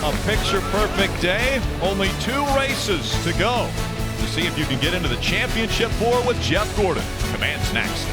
A picture-perfect day. Only 2 races to go to see if you can get into the championship 4 with Jeff Gordon. Command's next.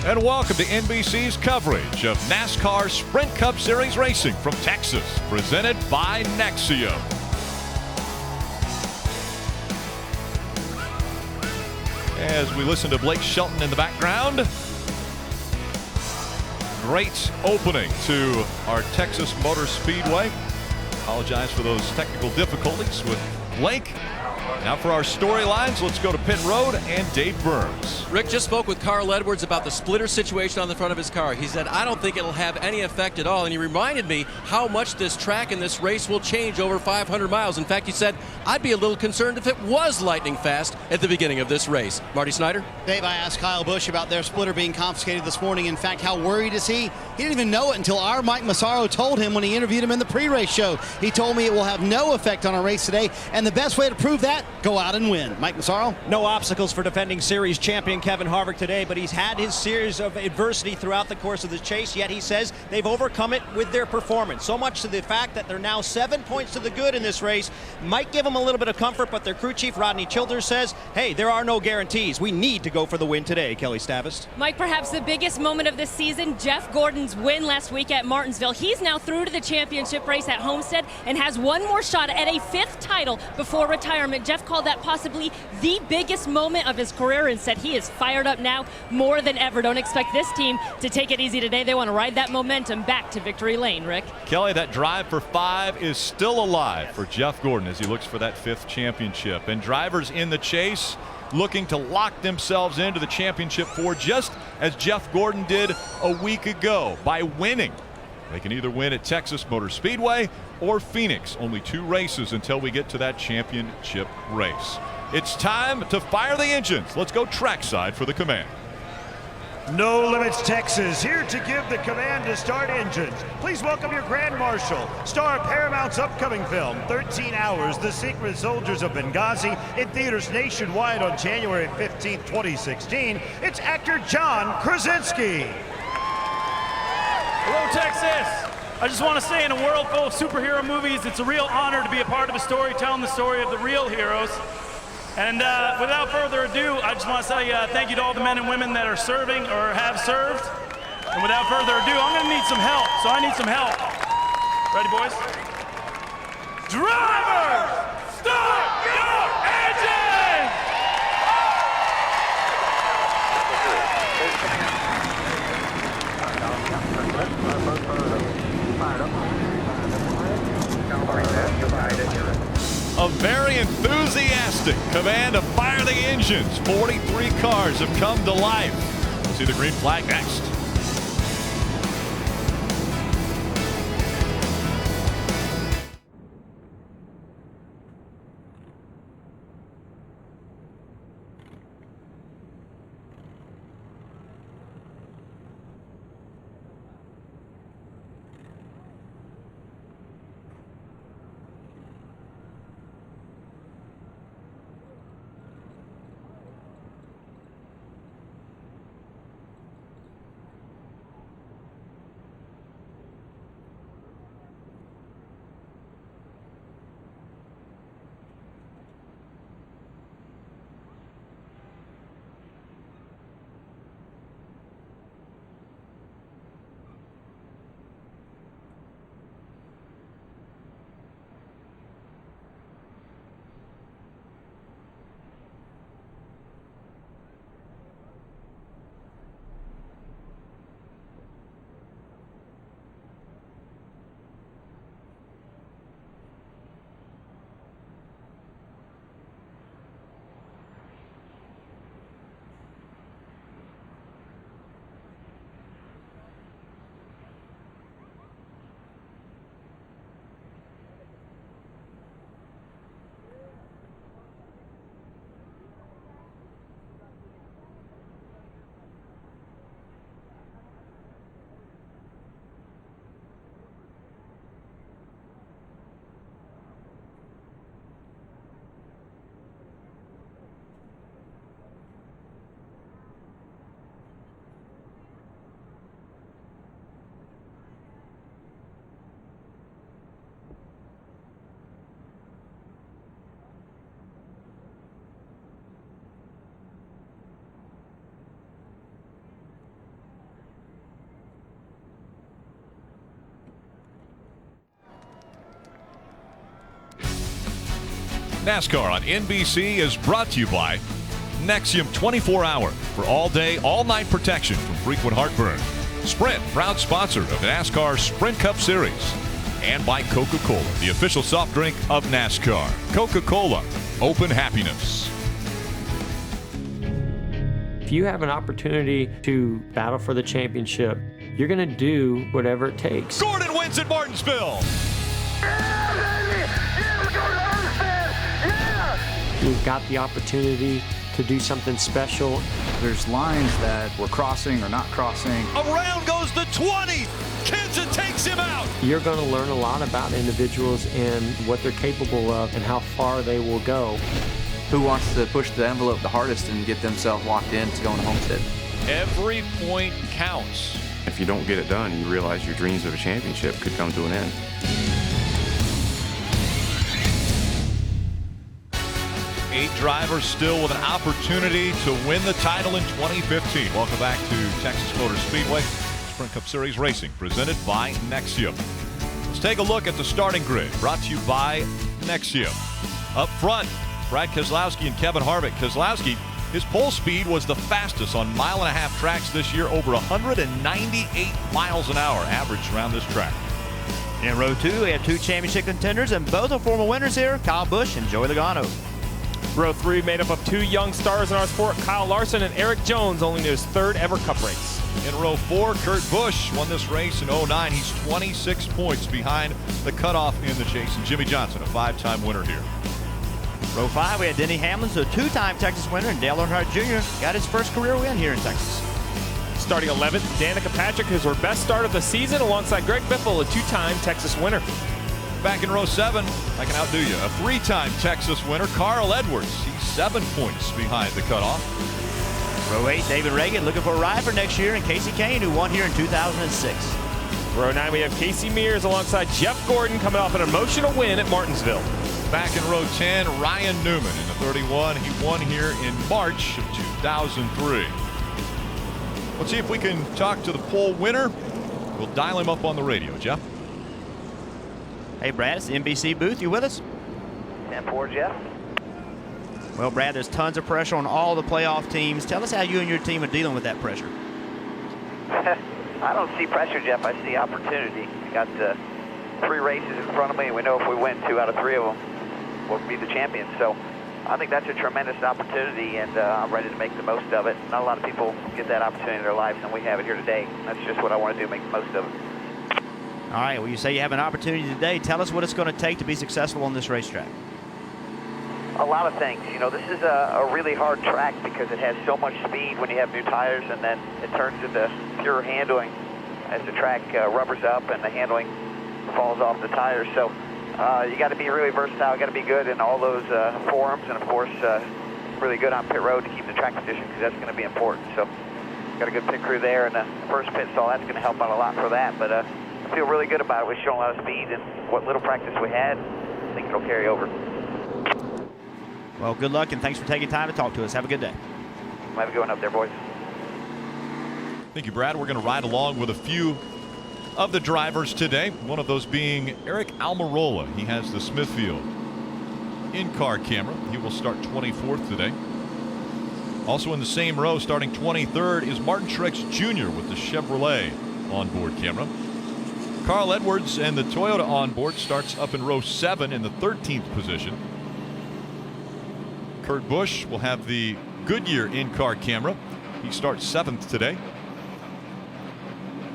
And welcome to NBC's coverage of NASCAR Sprint Cup Series racing from Texas, presented by Nexio. As we listen to Blake Shelton in the background, great opening to our Texas Motor Speedway. Apologize for those technical difficulties with Blake. Now for our storylines, let's go to pit road and Dave Burns. Rick just spoke with Carl Edwards about the splitter situation on the front of his car. He said, I don't think it'll have any effect at all. And he reminded me how much this track and this race will change over 500 miles. In fact, he said, I'd be a little concerned if it was lightning fast at the beginning of this race. Marty Snyder? Dave, I asked Kyle Busch about their splitter being confiscated this morning. In fact, how worried is he? He didn't even know it until our Mike Massaro told him when he interviewed him in the pre-race show. He told me it will have no effect on our race today. And the best way to prove that, go out and win. Mike Massaro? No obstacles for defending series champion Kevin Harvick today, but he's had his series of adversity throughout the course of the chase, yet he says they've overcome it with their performance. So much to the fact that they're now 7 points to the good in this race. Might give them a little bit of comfort, but their crew chief Rodney Childers says, hey, there are no guarantees. We need to go for the win today, Kelly Stavist. Mike, perhaps the biggest moment of this season, Jeff Gordon's win last week at Martinsville. He's now through to the championship race at Homestead and has one more shot at a 5th title before retirement. Jeff called that possibly the biggest moment of his career and said he is fired up now more than ever. Don't expect this team to take it easy today. They want to ride that momentum back to victory lane, Rick. Kelly, that drive for 5 is still alive for Jeff Gordon as he looks for that 5th championship. And drivers in the chase looking to lock themselves into the championship 4, just as Jeff Gordon did a week ago by winning. They can either win at Texas Motor Speedway or Phoenix. Only 2 races until we get to that championship race. It's time to fire the engines. Let's go trackside for the Command. No Limits Texas, here to give the command to start engines. Please welcome your Grand Marshal, star of Paramount's upcoming film, 13 Hours, The Secret Soldiers of Benghazi, in theaters nationwide on January 15, 2016. It's actor John Krasinski. Hello, Texas. I just want to say, in a world full of superhero movies, it's a real honor to be a part of a story telling the story of the real heroes. And without further ado, I just want to say thank you to all the men and women that are serving or have served. And without further ado, I'm going to need some help. So I need some help. Ready, boys? Drivers, start your engine! A very enthusiastic command to fire the engines. 43 cars have come to life. We'll see the green flag next. NASCAR on NBC is brought to you by Nexium 24-hour for all-day, all-night protection from frequent heartburn. Sprint, proud sponsor of the NASCAR Sprint Cup Series. And by Coca-Cola, the official soft drink of NASCAR. Coca-Cola, open happiness. If you have an opportunity to battle for the championship, you're going to do whatever it takes. Gordon wins at Martinsville. We've got the opportunity to do something special. There's lines that we're crossing or not crossing. Around goes the 20. Kenseth takes him out. You're going to learn a lot about individuals and what they're capable of and how far they will go. Who wants to push the envelope the hardest and get themselves locked in to going to Homestead? Every point counts. If you don't get it done, you realize your dreams of a championship could come to an end. Eight drivers still with an opportunity to win the title in 2015. Welcome back to Texas Motor Speedway. Sprint Cup Series Racing presented by Nexium. Let's take a look at the starting grid brought to you by Nexium. Up front, Brad Keselowski and Kevin Harvick. Keselowski, his pole speed was the fastest on mile-and-a-half tracks this year, over 198 miles an hour average around this track. In row two, we have two championship contenders, and both are former winners here, Kyle Busch and Joey Logano. Row 3 made up of two young stars in our sport, Kyle Larson and Eric Jones, only in his third ever Cup race. In row 4, Kurt Busch won this race in 09. He's 26 points behind the cutoff in the chase. And Jimmy Johnson, a 5-time winner here. Row 5, we had Denny Hamlin, so two-time Texas winner, and Dale Earnhardt Jr. got his first career win here in Texas. starting 11th. Danica Patrick is her best start of the season alongside Greg Biffle, a 2-time Texas winner. Back in row 7, I can outdo you. A 3-time Texas winner, Carl Edwards. He's 7 points behind the cutoff. Row 8, David Reagan looking for a ride for next year, and Casey Kane, who won here in 2006. Row 9, we have Casey Mears alongside Jeff Gordon coming off an emotional win at Martinsville. Back in row 10, Ryan Newman in the 31. He won here in March of 2003. Let's see if we can talk to the pole winner. We'll dial him up on the radio. Jeff? Hey, Brad, it's the NBC booth. You with us? 10-4, Jeff. Well, Brad, there's tons of pressure on all the playoff teams. Tell us how you and your team are dealing with that pressure. I don't see pressure, Jeff. I see opportunity. We got 3 races in front of me, and we know if we win 2 out of 3 of them, we'll be the champions. So I think that's a tremendous opportunity, and I'm ready to make the most of it. Not a lot of people get that opportunity in their lives, and we have it here today. That's just what I want to do, make the most of it. All right, well, you say you have an opportunity today. Tell us what it's going to take to be successful on this racetrack. A lot of things. You know, this is a really hard track because it has so much speed when you have new tires, and then it turns into pure handling as the track rubbers up and the handling falls off the tires. So you got to be really versatile, got to be good in all those forums, and of course really good on pit road to keep the track position, because that's going to be important. So got a good pit crew there, and the first pit stall, that's going to help out a lot for that. But I feel really good about it. We've shown a lot of speed, and what little practice we had, I think it'll carry over. Well, good luck, and thanks for taking time to talk to us. Have a good day. Have a good one up there, boys. Thank you, Brad. We're going to ride along with a few of the drivers today. One of those being Eric Almirola. He has the Smithfield in-car camera. He will start 24th today. Also in the same row, starting 23rd, is Martin Truex Jr. with the Chevrolet onboard camera. Carl Edwards and the Toyota onboard starts up in row 7 in the 13th position. Kurt Busch will have the Goodyear in-car camera. He starts 7th today.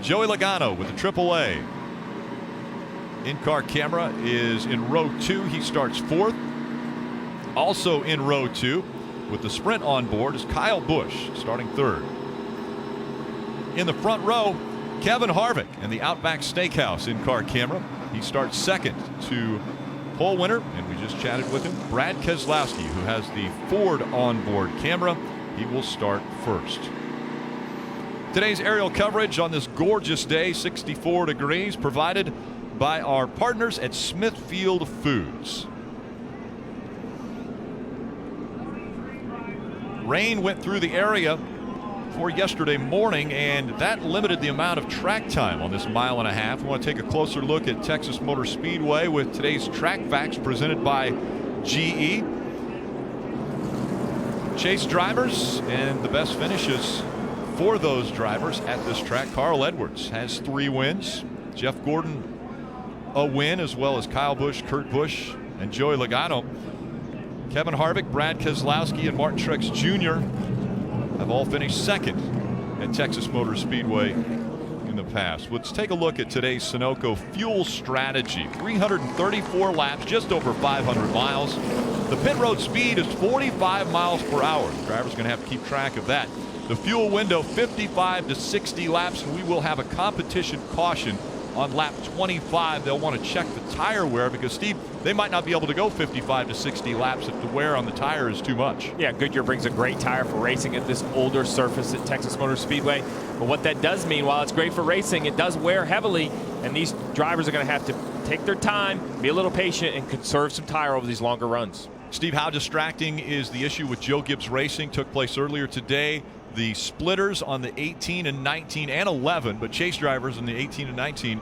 Joey Logano with the AAA in-car camera is in row 2. He starts 4th. Also in row 2 with the Sprint on board is Kyle Busch, starting 3rd. In the front row, Kevin Harvick and the Outback Steakhouse in-car camera. He starts 2nd to pole winner, and we just chatted with him, Brad Keselowski, who has the Ford onboard camera. He will start 1st. Today's aerial coverage on this gorgeous day, 64 degrees, provided by our partners at Smithfield Foods. Rain went through the area for yesterday morning, and that limited the amount of track time on this 1.5 miles. We want to take a closer look at Texas Motor Speedway with today's track facts presented by GE. Chase drivers and the best finishes for those drivers at this track. Carl Edwards has 3 wins. Jeff Gordon a win, as well as Kyle Busch, Kurt Busch, and Joey Logano. Kevin Harvick, Brad Keselowski, and Martin Truex Jr. have all finished 2nd at Texas Motor Speedway in the past. Let's take a look at today's Sunoco fuel strategy. 334 laps, just over 500 miles. The pit road speed is 45 miles per hour. The driver's going to have to keep track of that. The fuel window, 55 to 60 laps, and we will have a competition caution on lap 25. They'll want to check the tire wear because, Steve, they might not be able to go 55 to 60 laps if the wear on the tire is too much. Yeah, Goodyear brings a great tire for racing at this older surface at Texas Motor Speedway. But what that does mean, while it's great for racing, it does wear heavily, and these drivers are going to have to take their time, be a little patient, and conserve some tire over these longer runs. Steve, how distracting is the issue with Joe Gibbs Racing? Took place earlier today. The splitters on the 18 and 19 and 11, but chase drivers in the 18 and 19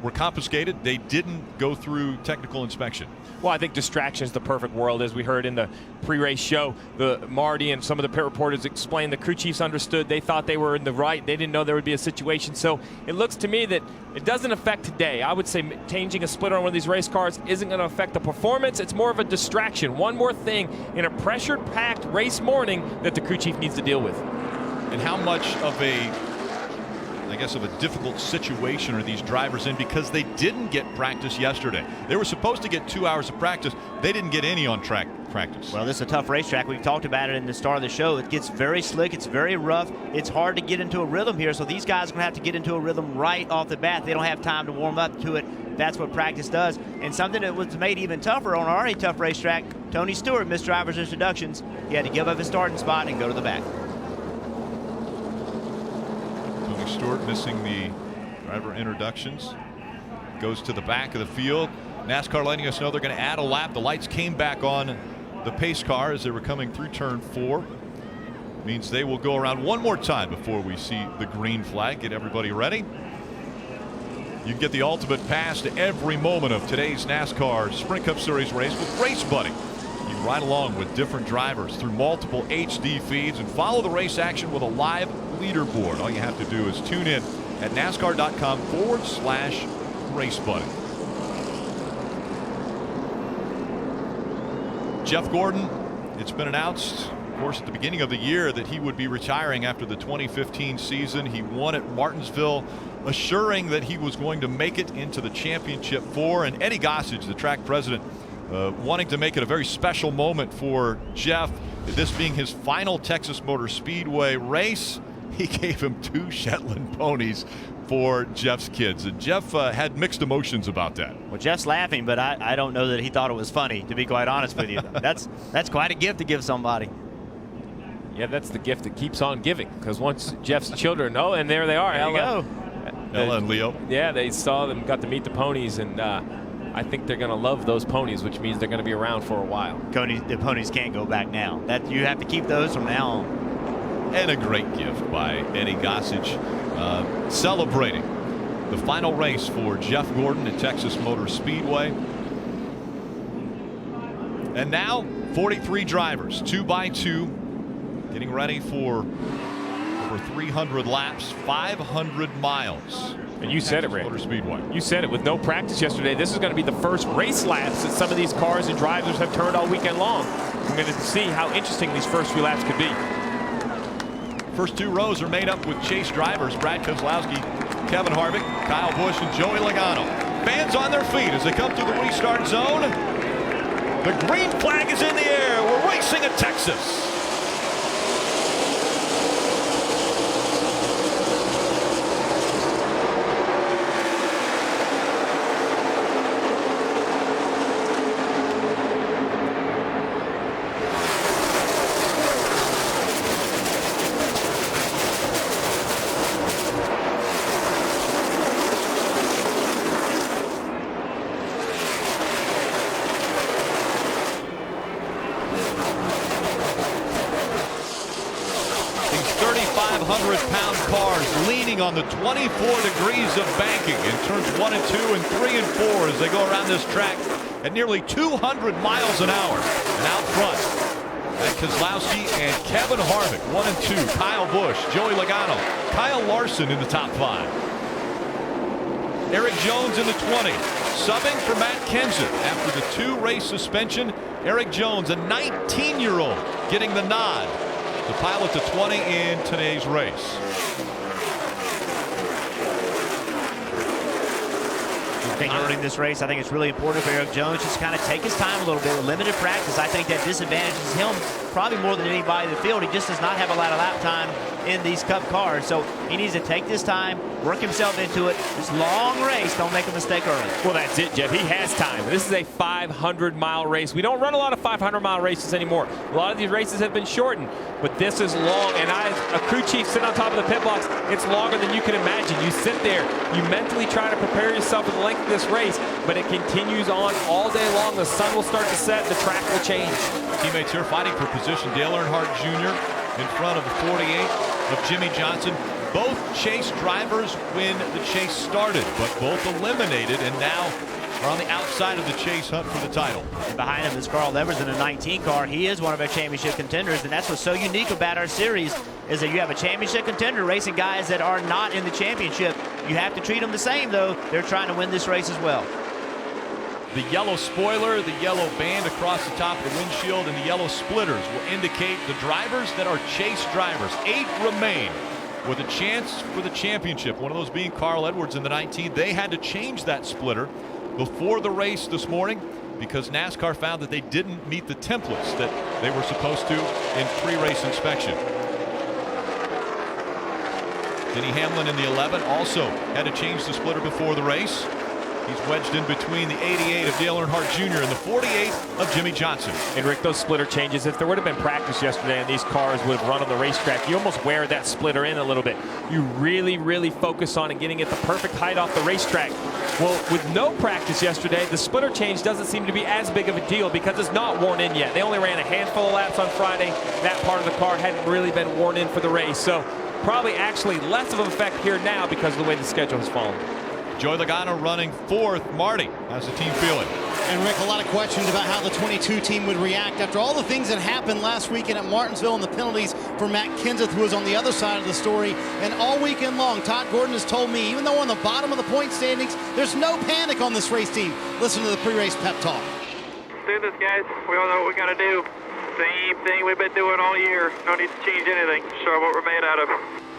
were confiscated. They didn't go through technical inspection. Well, I think distraction is the perfect world. As we heard in the pre-race show, Marty and some of the pit reporters explained the crew chiefs understood. They thought they were in the right. They didn't know there would be a situation. So it looks to me that it doesn't affect today. I would say changing a splitter on one of these race cars isn't going to affect the performance. It's more of a distraction. One more thing in a pressured-packed race morning that the crew chief needs to deal with. And how much of a, I I guess, of a difficult situation are these drivers in because they didn't get practice yesterday. They were supposed to get 2 hours of practice. They didn't get any on track practice. Well, this is a tough racetrack. We've talked about it in the start of the show. It gets very slick. It's very rough. It's hard to get into a rhythm here, so these guys are going to have to get into a rhythm right off the bat. They don't have time to warm up to it. That's what practice does. And something that was made even tougher on an already tough racetrack, Tony Stewart missed driver's introductions. He had to give up his starting spot and go to the back. Tony Stewart missing the driver introductions. Goes to the back of the field. NASCAR letting us know they're going to add a lap. The lights came back on the pace car as they were coming through turn 4. Means they will go around one more time before we see the green flag. Get everybody ready. You can get the ultimate pass to every moment of today's NASCAR Sprint Cup Series race with Race Buddy. You can ride along with different drivers through multiple HD feeds and follow the race action with a live leaderboard. All you have to do is tune in at NASCAR.com/Race Buddy. Jeff Gordon, it's been announced, of course, at the beginning of the year that he would be retiring after the 2015 season. He won at Martinsville, assuring that he was going to make it into the championship 4. And Eddie Gossage, the track president, wanting to make it a very special moment for Jeff, this being his final Texas Motor Speedway race. He gave him 2 Shetland ponies for Jeff's kids. And Jeff had mixed emotions about that. Well, Jeff's laughing, but I don't know that he thought it was funny, to be quite honest with you. That's quite a gift to give somebody. Yeah, that's the gift that keeps on giving, because once Jeff's children, and there they are. There you go. Ella and Leo. Yeah, they saw them, got to meet the ponies, and I think they're going to love those ponies, which means they're going to be around for a while. The ponies can't go back now. You have to keep those from now on. And a great gift by Eddie Gossage, celebrating the final race for Jeff Gordon at Texas Motor Speedway. And now 43 drivers, 2 by 2, getting ready for over 300 laps, 500 miles. And you said it, Ray. Motor Speedway. You said it. With no practice yesterday, this is going to be the first race laps that some of these cars and drivers have turned all weekend long. We're going to see how interesting these first few laps could be. First 2 rows are made up with Chase drivers, Brad Keselowski, Kevin Harvick, Kyle Busch, and Joey Logano. Fans on their feet as they come through the restart zone. The green flag is in the air. We're racing at Texas. On the 24 degrees of banking in turns 1 and 2 and 3 and 4 as they go around this track at nearly 200 miles an hour. And out front, Keselowski and Kevin Harvick, 1 and 2. Kyle Busch, Joey Logano, Kyle Larson in the top 5. Eric Jones in the 20, subbing for Matt Kenseth after the 2-race suspension. Eric Jones, a 19-year-old, getting the nod to pilot the 20 in today's race. I think earning this race, I think it's really important for Eric Jones just kind of take his time a little bit with limited practice. I think that disadvantages him probably more than anybody in the field. He just does not have a lot of lap time in these Cup cars, so he needs to take this time, work himself into it. This long race, don't make a mistake early. Well, that's it, Jeff. He has time. This is a 500-mile race. We don't run a lot of 500-mile races anymore. A lot of these races have been shortened, but this is long. And a crew chief sitting on top of the pit box, it's longer than you can imagine. You sit there, you mentally try to prepare yourself for the length of this race, but it continues on all day long. The sun will start to set, the track will change. Teammates here fighting for position. Dale Earnhardt Jr. in front of the 48 of Jimmy Johnson. Both Chase drivers when the chase started, but both eliminated and now are on the outside of the Chase hunt for the title. And behind him is Carl Evers in a 19 car. He is one of our championship contenders, and that's what's so unique about our series is that you have a championship contender racing guys that are not in the championship. You have to treat them the same, though. They're trying to win this race as well. The yellow spoiler, the yellow band across the top of the windshield, and the yellow splitters will indicate the drivers that are Chase drivers. 8 remain with a chance for the championship, one of those being Carl Edwards in the 19. They had to change that splitter before the race this morning because NASCAR found that they didn't meet the templates that they were supposed to in pre-race inspection. Denny Hamlin in the 11 also had to change the splitter before the race. He's wedged in between the 88 of Dale Earnhardt Jr. and the 48 of Jimmy Johnson. And Rick, those splitter changes, if there would have been practice yesterday and these cars would have run on the racetrack, you almost wear that splitter in a little bit. You really, really focus on it getting it the perfect height off the racetrack. Well, with no practice yesterday, the splitter change doesn't seem to be as big of a deal because it's not worn in yet. They only ran a handful of laps on Friday. That part of the car hadn't really been worn in for the race. So probably actually less of an effect here now because of the way the schedule has fallen. Joey Logano running fourth. Marty, how's the team feeling? And Rick, a lot of questions about how the 22 team would react after all the things that happened last weekend at Martinsville and the penalties for Matt Kenseth, who was on the other side of the story. And all weekend long, Todd Gordon has told me, even though we're on the bottom of the point standings, there's no panic on this race team. Listen to the pre-race pep talk. Let's do this, guys. We all know what we got to do. Same thing we've been doing all year. No need to change anything. Show what we're made out of.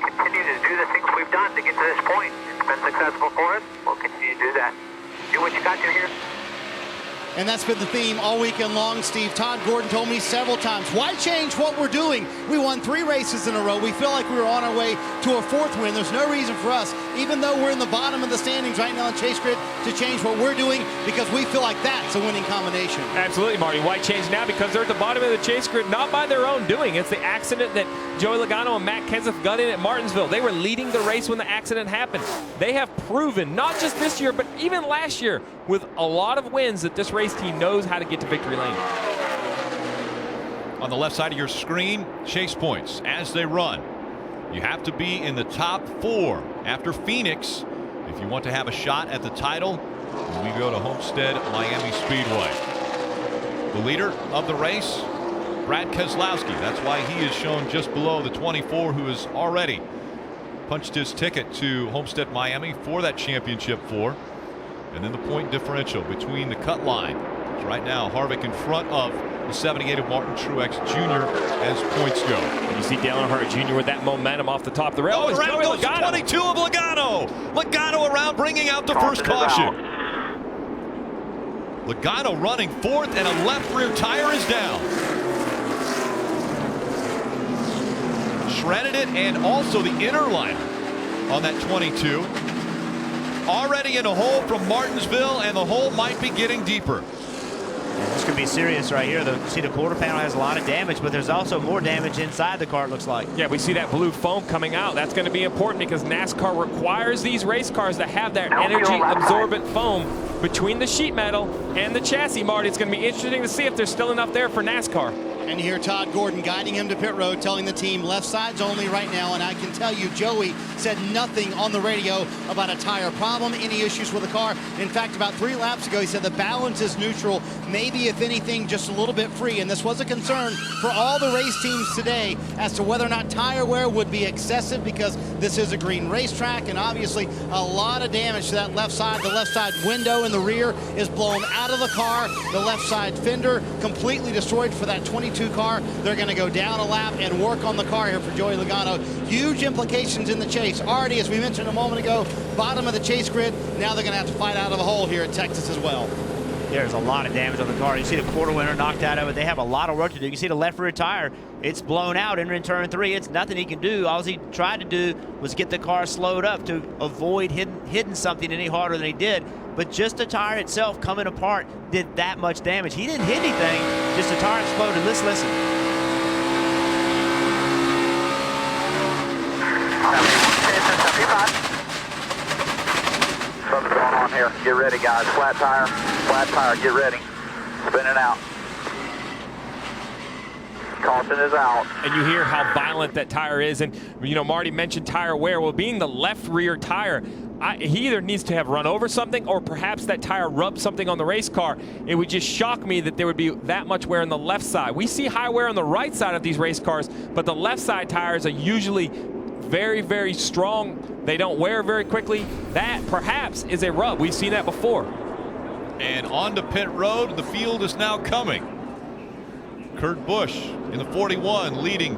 Continue to do the things we've done to get to this point. It's been successful for us. We'll continue to do that. Do what you got to here. And that's been the theme all weekend long, Steve. Todd Gordon told me several times, why change what we're doing? We won 3 races in a row. We feel like we were on our way to a 4th win. There's no reason for us, even though we're in the bottom of the standings right now on Chase Grid, to change what we're doing because we feel like that's a winning combination. Absolutely, Marty. Why change now? Because they're at the bottom of the Chase Grid, not by their own doing. It's the accident that Joey Logano and Matt Kenseth got in at Martinsville. They were leading the race when the accident happened. They have proven, not just this year, but even last year, with a lot of wins, that this race team knows how to get to victory lane. On the left side of your screen, chase points as they run. You have to be in the top 4 after Phoenix if you want to have a shot at the title when we go to Homestead Miami Speedway. The leader of the race, Brad Keselowski. That's why he is shown just below the 24, who has already punched his ticket to Homestead Miami for that championship 4. And then the point differential between the cut line. Right now, Harvick in front of the 78 of Martin Truex Jr. as points go. And you see Dale Earnhardt Jr. with that momentum off the top of the rail. Oh, around goes 22 of Logano. Logano around, bringing out the first caution. Logano running 4th, and a left rear tire is down. Shredded it, and also the inner liner on that 22. Already in a hole from Martinsville, and the hole might be getting deeper. And this could be serious right here. See, the quarter panel has a lot of damage, but there's also more damage inside the car, it looks like. Yeah, we see that blue foam coming out. That's going to be important because NASCAR requires these race cars to have that energy absorbent foam between the sheet metal and the chassis, Marty. It's going to be interesting to see if there's still enough there for NASCAR. And you hear Todd Gordon guiding him to pit road, telling the team left sides only right now. And I can tell you, Joey said nothing on the radio about a tire problem, any issues with the car. In fact, about 3 laps ago, he said the balance is neutral, maybe if anything, just a little bit free. And this was a concern for all the race teams today as to whether or not tire wear would be excessive because this is a green racetrack. And obviously, a lot of damage to that left side. The left side window in the rear is blown out of the car. The left side fender completely destroyed for that 22 car. They're going to go down a lap and work on the car here for Joey Logano. Huge implications in the chase. Already, as we mentioned a moment ago, bottom of the Chase Grid. Now they're going to have to fight out of the hole here at Texas as well. There's a lot of damage on the car. You see the quarter winner knocked out of it. They have a lot of work to do. You can see the left rear tire. It's blown out entering turn 3. It's nothing he can do. All he tried to do was get the car slowed up to avoid hitting something any harder than he did. But just the tire itself coming apart did that much damage. He didn't hit anything, just the tire exploded. Let's listen. Something's going on here. Get ready, guys. Flat tire, get ready. Spinning out. Caution is out. And you hear how violent that tire is. And, you know, Marty mentioned tire wear. Well, being the left rear tire, he either needs to have run over something or perhaps that tire rubbed something on the race car. It would just shock me that there would be that much wear on the left side. We see high wear on the right side of these race cars, but the left side tires are usually very, very strong. They don't wear very quickly. That perhaps is a rub. We've seen that before. And onto pit road, the field is now coming. Kurt Busch in the 41 leading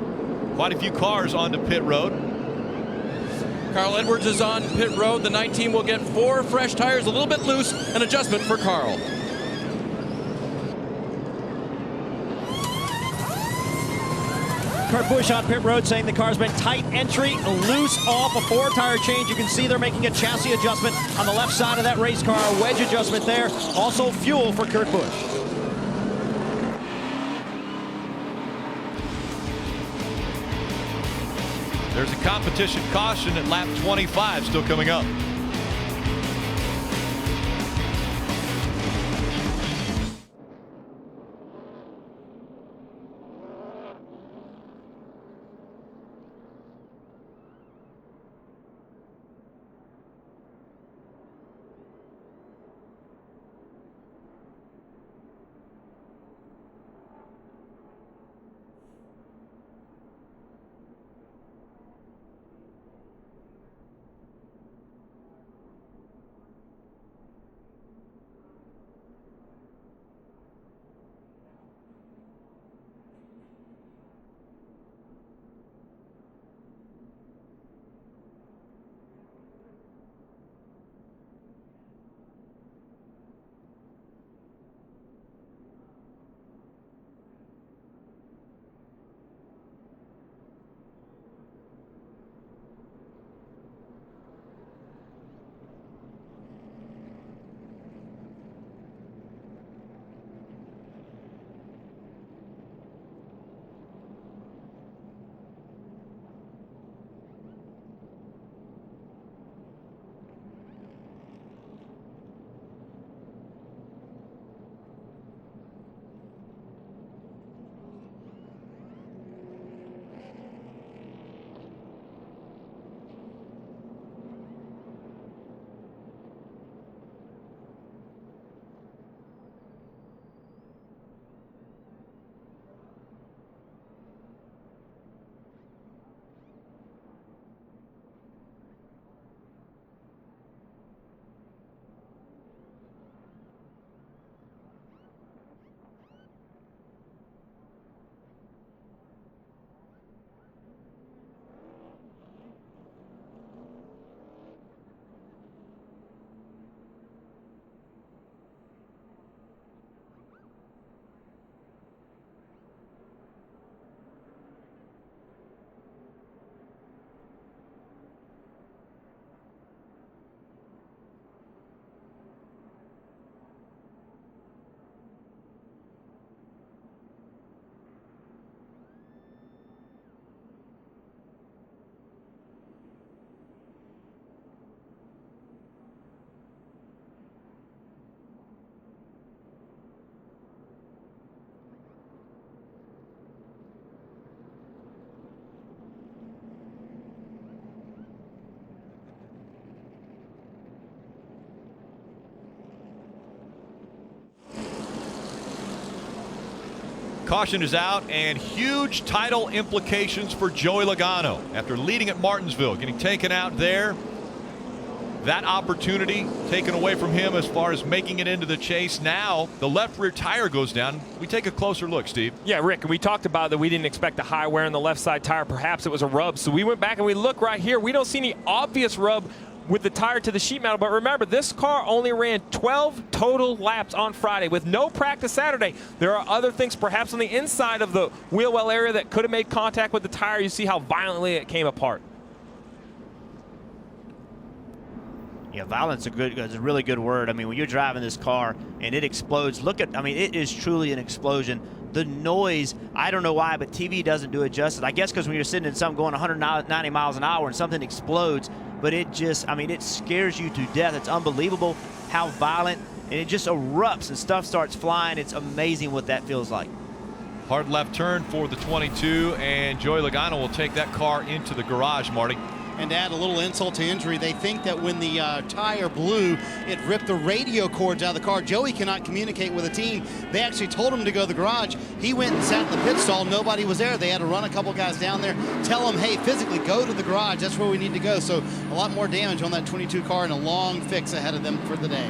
quite a few cars onto pit road. Carl Edwards is on pit road. The 19 will get 4 fresh tires, a little bit loose, an adjustment for Carl. Kurt Busch on pit road saying the car's been tight entry, loose off, a 4-tire change. You can see they're making a chassis adjustment on the left side of that race car, a wedge adjustment there. Also fuel for Kurt Busch. There's a competition caution at lap 25 still coming up. Caution is out, and huge title implications for Joey Logano. After leading at Martinsville, getting taken out there, that opportunity taken away from him as far as making it into the chase. Now the left rear tire goes down. We take a closer look, Steve. Yeah, Rick, we talked about that we didn't expect a high wear on the left side tire. Perhaps it was a rub. So we went back and we look right here. We don't see any obvious rub with the tire to the sheet metal. But remember, this car only ran 12 total laps on Friday with no practice Saturday. There are other things perhaps on the inside of the wheel well area that could have made contact with the tire. You see how violently it came apart. Yeah, violence is a really good word. I mean, when you're driving this car and it explodes, look at, I mean, it is truly an explosion. The noise, I don't know why, but TV doesn't do it justice. I guess because when you're sitting in something going 190 miles an hour and something explodes, but it just, I mean, it scares you to death. It's unbelievable how violent, and it just erupts and stuff starts flying. It's amazing what that feels like. Hard left turn for the 22, and Joey Logano will take that car into the garage, Marty. And to add a little insult to injury, they think that when the tire blew, it ripped the radio cords out of the car. Joey cannot communicate with the team. They actually told him to go to the garage. He went and sat in the pit stall. Nobody was there. They had to run a couple guys down there, tell him, hey, physically go to the garage. That's where we need to go. So a lot more damage on that 22 car and a long fix ahead of them for the day.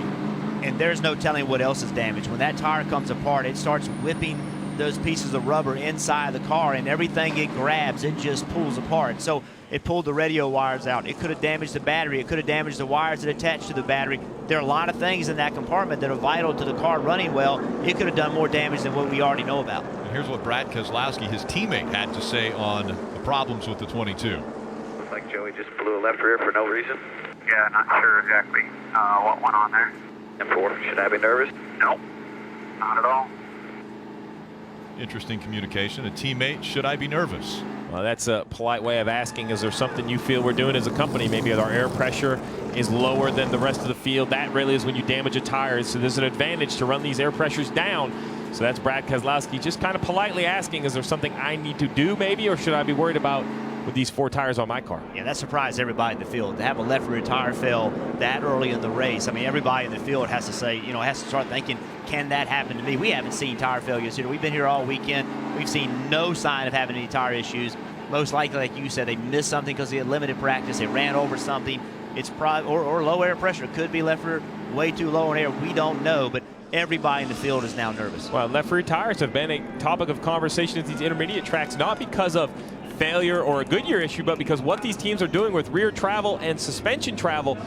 And there's no telling what else is damaged. When that tire comes apart, it starts whipping those pieces of rubber inside the car, and everything it grabs, it just pulls apart. So It pulled the radio wires out. It could have damaged the battery. It could have damaged the wires that attach to the battery. There are a lot of things in that compartment that are vital to the car running well. It could have done more damage than what we already know about. And here's what Brad Keselowski, his teammate, had to say on the problems with the 22. Looks like Joey just blew a left rear for no reason. Yeah, not sure exactly what went on there. And should I be nervous? No, not at all. Interesting communication. A teammate, should I be nervous? Well, that's a polite way of asking, is there something you feel we're doing as a company? Maybe our air pressure is lower than the rest of the field. That really is when you damage a tire. So there's an advantage to run these air pressures down. So that's Brad Keselowski just kind of politely asking, is there something I need to do maybe, or should I be worried about with these 4 tires on my car? Yeah, that surprised everybody in the field. To have a left rear tire fail that early in the race, I mean, everybody in the field has to say, has to start thinking, can that happen to me? We haven't seen tire failures here. We've been here all weekend. We've seen no sign of having any tire issues. Most likely, like you said, they missed something because they had limited practice. They ran over something. It's probably or low air pressure. It could be left rear way too low in air. We don't know, but everybody in the field is now nervous. Well, left rear tires have been a topic of conversation at these intermediate tracks, not because of failure or a Goodyear issue, but because what these teams are doing with rear travel and suspension travel.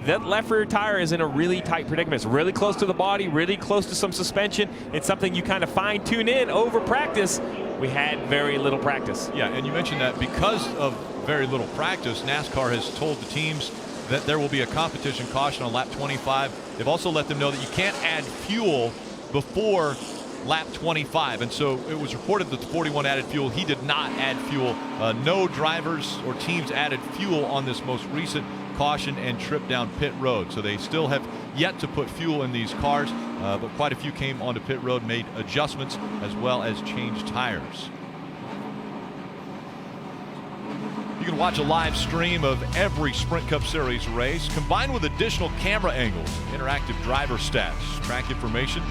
That left rear tire is in a really tight predicament. It's really close to the body, really close to some suspension. It's something you kind of fine tune in over practice. We had very little practice. Yeah, and you mentioned that because of very little practice, NASCAR has told the teams that there will be a competition caution on lap 25. They've also let them know that you can't add fuel before lap 25. And so it was reported that the 41 added fuel. He did not add fuel. No drivers or teams added fuel on this most recent caution and trip down pit road. So they still have yet to put fuel in these cars, but quite a few came onto pit road, made adjustments, as well as changed tires. You can watch a live stream of every Sprint Cup Series race, combined with additional camera angles, interactive driver stats, track information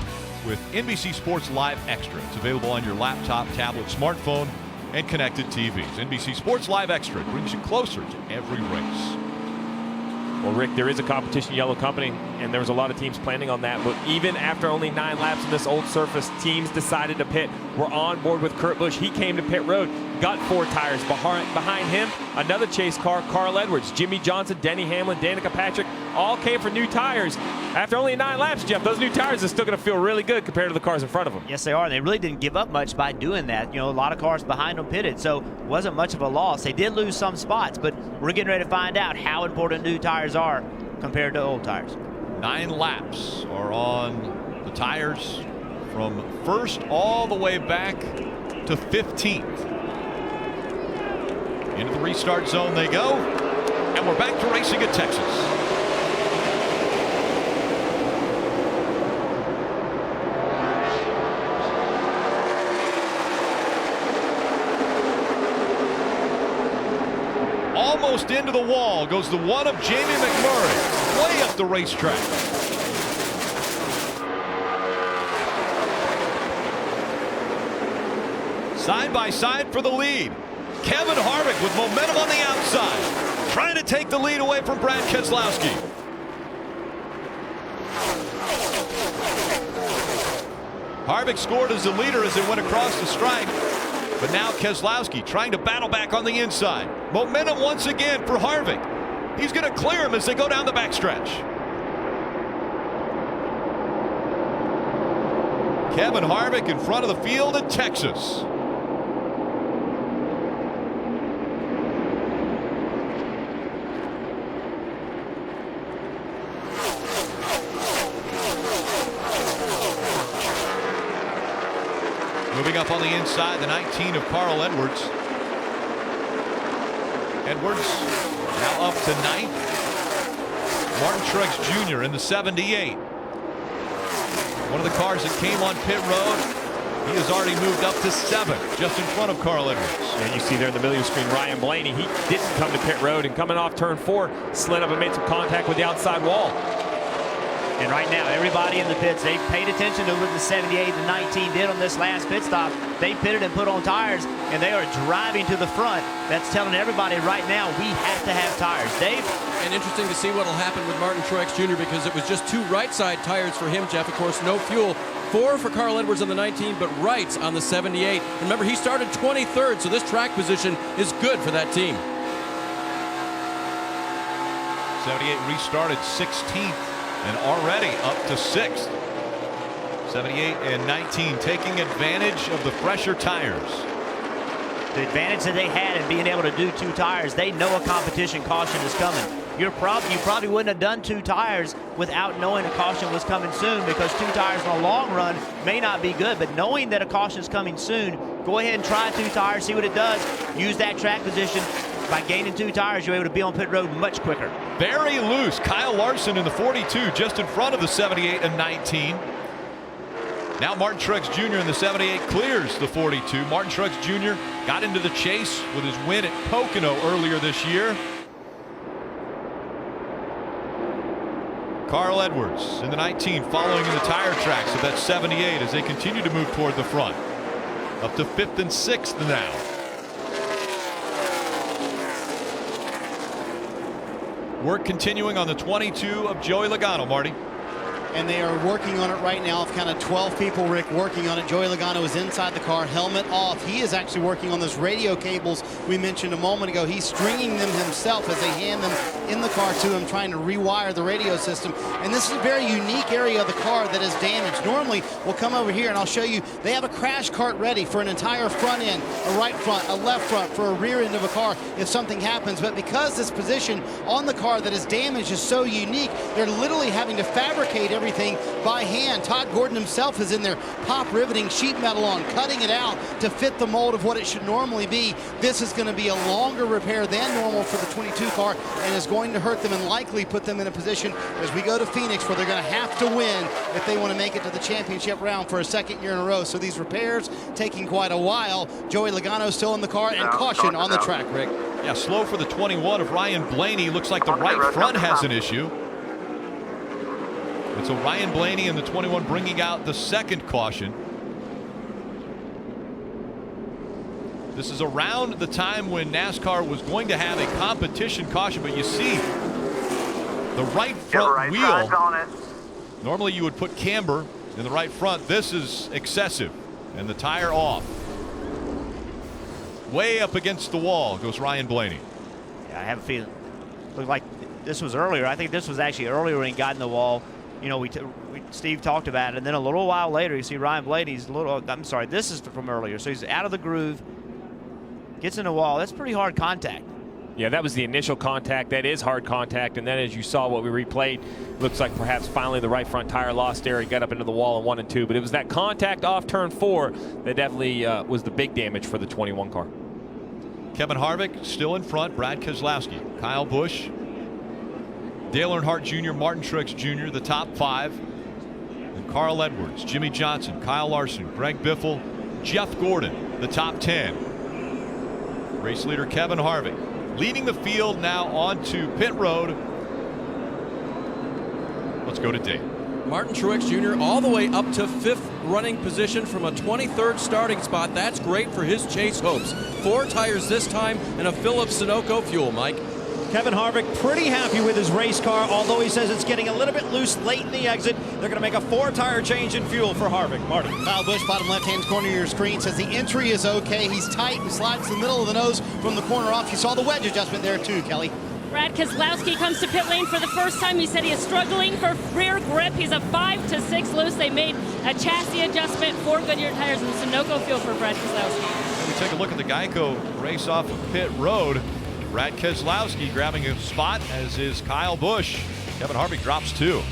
with NBC Sports Live Extra. It's available on your laptop, tablet, smartphone, and connected TVs. NBC Sports Live Extra brings you closer to every race. Well, Rick, there is a competition yellow company, and there was a lot of teams planning on that. But even after only 9 laps in this old surface, teams decided to pit. We're on board with Kurt Busch. He came to pit road, got 4 tires. Behind him, another chase car, Carl Edwards, Jimmy Johnson, Denny Hamlin, Danica Patrick, all came for new tires. After only 9 laps, Jeff, those new tires are still going to feel really good compared to the cars in front of them. Yes, they are. They really didn't give up much by doing that. A lot of cars behind them pitted, so it wasn't much of a loss. They did lose some spots, but we're getting ready to find out how important new tires are compared to old tires. 9 laps are on the tires from first all the way back to 15th. Into the restart zone they go, and we're back to racing at Texas. Almost into the wall goes the one of Jamie McMurray, way up the racetrack. Side by side for the lead. Kevin Harvick with momentum on the outside, trying to take the lead away from Brad Keselowski. Harvick scored as the leader as it went across the stripe. But now Keselowski trying to battle back on the inside. Momentum once again for Harvick. He's going to clear him as they go down the backstretch. Kevin Harvick in front of the field at Texas. Moving up on the inside, the 19 of Carl Edwards. Edwards now up to 9th. Martin Truex Jr. in the 78. One of the cars that came on pit road, he has already moved up to 7th, just in front of Carl Edwards. And you see there in the middle of the screen, Ryan Blaney. He didn't come to pit road, and coming off turn 4, slid up and made some contact with the outside wall. And right now, everybody in the pits, they paid attention to what the 78 and 19 did on this last pit stop. They pitted and put on tires, and they are driving to the front. That's telling everybody right now we have to have tires. Dave? And interesting to see what will happen with Martin Truex Jr. because it was just 2 right side tires for him, Jeff. Of course, no fuel. 4 for Carl Edwards on the 19, but rights on the 78. Remember, he started 23rd, so this track position is good for that team. 78 restarted 16th and already up to 6th. 78 and 19 taking advantage of the fresher tires. The advantage that they had in being able to do 2 tires, they know a competition caution is coming. You probably wouldn't have done 2 tires without knowing a caution was coming soon, because 2 tires in the long run may not be good, but knowing that a caution is coming soon, go ahead and try 2 tires, see what it does. Use that track position. By gaining 2 tires, you're able to be on pit road much quicker. Very loose. Kyle Larson in the 42 just in front of the 78 and 19. Now Martin Truex Jr. in the 78 clears the 42. Martin Truex Jr. got into the chase with his win at Pocono earlier this year. Carl Edwards in the 19 following in the tire tracks of that 78 as they continue to move toward the front. Up to 5th and 6th now. Work continuing on the 22 of Joey Logano, Marty. And they are working on it right now. Kind of 12 people, Rick, working on it. Joey Logano is inside the car, helmet off. He is actually working on those radio cables we mentioned a moment ago. He's stringing them himself as they hand them in the car to him, trying to rewire the radio system. And this is a very unique area of the car that is damaged. Normally, we'll come over here and I'll show you, they have a crash cart ready for an entire front end, a right front, a left front, for a rear end of a car if something happens. But because this position on the car that is damaged is so unique, they're literally having to fabricate everything by hand. Todd Gordon himself is in there pop riveting sheet metal on, cutting it out to fit the mold of what it should normally be. This is going to be a longer repair than normal for the 22 car and is going to hurt them and likely put them in a position as we go to Phoenix where they're going to have to win if they want to make it to the championship round for a 2nd year in a row. So these repairs taking quite a while. Joey Logano still in the car, and caution on the track, Rick. Yeah, slow for the 21 of Ryan Blaney. Looks like the right front has an issue. And so Ryan Blaney in the 21 bringing out the 2nd caution. This is around the time when NASCAR was going to have a competition caution, but you see the right front wheel. Normally you would put camber in the right front. This is excessive, and the tire off. Way up against the wall goes Ryan Blaney. Yeah, I have a feeling. Looked like this was earlier. I think this was actually earlier when he got in the wall. You know, Steve talked about it, and then a little while later, you see Ryan Blaney's I'm sorry, this is from earlier. So he's out of the groove, gets in the wall. That's pretty hard contact. Yeah, that was the initial contact. That is hard contact. And then as you saw what we replayed, looks like perhaps finally the right front tire lost air. He got up into the wall in 1 and 2. But it was that contact off turn 4 that definitely was the big damage for the 21 car. Kevin Harvick still in front. Brad Keselowski, Kyle Busch, Dale Earnhardt Jr., Martin Truex Jr., the top 5. And Carl Edwards, Jimmy Johnson, Kyle Larson, Greg Biffle, Jeff Gordon, the top 10. Race leader Kevin Harvick leading the field now onto pit road. Let's go to Dave. Martin Truex Jr. all the way up to 5th running position from a 23rd starting spot. That's great for his chase hopes. 4 tires this time and a fill of Sunoco fuel, Mike. Kevin Harvick pretty happy with his race car, although he says it's getting a little bit loose late in the exit. They're going to make a 4-tire change in fuel for Harvick. Marty. Kyle Busch, bottom left-hand corner of your screen, says the entry is okay. He's tight and slides to the middle of the nose from the corner off. You saw the wedge adjustment there too, Kelly. Brad Keselowski comes to pit lane for the first time. He said he is struggling for rear grip. He's a 5 to 6 loose. They made a chassis adjustment, 4 Goodyear tires, and Sunoco fuel for Brad Keselowski. We take a look at the Geico race off of pit road. Brad Keselowski grabbing a spot, as is Kyle Busch. Kevin Harvick drops 2.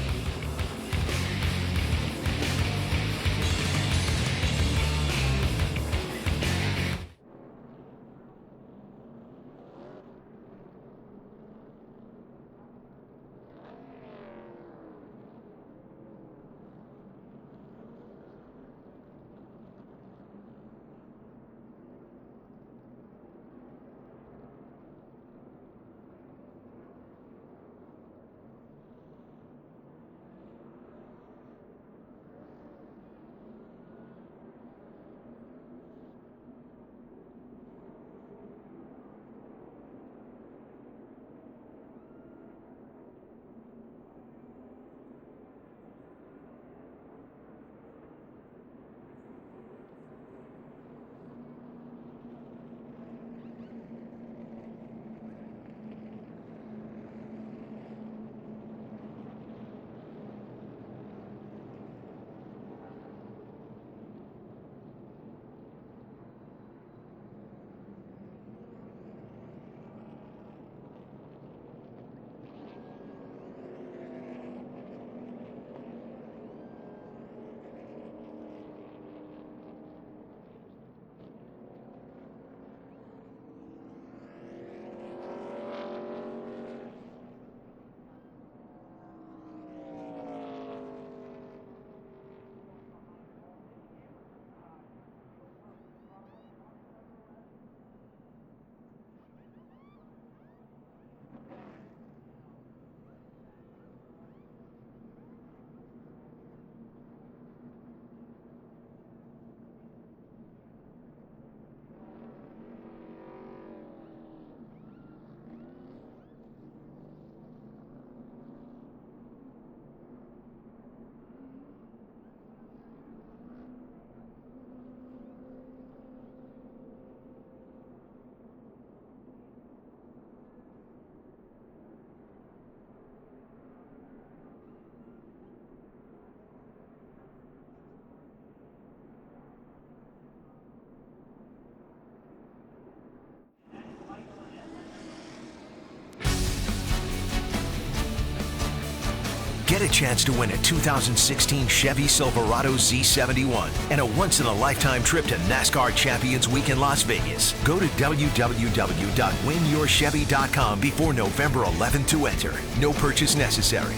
chance to win a 2016 Chevy Silverado Z71 and a once-in-a-lifetime trip to NASCAR Champions Week in Las Vegas. Go to www.winyourchevy.com before November 11th to enter. No purchase necessary.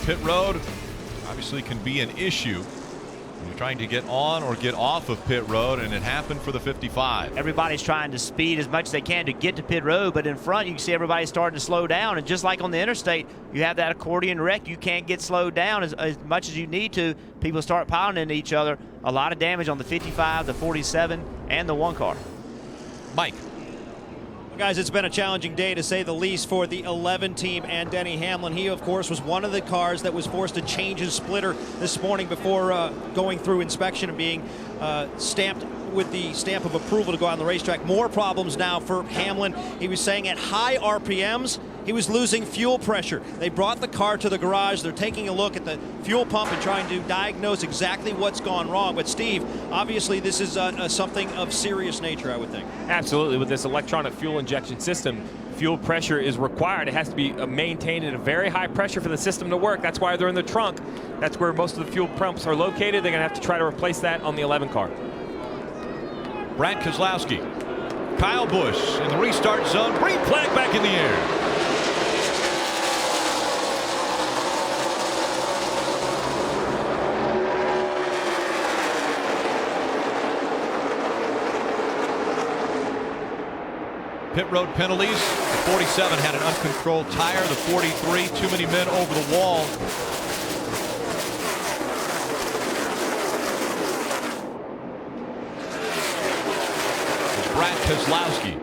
Pit road obviously can be an issue when you're trying to get on or get off of pit road, and it happened for the 55. Everybody's trying to speed as much as they can to get to pit road, but in front you can see everybody starting to slow down. And just like on the interstate, you have that accordion wreck. You can't get slowed down as much as you need to. People start piling into each other. A lot of damage on the 55, the 47, and the 1 car. Mike. Guys, it's been a challenging day to say the least for the 11 team and Denny Hamlin. He, of course, was one of the cars that was forced to change his splitter this morning before going through inspection and being stamped with the stamp of approval to go on the racetrack. More problems now for Hamlin. He was saying at high RPMs, he was losing fuel pressure. They brought the car to the garage. They're taking a look at the fuel pump and trying to diagnose exactly what's gone wrong. But Steve, obviously this is something of serious nature, I would think. Absolutely. With this electronic fuel injection system, fuel pressure is required. It has to be maintained at a very high pressure for the system to work. That's why they're in the trunk. That's where most of the fuel pumps are located. They're going to have to try to replace that on the 11 car. Brad Keselowski, Kyle Busch in the restart zone. Green flag back in the air. Pit road penalties. The 47 had an uncontrolled tire. The 43, too many men over the wall. Brad Keselowski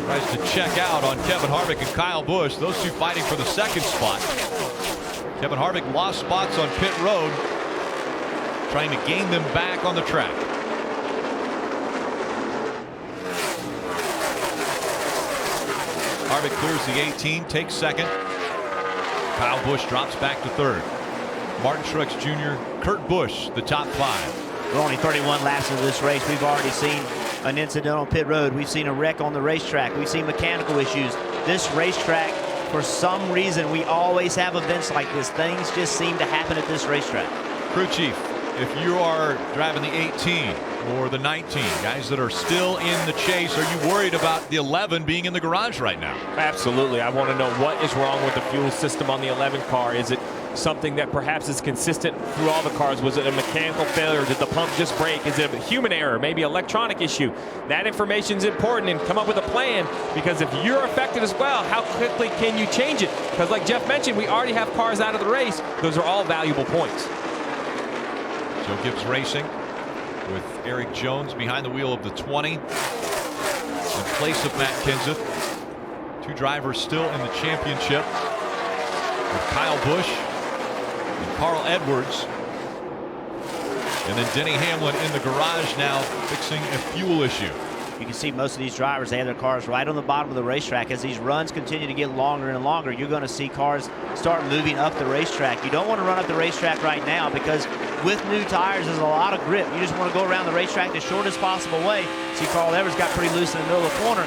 tries to check out on Kevin Harvick and Kyle Busch. Those two fighting for the second spot. Kevin Harvick lost spots on pit road, trying to gain them back on the track. Harvick clears the 18, takes second. Kyle Busch drops back to third. Martin Truex Jr., Kurt Busch, the top 5. We're only 31 laps of this race. We've already seen an incident on pit road. We've seen a wreck on the racetrack. We've seen mechanical issues. This racetrack, for some reason, we always have events like this. Things just seem to happen at this racetrack. Crew chief, if you are driving the 18 or the 19, guys that are still in the chase, are you worried about the 11 being in the garage right now? Absolutely. I want to know what is wrong with the fuel system on the 11 car. Is it something that perhaps is consistent through all the cars? Was it a mechanical failure? Did the pump just break? Is it a human error? Maybe electronic issue? That information is important, and come up with a plan, because if you're affected as well, how quickly can you change it? Because like Jeff mentioned, we already have cars out of the race. Those are all valuable points. Joe Gibbs Racing with Eric Jones behind the wheel of the 20 in place of Matt Kenseth. Two drivers still in the championship with Kyle Busch and Carl Edwards, and then Denny Hamlin in the garage now fixing a fuel issue. You can see most of these drivers, they have their cars right on the bottom of the racetrack. As these runs continue to get longer and longer, you're going to see cars start moving up the racetrack. You don't want to run up the racetrack right now, because with new tires, there's a lot of grip. You just want to go around the racetrack the shortest possible way. See, Carl Edwards got pretty loose in the middle of the corner.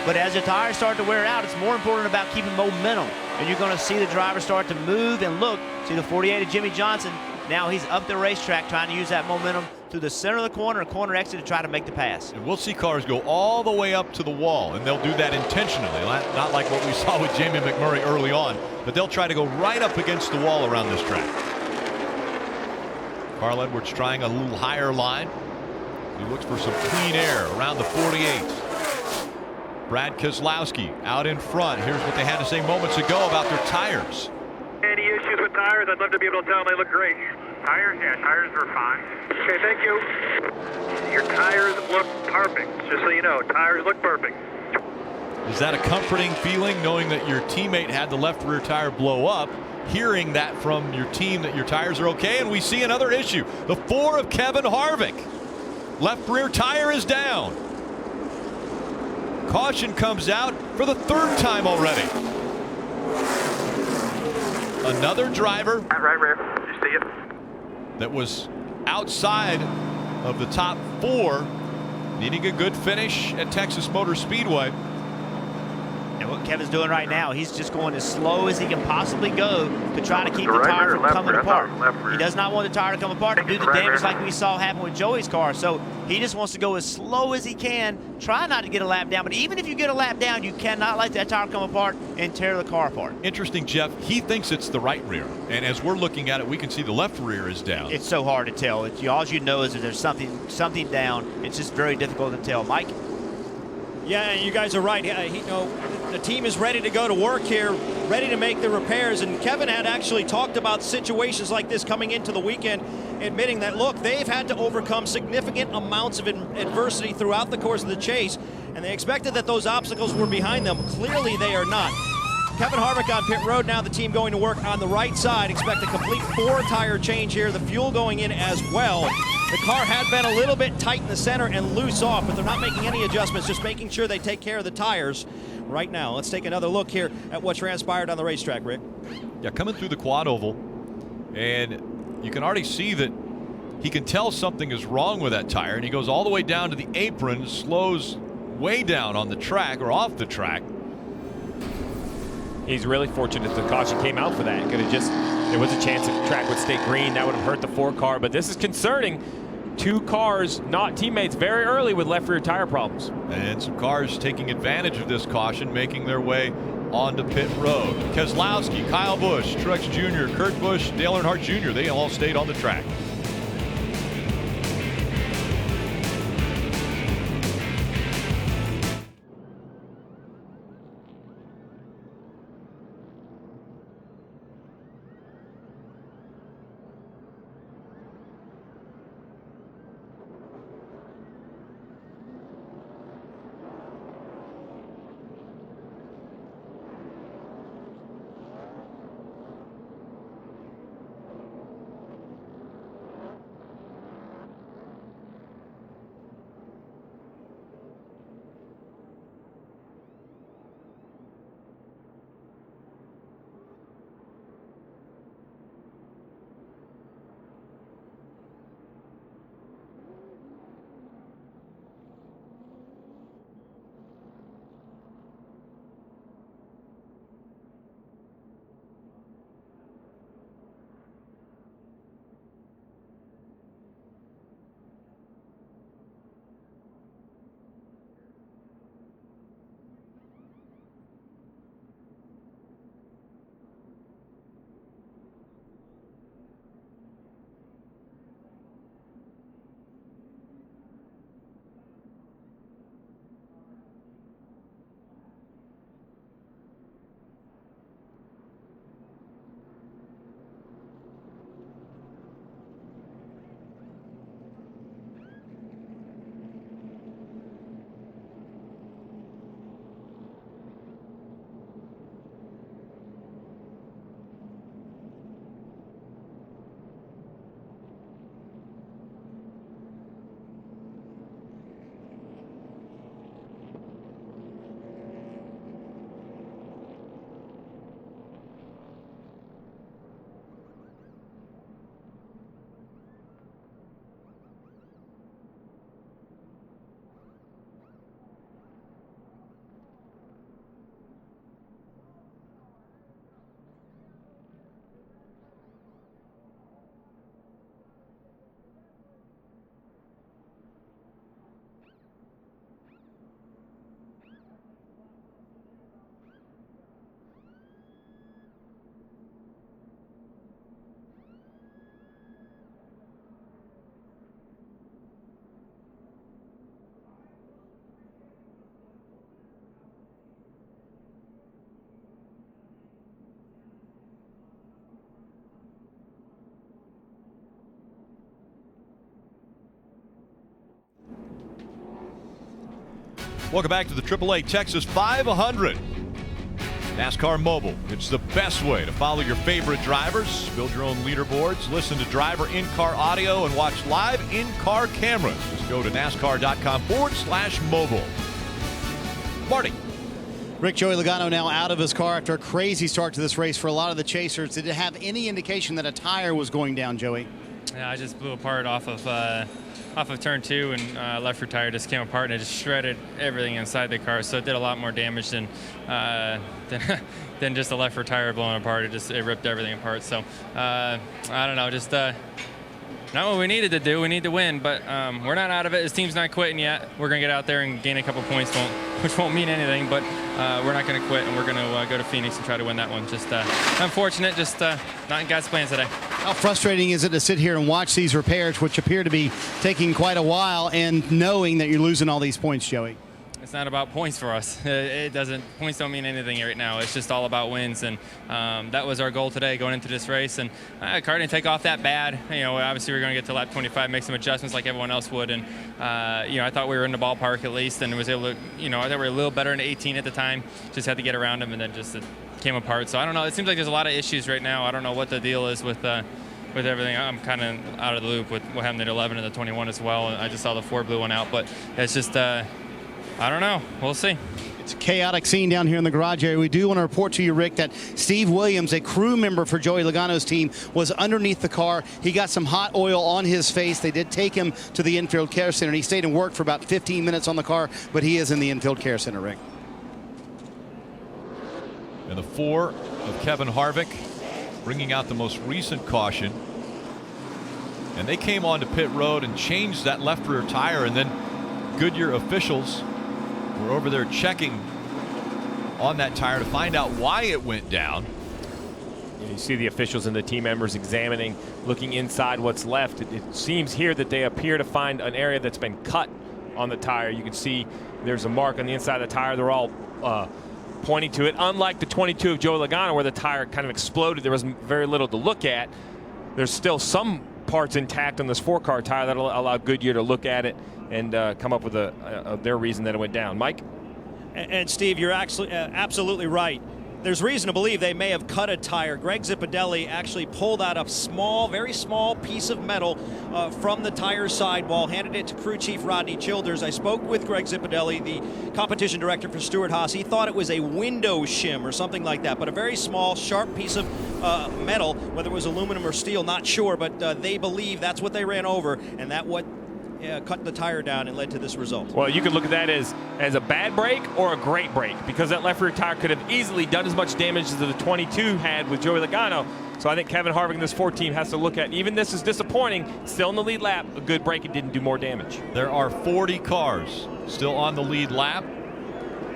But as your tires start to wear out, it's more important about keeping momentum. And you're going to see the driver start to move and look. See the 48 of Jimmy Johnson. Now he's up the racetrack trying to use that momentum through the center of the corner and corner exit to try to make the pass. And we'll see cars go all the way up to the wall, and they'll do that intentionally. Not like what we saw with Jamie McMurray early on, but they'll try to go right up against the wall around this track. Carl Edwards trying a little higher line. He looks for some clean air around the 48. Brad Keselowski out in front. Here's what they had to say moments ago about their tires. Any issues with tires? I'd love to be able to tell them they look great. Tires? Yeah, tires are fine. Okay, thank you. Your tires look perfect. Just so you know, tires look perfect. Is that a comforting feeling, knowing that your teammate had the left rear tire blow up, hearing that from your team that your tires are okay? And we see another issue. The 4 of Kevin Harvick. Left rear tire is down. Caution comes out for the 3rd time already. Another driver right rear. You see it? that was outside of the top 4, needing a good finish at Texas Motor Speedway. And what Kevin's doing right now, he's just going as slow as he can possibly go to try to keep the tire from coming apart. He does not want the tire to come apart and do the damage like we saw happen with Joey's car. So he just wants to go as slow as he can, try not to get a lap down. But even if you get a lap down, you cannot let that tire come apart and tear the car apart. Interesting, Jeff. He thinks it's the right rear. And as we're looking at it, we can see the left rear is down. It's so hard to tell. All you know is that there's something down. It's just very difficult to tell. Mike? Yeah, you guys are right. The team is ready to go to work here, ready to make the repairs. And Kevin had actually talked about situations like this coming into the weekend, admitting that, look, they've had to overcome significant amounts of adversity throughout the course of the chase, and they expected that those obstacles were behind them. Clearly, they are not. Kevin Harvick on pit road now, the team going to work on the right side. Expect a complete 4-tire change here, the fuel going in as well. The car had been a little bit tight in the center and loose off, but they're not making any adjustments, just making sure they take care of the tires right now. Let's take another look here at what transpired on the racetrack, Rick. Yeah, coming through the quad oval, and you can already see that he can tell something is wrong with that tire, and he goes all the way down to the apron, slows way down on the track or off the track. He's really fortunate the caution came out for that. There was a chance that the track would stay green. That would have hurt the 4 car, but this is concerning. 2 cars, not teammates, very early with left rear tire problems. And some cars taking advantage of this caution, making their way onto pit road. Keselowski, Kyle Busch, Truex Jr., Kurt Busch, Dale Earnhardt Jr., they all stayed on the track. Welcome back to the AAA Texas 500. NASCAR Mobile. It's the best way to follow your favorite drivers, build your own leaderboards, listen to driver in-car audio, and watch live in-car cameras. Just go to NASCAR.com/mobile. Marty. Rick, Joey Logano now out of his car after a crazy start to this race for a lot of the chasers. Did it have any indication that a tire was going down, Joey? Yeah, I just blew apart off of turn 2, and left rear tire just came apart, and it just shredded everything inside the car. So it did a lot more damage than just the left rear tire blowing apart. It ripped everything apart. So I don't know, just not what we needed to do. We need to win, but we're not out of it. This team's not quitting yet. We're gonna get out there and gain a couple points, which won't mean anything, but we're not gonna quit, and we're gonna go to Phoenix and try to win that one. Just unfortunate, just not in God's plans today. How frustrating is it to sit here and watch these repairs, which appear to be taking quite a while, and knowing that you're losing all these points, Joey? It's not about points for us. Points don't mean anything right now. It's just all about wins, and that was our goal today going into this race. And the car didn't take off that bad. Obviously we're going to get to lap 25, make some adjustments like everyone else would, and I thought we were in the ballpark at least, and was able to, I thought we were a little better in 18 at the time. Just had to get around them, and then just it came apart. So I don't know. It seems like there's a lot of issues right now. I don't know what the deal is with everything. I'm kind of out of the loop with what happened at 11 and the 21 as well. I just saw the 4 blew one out, but it's just. I don't know. We'll see. It's a chaotic scene down here in the garage area. We do want to report to you, Rick, that Steve Williams, a crew member for Joey Logano's team, was underneath the car. He got some hot oil on his face. They did take him to the infield care center. He stayed and worked for about 15 minutes on the car, but he is in the infield care center, Rick. And the 4 of Kevin Harvick bringing out the most recent caution. And they came onto pit road and changed that left rear tire, and then Goodyear officials were over there checking on that tire to find out why it went down. You see the officials and the team members examining, looking inside what's left. It seems here that they appear to find an area that's been cut on the tire. You can see there's a mark on the inside of the tire. They're all pointing to it. Unlike the 22 of Joey Logano, where the tire kind of exploded, there was very little to look at. There's still some parts intact on this 4-car tire that'll allow Goodyear to look at it and come up with their reason that it went down. Mike? And Steve, you're actually absolutely right. There's reason to believe they may have cut a tire. Greg Zipadelli actually pulled out a small, very small piece of metal from the tire sidewall, handed it to crew chief Rodney Childers. I spoke with Greg Zipadelli, the competition director for Stewart Haas. He thought it was a window shim or something like that, but a very small, sharp piece of metal, whether it was aluminum or steel, not sure, but they believe that's what they ran over, and that what cut the tire down and led to this result. Well, you could look at that as a bad break or a great break, because that left rear tire could have easily done as much damage as the 22 had with Joey Logano. So I think Kevin Harvick and this 4 team has to look at, even this is disappointing, still in the lead lap, a good break, it didn't do more damage. There are 40 cars still on the lead lap.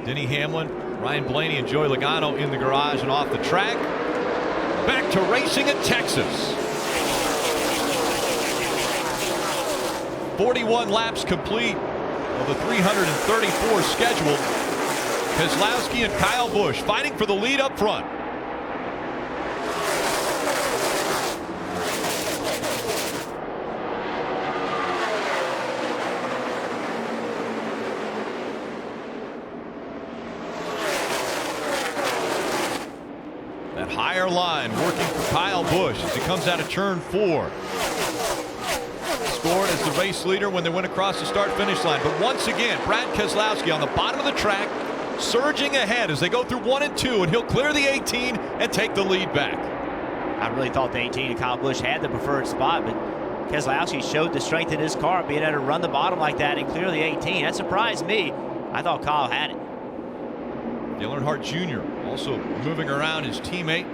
Denny Hamlin, Ryan Blaney, and Joey Logano in the garage and off the track. Back to racing at Texas. 41 laps complete of the 334 scheduled. Keselowski and Kyle Busch fighting for the lead up front. That higher line working for Kyle Busch as he comes out of turn 4. Scored as the race leader when they went across the start-finish line. But once again, Brad Keselowski on the bottom of the track, surging ahead as they go through 1 and 2, and he'll clear the 18 and take the lead back. I really thought the 18 and Kyle Busch had the preferred spot, but Keselowski showed the strength in his car, being able to run the bottom like that and clear the 18. That surprised me. I thought Kyle had it. Dale Earnhardt Jr. also moving around his teammate,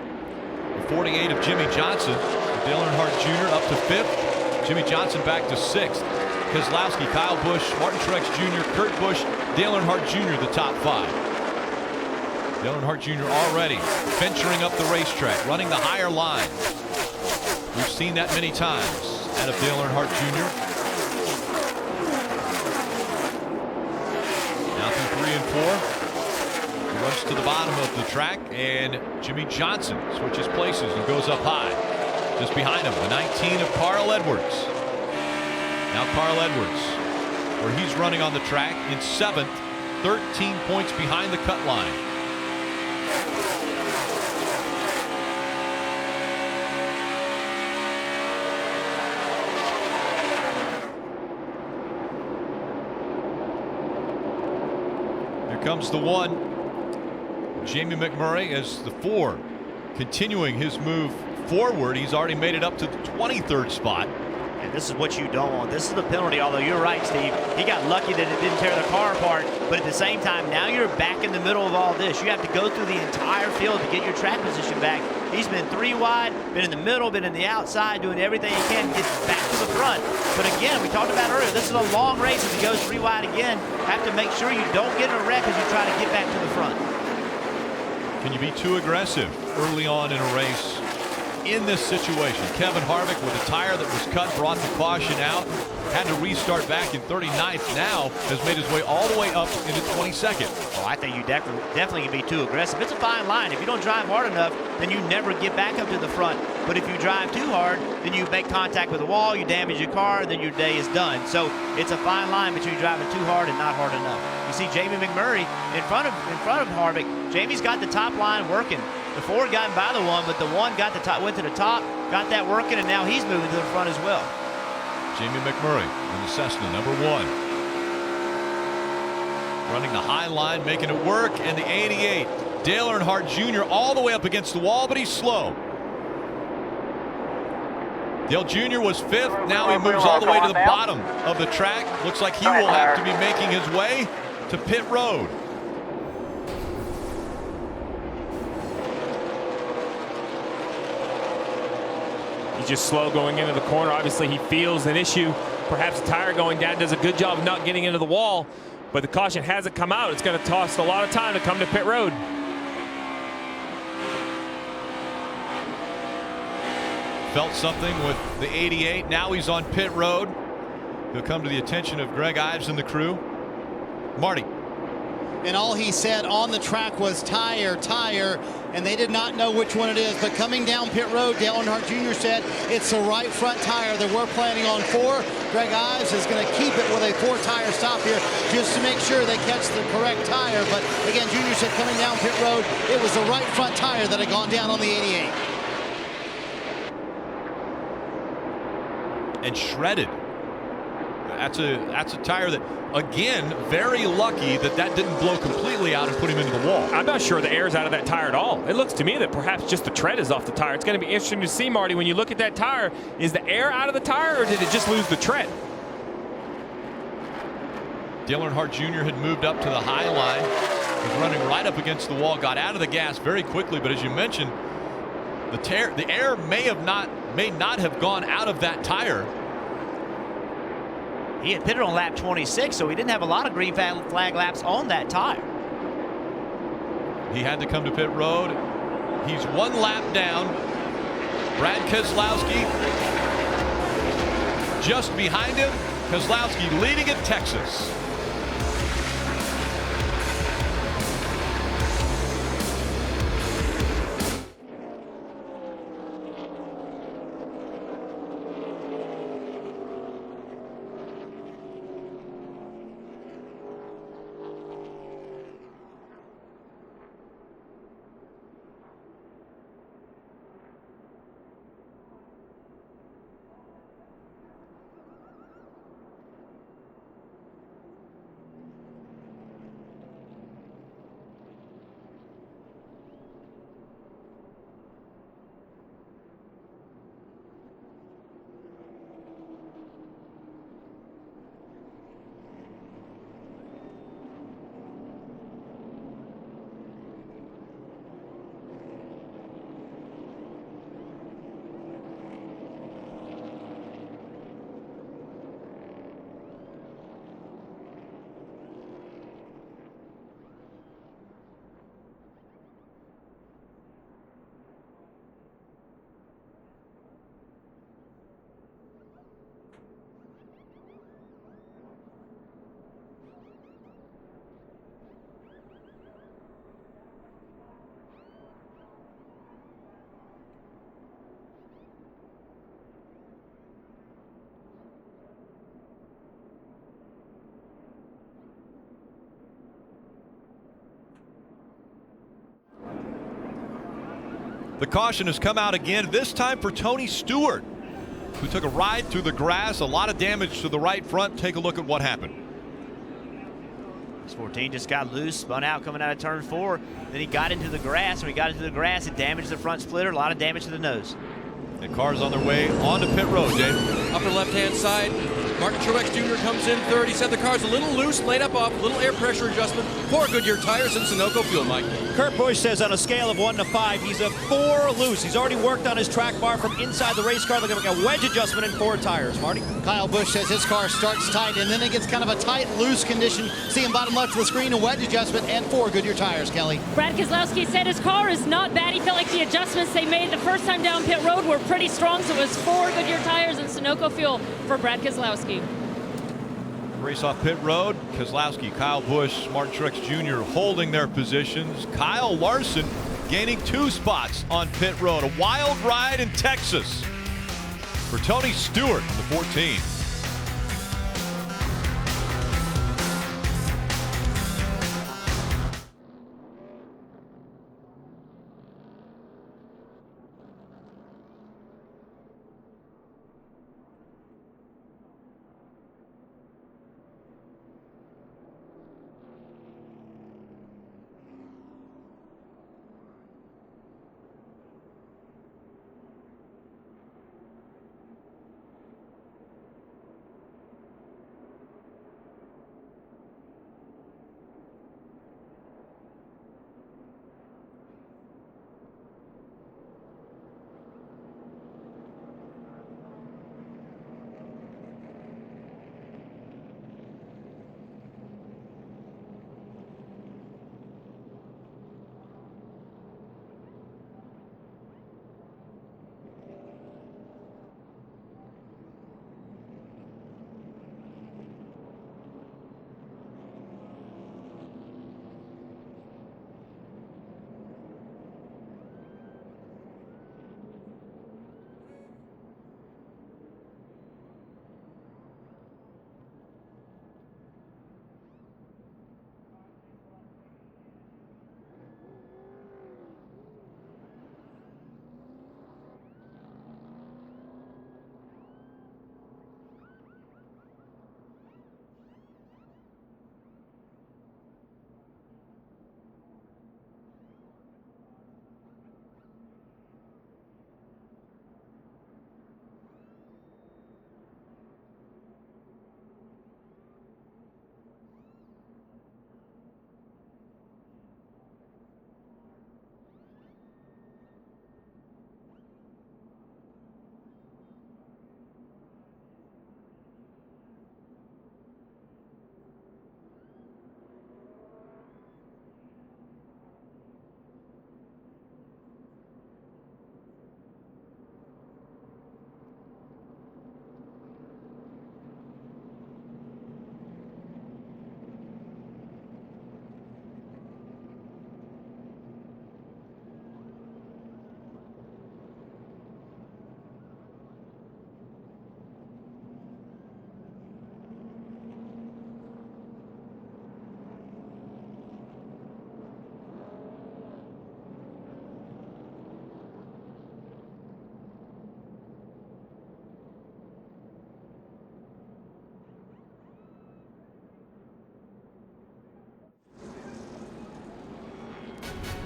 the 48 of Jimmy Johnson. Dale Earnhardt Jr. up to 5th. Jimmy Johnson back to 6th. Keselowski, Kyle Busch, Martin Truex Jr., Kurt Busch, Dale Earnhardt Jr. the top 5. Dale Earnhardt Jr. already venturing up the racetrack, running the higher line. We've seen that many times out of Dale Earnhardt Jr. Now through 3 and 4. He runs to the bottom of the track, and Jimmy Johnson switches places and goes up high. Just behind him, the 19 of Carl Edwards. Now Carl Edwards, where he's running on the track in 7th, 13 points behind the cut line. Here comes the 1, Jamie McMurray, as the 4 continuing his move forward. He's already made it up to the 23rd spot. And this is what you don't want. This is the penalty, although you're right, Steve. He got lucky that it didn't tear the car apart, but at the same time, now you're back in the middle of all this. You have to go through the entire field to get your track position back. He's been 3 wide, been in the middle, been in the outside, doing everything he can to get back to the front. But again, we talked about earlier, this is a long race. If he goes 3 wide again, have to make sure you don't get in a wreck as you try to get back to the front. Can you be too aggressive early on in a race in this situation? Kevin Harvick with a tire that was cut, brought the caution out, had to restart back in 39th, now has made his way all the way up into 22nd. Oh, I think you definitely can be too aggressive. It's a fine line. If you don't drive hard enough, then you never get back up to the front. But if you drive too hard, then you make contact with the wall, you damage your car, then your day is done. So it's a fine line between driving too hard and not hard enough. You see Jamie McMurray in front of Harvick. Jamie's got the top line working. The Ford got him by the one, but the one got the top, went to the top, got that working, and now he's moving to the front as well. Jamie McMurray in the Cessna, number 1. Running the high line, making it work, and the 88. Dale Earnhardt Jr. all the way up against the wall, but he's slow. Dale Jr. was 5th. Now he moves all the way to the bottom of the track. Looks like he will have to be making his way to pit road. He's just slow going into the corner. Obviously, he feels an issue. Perhaps the tire going down does a good job of not getting into the wall, but the caution hasn't come out. It's going to cost a lot of time to come to pit road. Felt something with the 88. Now he's on pit road. He'll come to the attention of Greg Ives and the crew. Marty. And all he said on the track was tire, and they did not know which one it is. But coming down pit road, Dale Earnhardt Jr. said it's the right front tire that we're planning on 4. Greg Ives is going to keep it with a 4-tire stop here just to make sure they catch the correct tire. But again, Jr. said coming down pit road, it was the right front tire that had gone down on the 88. And shredded. That's a tire that, again, very lucky that didn't blow completely out and put him into the wall. I'm not sure the air's out of that tire at all. It looks to me that perhaps just the tread is off the tire. It's going to be interesting to see, Marty, when you look at that tire, is the air out of the tire or did it just lose the tread? Dale Earnhardt Jr. had moved up to the high line, was running right up against the wall, got out of the gas very quickly, but as you mentioned, the air may not have gone out of that tire. He had pitted on lap 26, so he didn't have a lot of green flag laps on that tire. He had to come to pit road. He's 1 lap down. Brad Keselowski just behind him. Keselowski leading at Texas. The caution has come out again, this time for Tony Stewart, who took a ride through the grass. A lot of damage to the right front. Take a look at what happened. 14 just got loose, spun out coming out of turn 4. Then he got into the grass. When he got into the grass, it damaged the front splitter. A lot of damage to the nose. And cars on their way onto pit road, Dave. Upper left-hand side, Martin Truex Jr. comes in third. He said the car's a little loose, laid up off, a little air pressure adjustment. 4 Goodyear tires and Sunoco fuel, Mike. Kurt Busch says on a scale of 1 to 5, he's a 4 loose. He's already worked on his track bar from inside the race car. They're going to make a wedge adjustment in 4 tires. Marty? Kyle Busch says his car starts tight, and then it gets kind of a tight, loose condition. See him bottom left of the screen, a wedge adjustment, and 4 Goodyear tires, Kelly. Brad Keselowski said his car is not bad. He felt like the adjustments they made the first time down pit road were pretty strong, so it was 4 Goodyear tires and Sunoco fuel for Brad Keselowski. Race off pit road. Keselowski, Kyle Busch, Martin Truex Jr. holding their positions. Kyle Larson gaining 2 spots on pit road. A wild ride in Texas for Tony Stewart in the 14.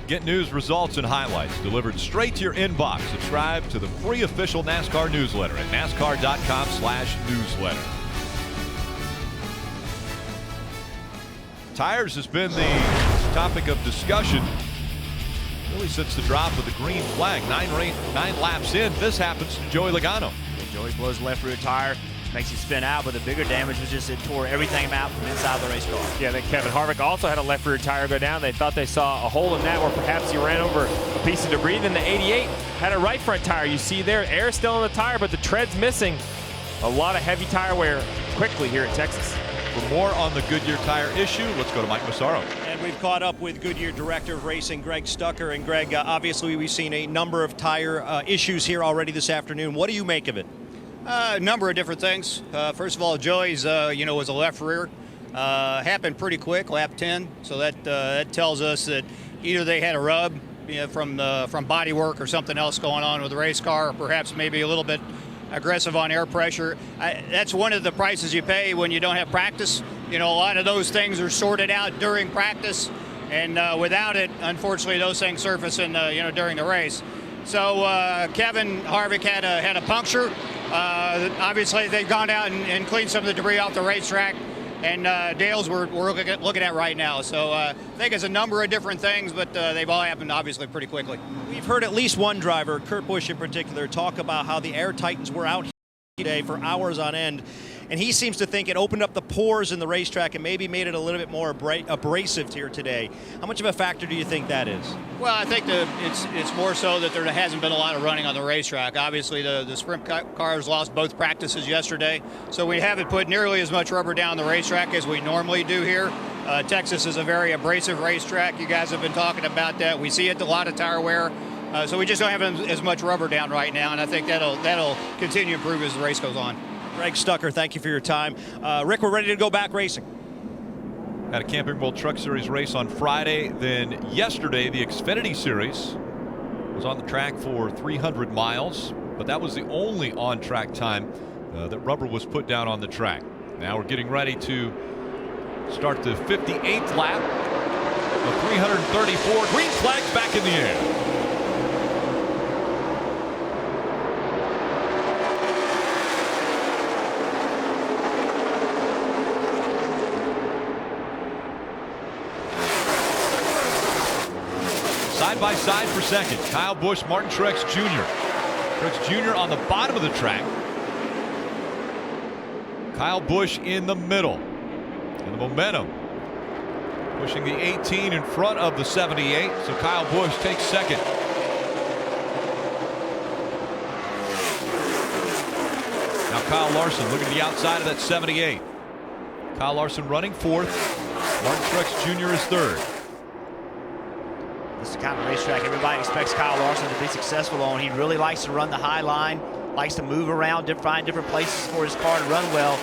Get news, results, and highlights delivered straight to your inbox. Subscribe to the free official NASCAR newsletter at NASCAR.com/newsletter. Tires has been the topic of discussion really since the drop of the green flag. 9 laps in, this happens to Joey Logano. Joey blows left rear tire, makes you spin out, but the bigger damage was just it tore everything out from inside the race car. Yeah, then Kevin Harvick also had a left rear tire go down. They thought they saw a hole in that where perhaps he ran over a piece of debris. Then the 88 had a right front tire. You see there, air still in the tire, but the tread's missing. A lot of heavy tire wear quickly here in Texas. For more on the Goodyear tire issue, let's go to Mike Massaro. And we've caught up with Goodyear Director of Racing, Greg Stucker. And Greg, obviously we've seen a number of tire issues here already this afternoon. What do you make of it? A number of different things. First of all, Joey's, was a left rear. Happened pretty quick, lap 10. So that tells us that either they had a rub from body work or something else going on with the race car, or perhaps maybe a little bit aggressive on air pressure. That's one of the prices you pay when you don't have practice. A lot of those things are sorted out during practice, and without it, unfortunately, those things surface during the race. So Kevin Harvick had a puncture. Obviously, they've gone out and cleaned some of the debris off the racetrack. And Dale's we're looking at right now. So I think it's a number of different things, but they've all happened obviously pretty quickly. We've heard at least one driver, Kurt Busch in particular, talk about how the Air Titans were out today for hours on end. And he seems to think it opened up the pores in the racetrack and maybe made it a little bit more abrasive here today. How much of a factor do you think that is? Well, I think it's more so that there hasn't been a lot of running on the racetrack. Obviously, the sprint cars lost both practices yesterday, so we haven't put nearly as much rubber down the racetrack as we normally do here. Texas is a very abrasive racetrack. You guys have been talking about that. We see it a lot of tire wear. So we just don't have as much rubber down right now, and I think that'll continue to improve as the race goes on. Greg Stucker, thank you for your time. Rick, we're ready to go back racing. Had a Camping World Truck Series race on Friday. Then yesterday, the Xfinity Series was on the track for 300 miles, but that was the only on-track time that rubber was put down on the track. Now we're getting ready to start the 58th lap of 334. Green flags back in the air. Side by side for second. Kyle Busch, Martin Truex Jr. Truex Jr. on the bottom of the track. Kyle Busch in the middle. And the momentum pushing the 18 in front of the 78. So Kyle Busch takes second. Now Kyle Larson looking at the outside of that 78. Kyle Larson running fourth. Martin Truex Jr. is third. This is the kind of racetrack everybody expects Kyle Larson to be successful on. He really likes to run the high line, likes to move around, find different places for his car to run well.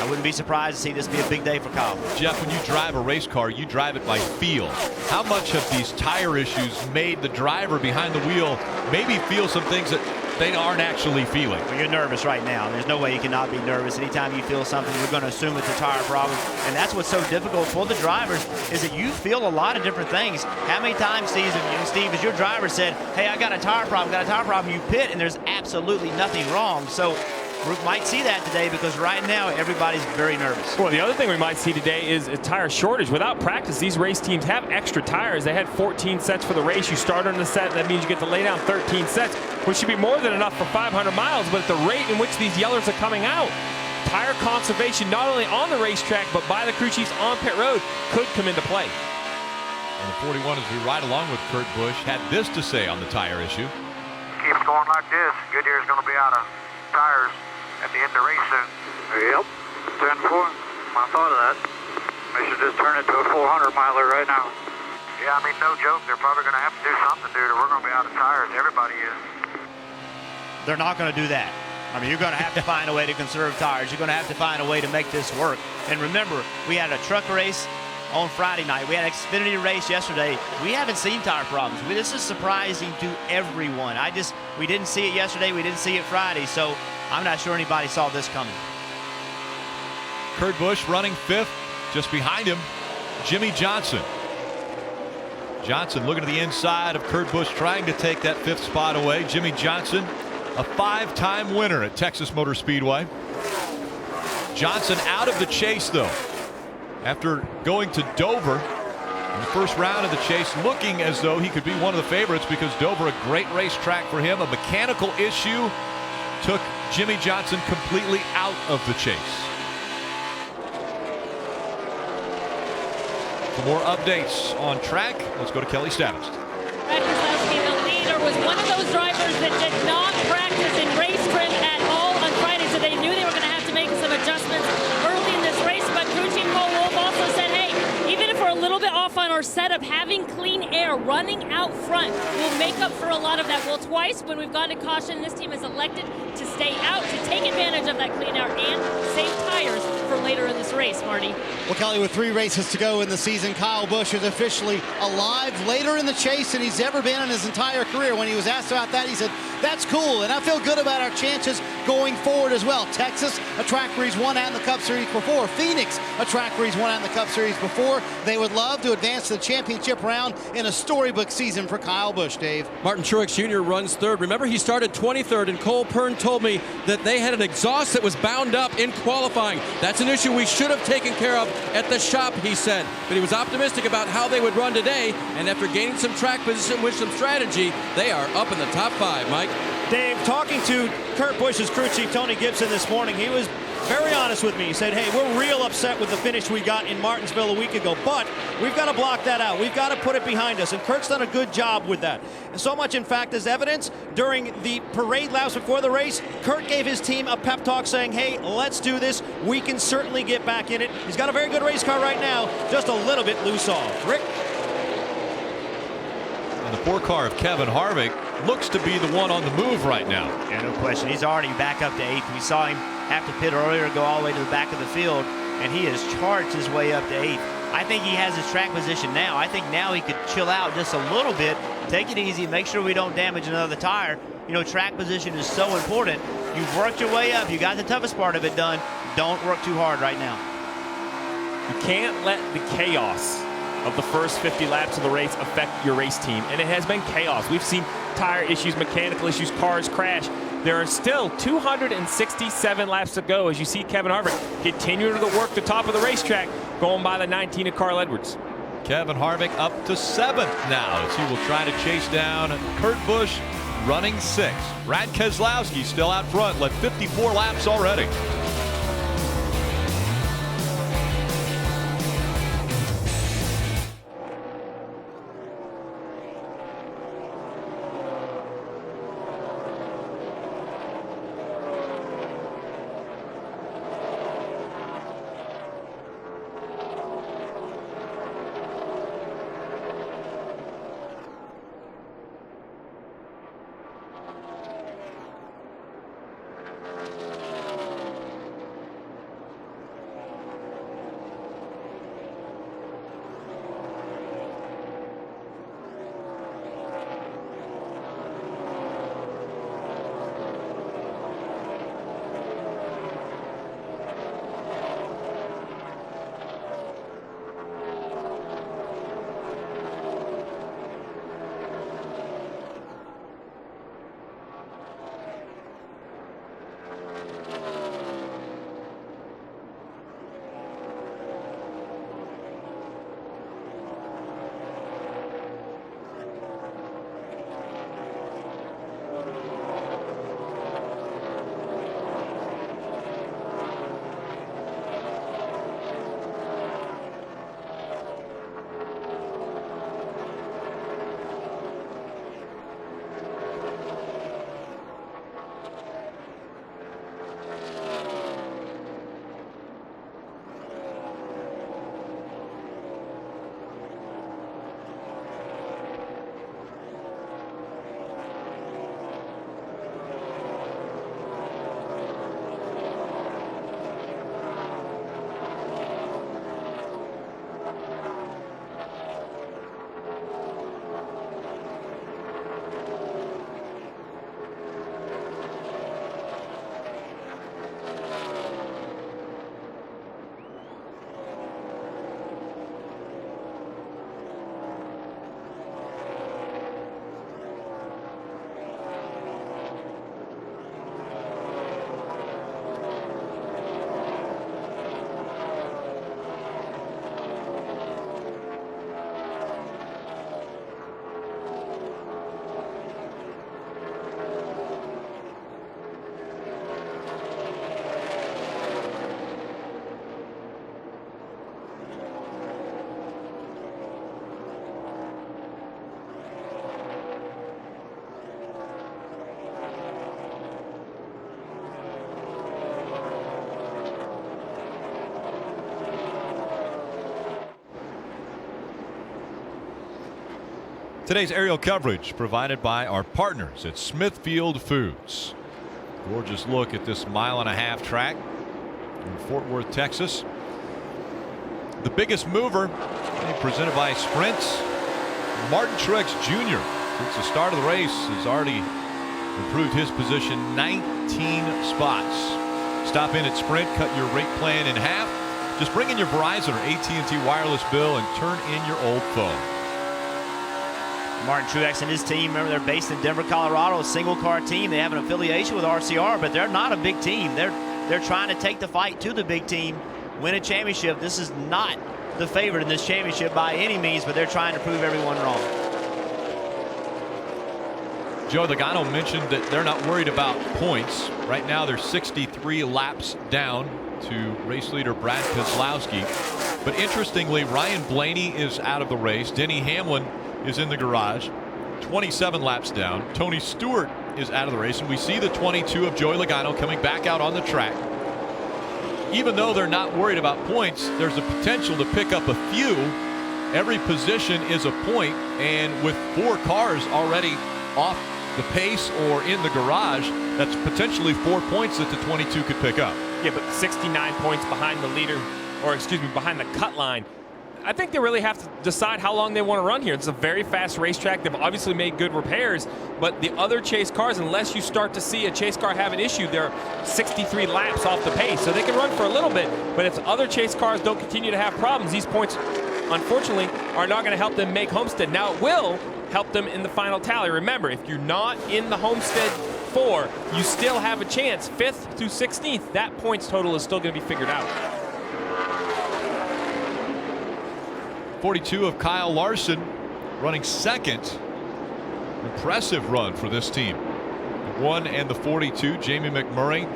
I wouldn't be surprised to see this be a big day for Kyle. Jeff, when you drive a race car, you drive it by feel. How much have these tire issues made the driver behind the wheel maybe feel some things that they aren't actually feeling? Well, you're nervous right now. There's no way you cannot be nervous. Anytime you feel something, you're going to assume it's a tire problem. And that's what's so difficult for the drivers is that you feel a lot of different things. How many times, Steve, as your driver said, hey, I got a tire problem, you pit, and there's absolutely nothing wrong. So we might see that today because right now everybody's very nervous. Well, the other thing we might see today is a tire shortage. Without practice, these race teams have extra tires. They had 14 sets for the race. You start on the set, that means you get to lay down 13 sets, which should be more than enough for 500 miles. But at the rate in which these yellers are coming out, tire conservation not only on the racetrack but by the crew chiefs on pit road could come into play. And the 41, as we ride along with Kurt Busch, had this to say on the tire issue. Keeps going like this, Goodyear's going to be out of tires at the end of the race soon. Yep, 10-4. I thought of that. They should just turn it to a 400-miler right now. Yeah, I mean, no joke. They're probably going to have to do something, dude, or we're going to be out of tires. Everybody is. They're not going to do that. I mean, you're going to have to find a way to conserve tires. You're going to have to find a way to make this work. And remember, we had a truck race on Friday night. We had an Xfinity race yesterday. We haven't seen tire problems. This is surprising to everyone. We didn't see it yesterday. We didn't see it Friday. So I'm not sure anybody saw this coming. Kurt Busch running fifth. Just behind him, Jimmy Johnson. Johnson looking to the inside of Kurt Busch, trying to take that fifth spot away. Jimmy Johnson, a 5-time winner at Texas Motor Speedway. Johnson out of the chase, though, after going to Dover in the first round of the chase, looking as though he could be one of the favorites because Dover, a great racetrack for him. A mechanical issue took Jimmy Johnson completely out of the chase. For more updates on track, let's go to Kelly Stavist. Keselowski, the leader, was one of those drivers that did not practice in race trim at all on Friday, so they knew they were going to have to make some adjustments early in this race. But crew chief Paul Wolf also said, hey, even if we're a little bit off on our setup, having clean air running out front will make up for a lot of that. Well, twice when we've gone to caution, this team has elected to stay out to take advantage of that clean air and save tires for later in this race, Marty. Well, Kelly, with 3 races to go in the season, Kyle Busch is officially alive later in the chase than he's ever been in his entire career. When he was asked about that, he said, that's cool, and I feel good about our chances going forward as well. Texas, a track where he's won out in the Cup Series before. Phoenix, a track where he's won out in the Cup Series before. They would love to advance to the championship round in a storybook season for Kyle Busch, Dave. Martin Truex Jr. runs third. Remember, he started 23rd, and Cole Pern told me that they had an exhaust that was bound up in qualifying. That's an issue we should have taken care of at the shop, he said. But he was optimistic about how they would run today, and after gaining some track position with some strategy, they are up in the top 5, Mike. Dave, talking to Kurt Busch's crew chief, Tony Gibson, this morning, he was very honest with me. He said, hey, we're real upset with the finish we got in Martinsville a week ago, but we've got to block that out. We've got to put it behind us, and Kurt's done a good job with that. And so much, in fact, as evidence, during the parade laps before the race, Kurt gave his team a pep talk saying, hey, let's do this. We can certainly get back in it. He's got a very good race car right now, just a little bit loose off. Rick? And the 4 car of Kevin Harvick looks to be the one on the move right now. Yeah, no question. He's already back up to 8th. We saw him have to pit earlier, go all the way to the back of the field, and he has charged his way up to 8th. I think he has his track position now. I think now he could chill out just a little bit, take it easy, make sure we don't damage another tire. You know, track position is so important. You've worked your way up. You got the toughest part of it done. Don't work too hard right now. You can't let the chaos of the first 50 laps of the race affect your race team, and it has been chaos. We've seen tire issues, mechanical issues, cars crash. There are still 267 laps to go as you see Kevin Harvick continue to work the top of the racetrack, going by the 19 of Carl Edwards. Kevin Harvick up to 7th now as he will try to chase down Kurt Busch running 6th. Brad Keselowski still out front, led 54 laps already. Today's aerial coverage provided by our partners at Smithfield Foods. Gorgeous look at this 1.5-mile track. in Fort Worth, Texas. The biggest mover, presented by Sprint, Martin Truex Jr. Since the start of the race has already improved his position 19 spots. Stop in at Sprint, cut your rate plan in half. Just bring in your Verizon or AT&T wireless bill and turn in your old phone. Martin Truex and his team, remember, they're based in Denver, Colorado, a single-car team. They have an affiliation with RCR, but they're not a big team. They're trying to take the fight to the big team, win a championship. This is not the favorite in this championship by any means, but they're trying to prove everyone wrong. Joe Logano mentioned that they're not worried about points. Right now they're 63 laps down to race leader Brad Keselowski. But interestingly, Ryan Blaney is out of the race. Denny Hamlin is in the garage, 27 laps down. Tony Stewart is out of the race, and we see the 22 of Joey Logano coming back out on the track. Even though they're not worried about points, there's a potential to pick up a few. Every position is a point, and with 4 cars already off the pace or in the garage, that's potentially 4 points that the 22 could pick up. Yeah, but 69 points behind the leader, or excuse me, behind the cut line. I think they really have to decide how long they want to run here. It's a very fast racetrack. They've obviously made good repairs, but the other chase cars, unless you start to see a chase car have an issue, they're 63 laps off the pace. So they can run for a little bit, but if other chase cars don't continue to have problems, these points, unfortunately, are not going to help them make Homestead. Now, it will help them in the final tally. Remember, if you're not in the Homestead 4, you still have a chance. 5th through 16th, that points total is still going to be figured out. 42 of Kyle Larson running second. Impressive run for this team. The 1 and the 42, Jamie McMurray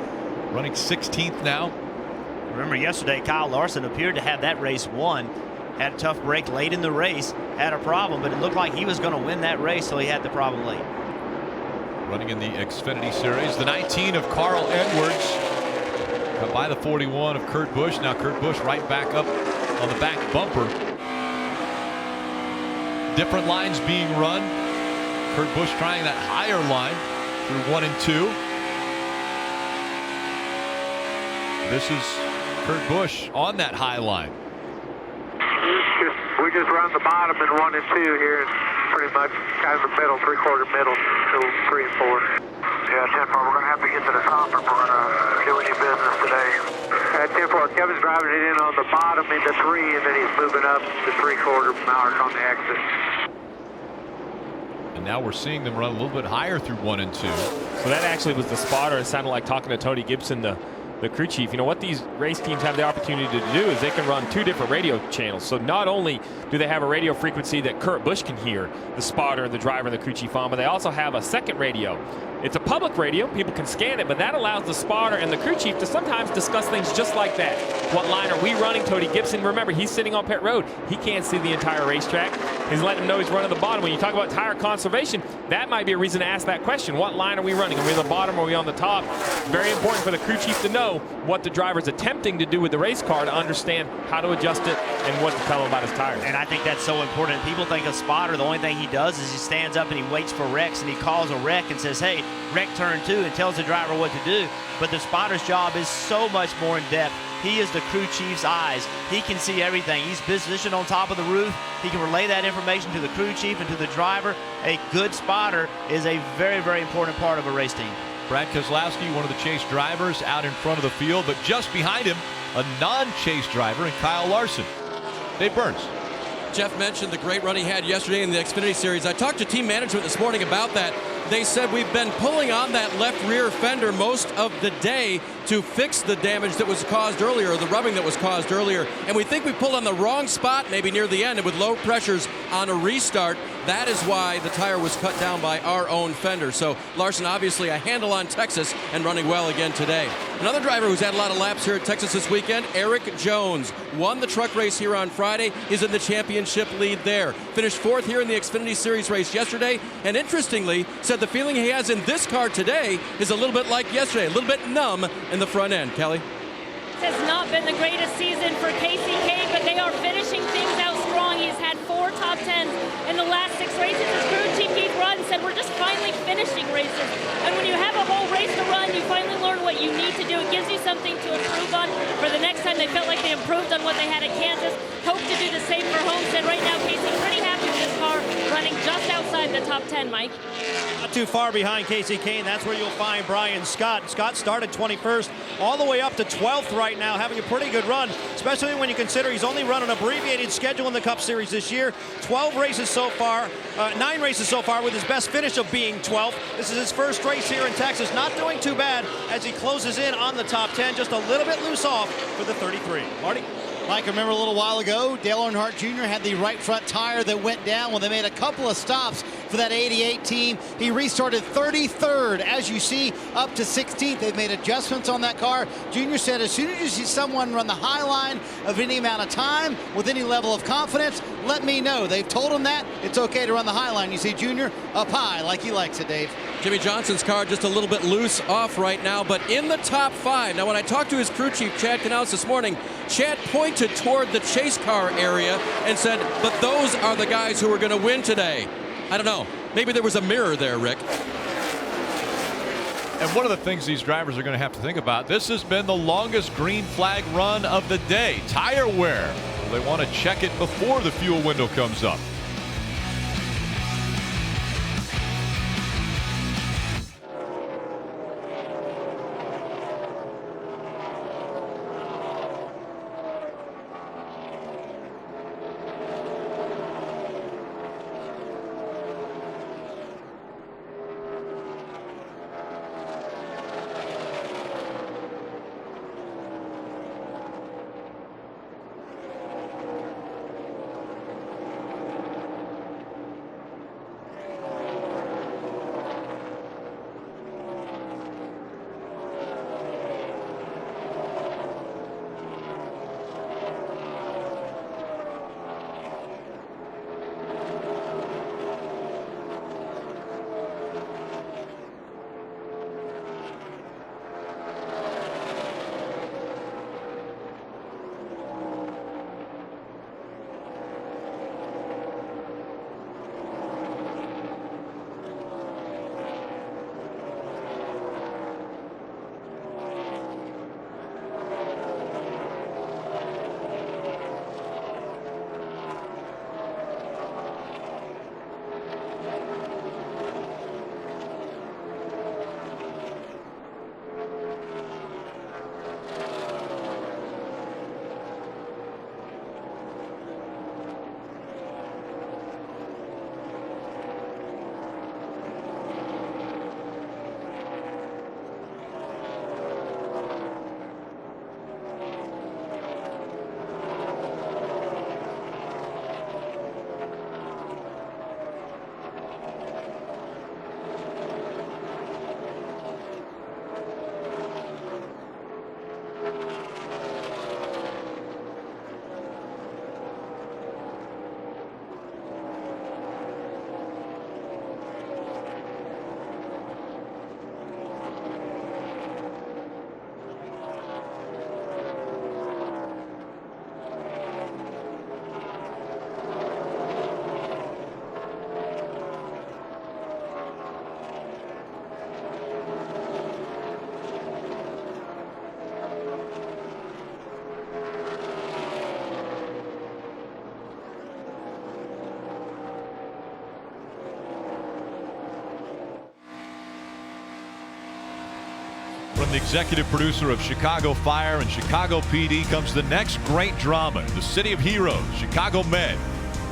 running 16th now. Remember yesterday, Kyle Larson appeared to have that race won. Had a tough break late in the race, had a problem, but it looked like he was going to win that race, so he had the problem late. Running in the Xfinity Series, the 19 of Carl Edwards, cut by the 41 of Kurt Busch. Now Kurt Busch right back up on the back bumper. Different lines being run. Kurt Busch trying that higher line through 1 and 2. This is Kurt Busch on that high line. We just run the bottom in 1 and 2 here, and pretty much kind of the middle, 3/4 middle, so 3 and 4. Yeah, 10-4, we're going to have to get to the top if we're going to do any business today. At 10-4, Kevin's driving it in on the bottom into 3, and then he's moving up to 3/4 mark on the exit. And now we're seeing them run a little bit higher through 1 and 2. So that actually was the spotter. It sounded like talking to Tony Gibson, the crew chief. You know what these race teams have the opportunity to do is they can run 2 different radio channels. So not only do they have a radio frequency that Kurt Busch can hear, the spotter, the driver, and the crew chief on, but they also have a second radio. It's a public radio, people can scan it, but that allows the spotter and the crew chief to sometimes discuss things just like that. What line are we running? Tony Gibson, remember, he's sitting on pit road. He can't see the entire racetrack. He's letting him know he's running the bottom. When you talk about tire conservation, that might be a reason to ask that question. What line are we running? Are we on the bottom or are we on the top? Very important for the crew chief to know what the driver's attempting to do with the race car to understand how to adjust it and what to tell him about his tires. And I think that's so important. People think a spotter, the only thing he does is he stands up and he waits for wrecks and he calls a wreck and says, hey, wreck turn 2, and tells the driver what to do. But the spotter's job is so much more in depth. He is the crew chief's eyes. He can see everything. He's positioned on top of the roof. He can relay that information to the crew chief and to the driver. A good spotter is a very, very important part of a race team. Brad Keselowski, one of the chase drivers, out in front of the field, but just behind him, a non-chase driver in Kyle Larson. Dave Burns. Jeff mentioned the great run he had yesterday in the Xfinity Series. I talked to team management this morning about that. They said we've been pulling on that left rear fender most of the day to fix the damage that was caused earlier, the rubbing that was caused earlier. And we think we pulled on the wrong spot maybe near the end, and with low pressures on a restart, that is why the tire was cut down by our own fender. So Larson obviously a handle on Texas and running well again today. Another driver who's had a lot of laps here at Texas this weekend, Eric Jones, won the truck race here on Friday, is in the championship lead there. Finished 4th here in the Xfinity Series race yesterday, and interestingly, said the feeling he has in this car today is a little bit like yesterday, a little bit numb in the front end. Kelly? This has not been the greatest season for KCK, but they are finishing things out strong. He's had 4 top 10s in the last 6 races. His crew chief Keith Rodden said, we're just finally finishing races. And when you have a whole race to run, you finally learn what you need to do. It gives you something to improve on for the next time. They felt like they improved on what they had at Kansas. Hope to do the same for Homestead. Right now, Casey pretty happy with this car, running just outside the top 10, Mike. Not too far behind Casey Kane. That's where you'll find Brian Scott. Scott started 21st, all the way up to 12th right now, having a pretty good run, especially when you consider he's only run an abbreviated schedule in the Cup Series this year. 12 races so far, 9 races so far, with his best finish of being 12th. This is his first race here in Texas. Not doing too bad as he closes in on the top 10, just a little bit loose off for the 33. Marty? Mike, remember a little while ago, Dale Earnhardt Jr. had the right front tire that went down when they made a couple of stops for that 88 team. He restarted 33rd, as you see, up to 16th. They've made adjustments on that car. Jr. said as soon as you see someone run the high line of any amount of time with any level of confidence, let me know. They've told him that it's okay to run the high line. You see Jr. up high like he likes it, Dave. Jimmy Johnson's car just a little bit loose off right now, but in the top 5. Now, when I talked to his crew chief, Chad Canals, this morning, Chad pointed toward the chase car area and said, but those are the guys who are going to win today. I don't know. Maybe there was a mirror there, Rick. And one of the things these drivers are going to have to think about, this has been the longest green flag run of the day. Tire wear. They want to check it before the fuel window comes up. From the executive producer of Chicago Fire and Chicago PD comes the next great drama, The City of Heroes, Chicago Med.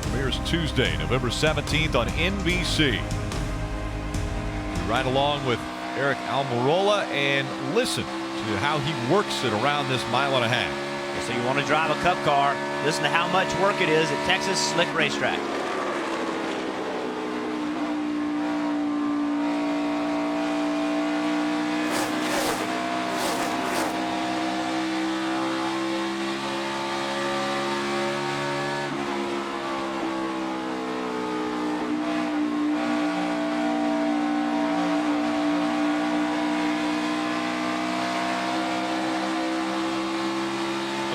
Premieres Tuesday, November 17th on NBC. We ride along with Eric Almirola and listen to how he works it around this mile and a half. So you want to drive a Cup car, listen to how much work it is at Texas Slick Racetrack.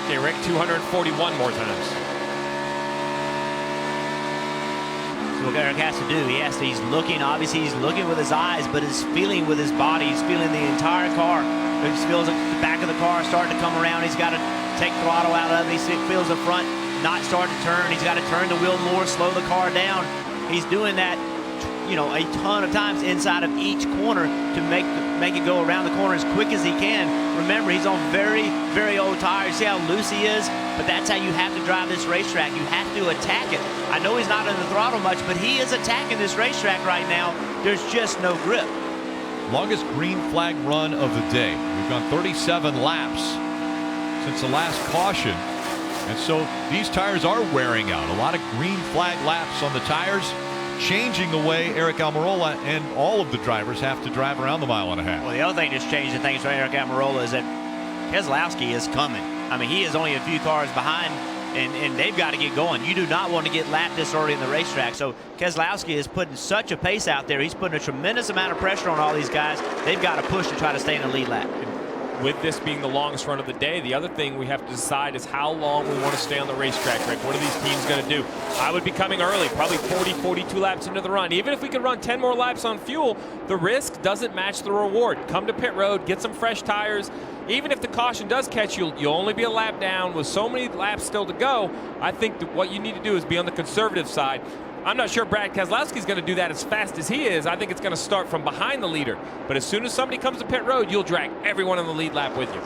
Okay, Rick, 241 more times. So what Eric has to do. He's looking, obviously he's looking with his eyes, but he's feeling with his body. He's feeling the entire car. He feels the back of the car starting to come around. He's got to take throttle out of it. He feels the front not start to turn. He's got to turn the wheel more, slow the car down. He's doing that, you know, a ton of times inside of each corner to make it go around the corner as quick as he can. Remember, he's on very, very old tires. See how loose he is? But that's how you have to drive this racetrack. You have to attack it. I know he's not in the throttle much, but he is attacking this racetrack right now. There's just no grip. Longest green flag run of the day. We've gone 37 laps since the last caution. And so these tires are wearing out. A lot of green flag laps on the tires, changing the way Eric Almirola and all of the drivers have to drive around the mile and a half. Well, the other thing that's changing things for Eric Almirola is that Keselowski is coming. I mean, he is only a few cars behind, and they've got to get going. You do not want to get lapped this early in the racetrack. So Keselowski is putting such a pace out there. He's putting a tremendous amount of pressure on all these guys. They've got to push to try to stay in the lead lap. With this being the longest run of the day, the other thing we have to decide is how long we want to stay on the racetrack, Rick. What are these teams going to do? I would be coming early, probably 40, 42 laps into the run. Even if we could run 10 more laps on fuel, the risk doesn't match the reward. Come to pit road, get some fresh tires. Even if the caution does catch you, you'll only be a lap down with so many laps still to go. I think that what you need to do is be on the conservative side. I'm not sure Brad Keselowski is going to do that as fast as he is. I think it's going to start from behind the leader. But as soon as somebody comes to pit road, you'll drag everyone on the lead lap with you.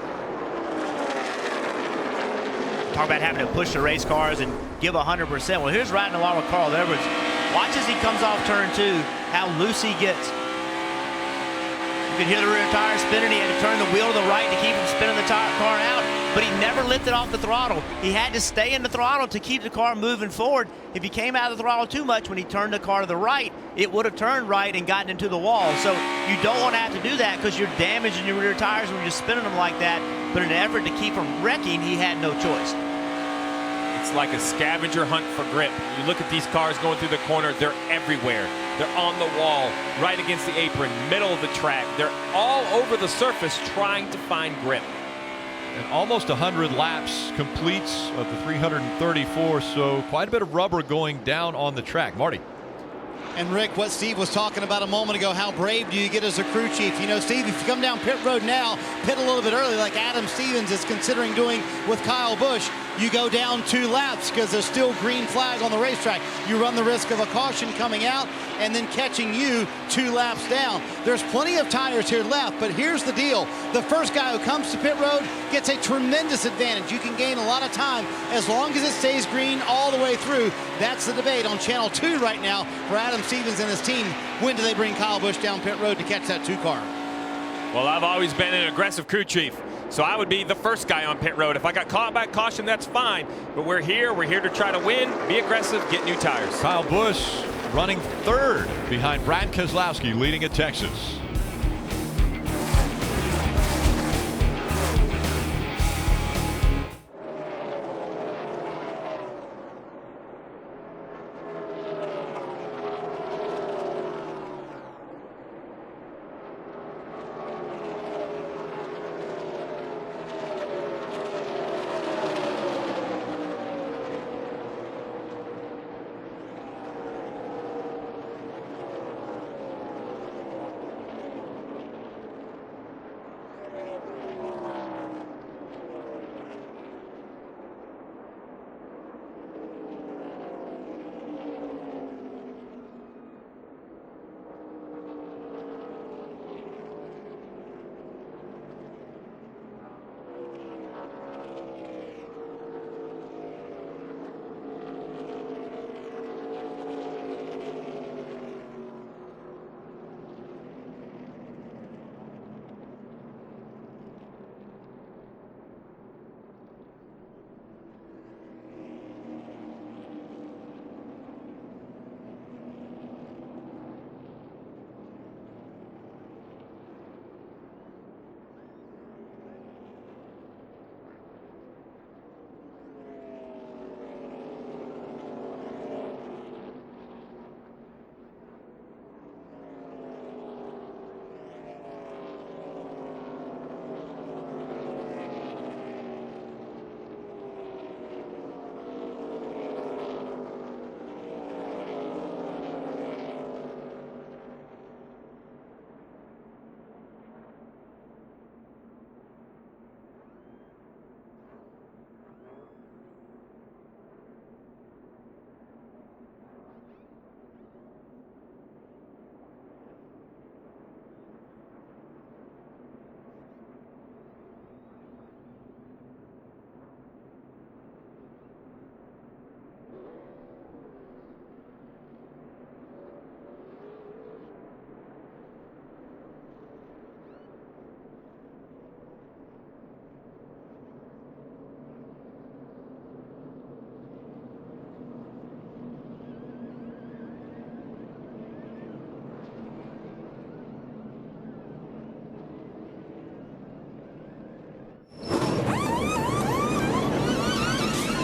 Talk about having to push the race cars and give 100%. Well, here's riding along with Carl Edwards. Watch as he comes off turn 2, how loose he gets. You can hear the rear tire spinning. He had to turn the wheel to the right to keep him spinning the car out. But he never lifted off the throttle. He had to stay in the throttle to keep the car moving forward. If he came out of the throttle too much when he turned the car to the right, it would have turned right and gotten into the wall. So you don't want to have to do that because you're damaging your rear tires when you're spinning them like that. But in an effort to keep from wrecking, he had no choice. It's like a scavenger hunt for grip. You look at these cars going through the corner, they're everywhere. They're on the wall, right against the apron, middle of the track. They're all over the surface trying to find grip. And almost 100 laps completes of the 334, so quite a bit of rubber going down on the track. Marty. And Rick, what Steve was talking about a moment ago, how brave do you get as a crew chief? You know, Steve, if you come down pit road now, pit a little bit early like Adam Stevens is considering doing with Kyle Busch, you go down 2 laps because there's still green flag on the racetrack. You run the risk of a caution coming out and then catching you 2 laps down. There's plenty of tires here left, but here's the deal. The first guy who comes to pit road gets a tremendous advantage. You can gain a lot of time as long as it stays green all the way through. That's the debate on Channel 2 right now for Adam Stevens and his team. When do they bring Kyle Busch down pit road to catch that 2 car? Well, I've always been an aggressive crew chief, so I would be the first guy on pit road. If I got caught by caution, that's fine. But we're here to try to win, be aggressive, get new tires. Kyle Busch running 3rd behind Brad Keselowski, leading at Texas.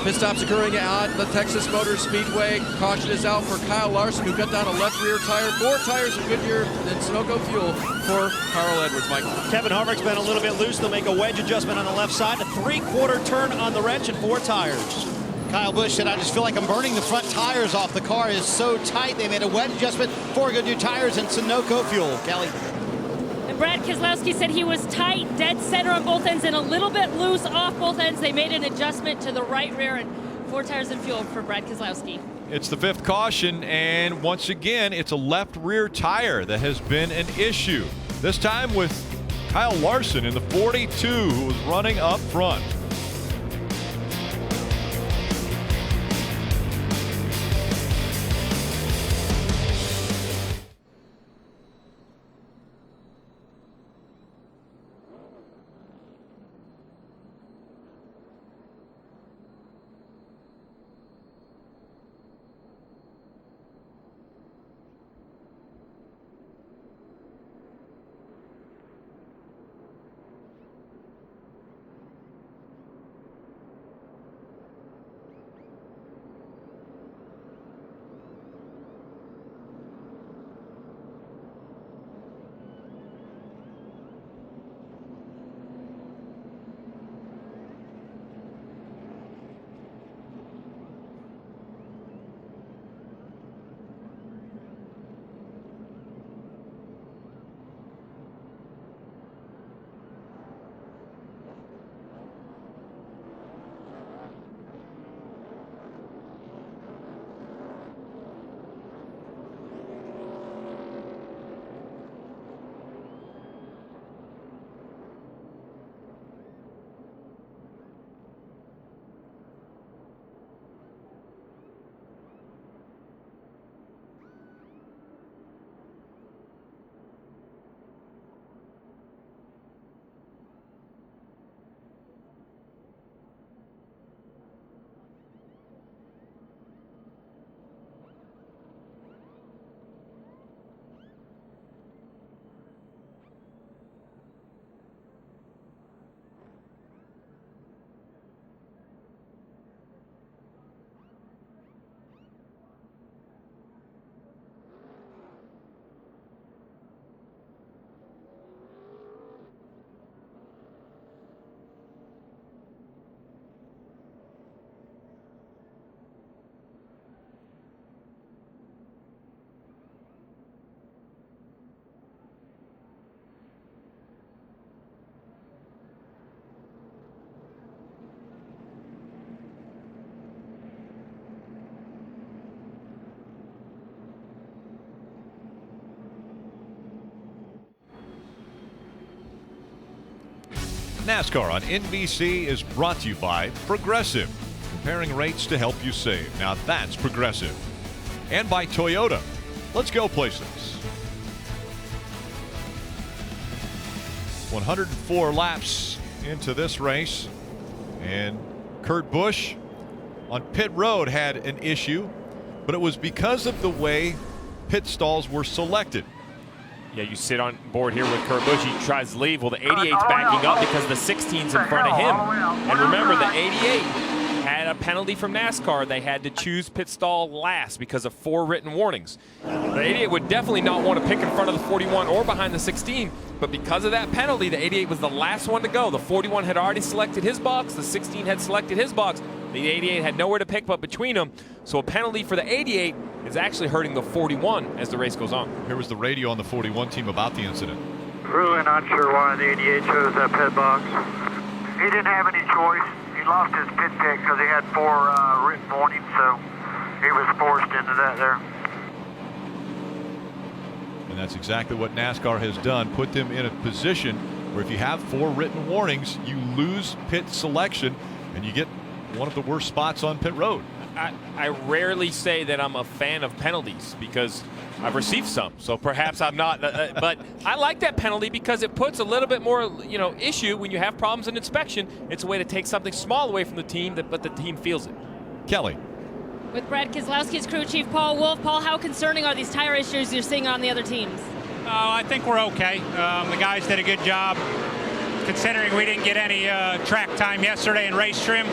Pit stops occurring at the Texas Motor Speedway. Caution is out for Kyle Larson, who got down a left rear tire. 4 tires of Goodyear and Sunoco fuel for Carl Edwards, Mike. Kevin Harvick's been a little bit loose. They'll make a wedge adjustment on the left side. A 3/4 turn on the wrench and 4 tires. Kyle Busch said, I just feel like I'm burning the front tires off. The car is so tight. They made a wedge adjustment, 4 Goodyear tires and Sunoco fuel. Kelly. And Brad Keselowski said he was tight, dead center on both ends, and a little bit loose off both ends. They made an adjustment to the right rear, and 4 tires and fuel for Brad Keselowski. It's the 5th caution, and once again, it's a left rear tire that has been an issue. This time with Kyle Larson in the 42, who was running up front. NASCAR on NBC is brought to you by Progressive, comparing rates to help you save. Now that's Progressive. And by Toyota. Let's go places. 104 laps into this race, and Kurt Busch on pit road had an issue, but it was because of the way pit stalls were selected. Yeah, you sit on board here with Kurt Busch. He tries to leave. Well, the 88's backing up because the 16's in front of him. And remember, the 88 had a penalty from NASCAR. They had to choose pit stall last because of 4 written warnings. The 88 would definitely not want to pick in front of the 41 or behind the 16, but because of that penalty, the 88 was the last one to go. The 41 had already selected his box. The 16 had selected his box. The 88 had nowhere to pick but between them. So a penalty for the 88 is actually hurting the 41 as the race goes on. Here was the radio on the 41 team about the incident. Really not sure why the 88 chose that pit box. He didn't have any choice. He lost his pit pick because he had 4 written warnings, so he was forced into that there. And that's exactly what NASCAR has done, put them in a position where if you have 4 written warnings, you lose pit selection and you get one of the worst spots on pit road. I rarely say that I'm a fan of penalties because I've received some, so perhaps I'm not. But I like that penalty because it puts a little bit more, issue when you have problems in inspection. It's a way to take something small away from the team, but the team feels it. Kelly. With Brad Keselowski's crew chief Paul Wolf. Paul, how concerning are these tire issues you're seeing on the other teams? I think we're okay. The guys did a good job. Considering we didn't get any track time yesterday in race trim,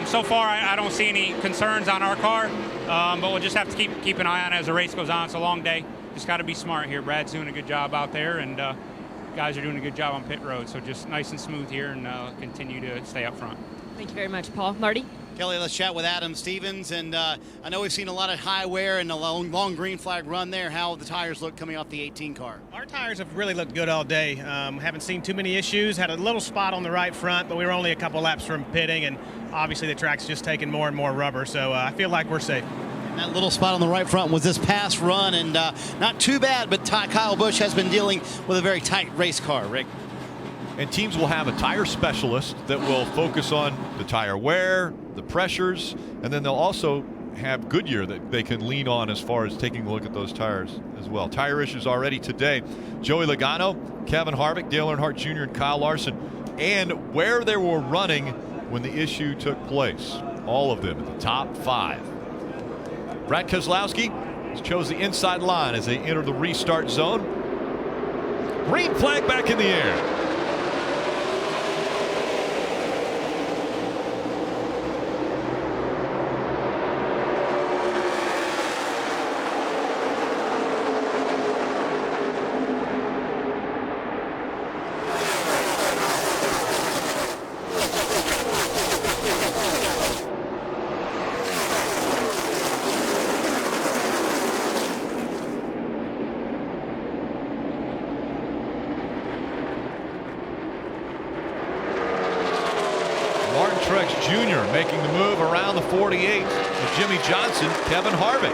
So far, I don't see any concerns on our car, but we'll just have to keep an eye on it as the race goes on. It's a long day. Just got to be smart here. Brad's doing a good job out there, and guys are doing a good job on pit road. So just nice and smooth here, and continue to stay up front. Thank you very much, Paul. Marty? Kelly, let's chat with Adam Stevens. And I know we've seen a lot of high wear and a long green flag run there. How the tires look coming off the 18 car? Our tires have really looked good all day. Haven't seen too many issues. Had a little spot on the right front, but we were only a couple laps from pitting, and obviously the track's just taking more and more rubber. So I feel like we're safe. And that little spot on the right front was this past run, and not too bad, but Kyle Busch has been dealing with a very tight race car, Rick. And teams will have a tire specialist that will focus on the tire wear, the pressures, and then they'll also have Goodyear that they can lean on as far as taking a look at those tires as well. Tire issues already today. Joey Logano, Kevin Harvick, Dale Earnhardt Jr., and Kyle Larson, and where they were running when the issue took place. All of them in the top 5. Brad Keselowski chose the inside line as they enter the restart zone. Green flag back in the air. Jr. making the move around the 48 with Jimmy Johnson, Kevin Harvick.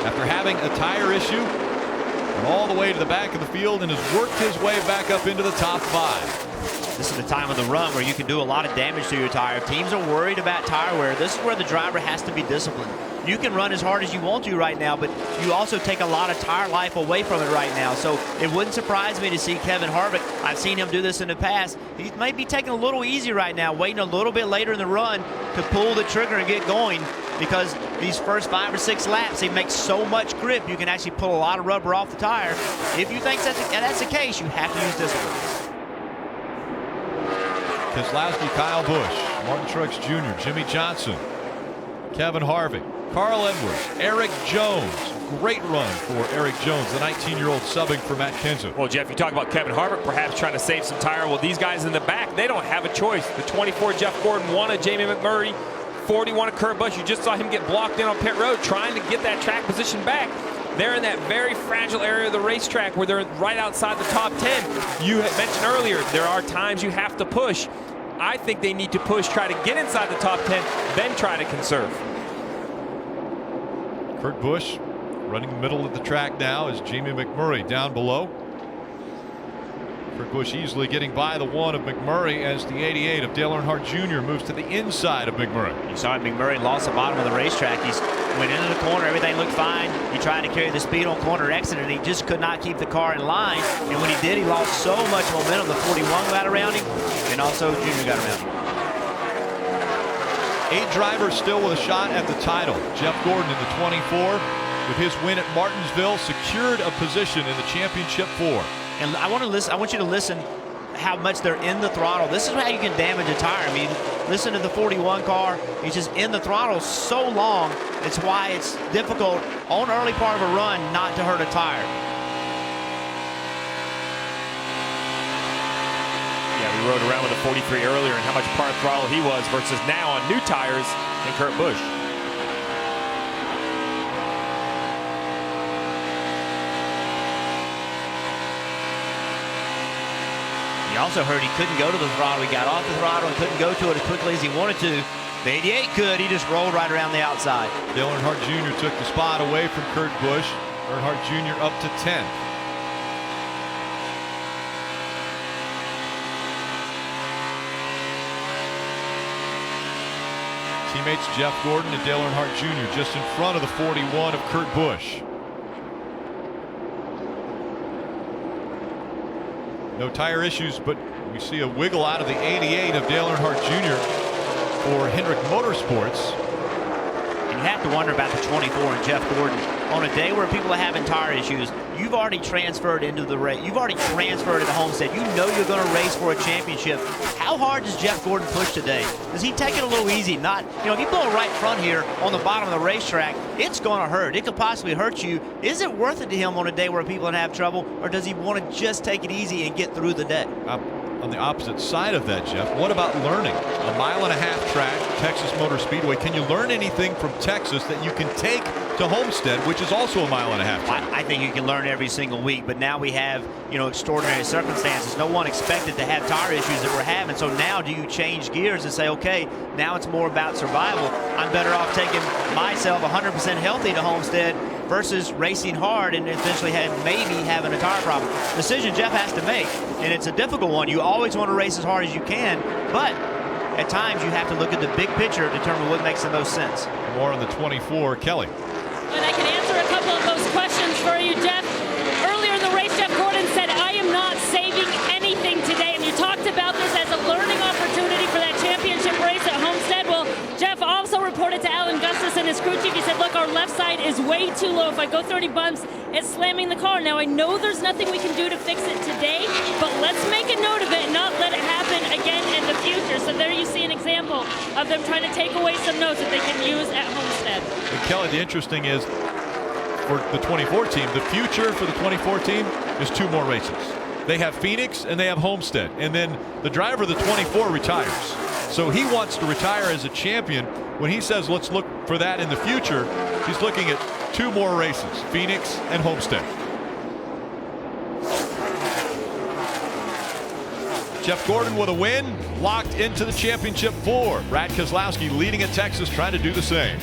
After having a tire issue, went all the way to the back of the field and has worked his way back up into the top 5. This is the time of the run where you can do a lot of damage to your tire. Teams are worried about tire wear. This is where the driver has to be disciplined. You can run as hard as you want to right now, but you also take a lot of tire life away from it right now. So it wouldn't surprise me to see Kevin Harvick. I've seen him do this in the past. He might be taking a little easy right now, waiting a little bit later in the run to pull the trigger and get going, because these first 5 or 6 laps, he makes so much grip, you can actually pull a lot of rubber off the tire. If you think that's the case, you have to use discipline. Keselowski, Kyle Busch, Martin Truex Jr., Jimmy Johnson, Kevin Harvick, Carl Edwards, Eric Jones. Great run for Eric Jones, the 19-year-old subbing for Matt Kenseth. Well, Jeff, you talk about Kevin Harvick perhaps trying to save some tire. Well, these guys in the back, they don't have a choice. The 24 Jeff Gordon wanted Jamie McMurray, 40 wanted Kurt Busch. You just saw him get blocked in on pit road trying to get that track position back. They're in that very fragile area of the racetrack where they're right outside the top 10. You had mentioned earlier, there are times you have to push. I think they need to push, try to get inside the top 10, then try to conserve. Kurt Busch running the middle of the track now as Jamie McMurray down below. Kurt Busch easily getting by the 1 of McMurray as the 88 of Dale Earnhardt Jr. moves to the inside of McMurray. You saw it, McMurray lost the bottom of the racetrack. He went into the corner, everything looked fine. He tried to carry the speed on corner exit, and he just could not keep the car in line. And when he did, he lost so much momentum. The 41 got around him, and also Junior got around him. 8 drivers still with a shot at the title. Jeff Gordon in the 24, with his win at Martinsville, secured a position in the championship 4. And I want you to listen how much they're in the throttle. This is how you can damage a tire. I mean, listen to the 41 car. He's just in the throttle so long. It's why it's difficult on early part of a run not to hurt a tire. Yeah, we rode around with a 43 earlier and how much part throttle he was versus now on new tires in Kurt Busch. You also heard he couldn't go to the throttle. He got off the throttle and couldn't go to it as quickly as he wanted to. The 88 could. He just rolled right around the outside. Dale Earnhardt Jr. took the spot away from Kurt Busch. Earnhardt Jr. up to 10th. Teammates Jeff Gordon and Dale Earnhardt Jr. just in front of the 41 of Kurt Busch. No tire issues, but we see a wiggle out of the 88 of Dale Earnhardt Jr. for Hendrick Motorsports. And you have to wonder about the 24 and Jeff Gordon. On a day where people are having tire issues, you've already transferred into the race. You've already transferred into Homestead. You know you're going to race for a championship. How hard does Jeff Gordon push today? Does he take it a little easy? Not, if you blow right front here on the bottom of the racetrack, it's going to hurt. It could possibly hurt you. Is it worth it to him on a day where people have trouble, or does he want to just take it easy and get through the day? On the opposite side of that, Jeff, what about learning? A 1.5 mile track, Texas Motor Speedway. Can you learn anything from Texas that you can take to Homestead, which is also a 1.5 mile track? I think you can learn every single week, but now we have, extraordinary circumstances. No one expected to have tire issues that we're having, so now do you change gears and say, okay, now it's more about survival. I'm better off taking myself 100% healthy to Homestead versus racing hard and eventually maybe having a tire problem. Decision Jeff has to make, and it's a difficult one. You always want to race as hard as you can, but at times you have to look at the big picture to determine what makes the most sense. More on the 24, Kelly. And I can answer a couple of those questions for you, Jeff. Earlier in the race, Jeff Gordon said, I am not saving anything today, and you talked about this as a learning opportunity for that championship race at Homestead. Well, Jeff also reported to Alan Gustafson, his crew chief. He said, look, our left side is way too low. If I go 30 bumps, it's slamming the car. Now, I know there's nothing we can do to fix it today, but let's make a note of it and not let it happen again in the future. So there you see an example of them trying to take away some notes that they can use at Homestead. And Kelly, the interesting is, for the 24 team, the future for the 24 team is 2 more races. They have Phoenix and they have Homestead, and then the driver of the 24 retires. So he wants to retire as a champion. When he says let's look for that in the future, he's looking at 2 more races, Phoenix and Homestead. Jeff Gordon with a win, locked into the championship 4. Brad Keselowski leading at Texas, trying to do the same.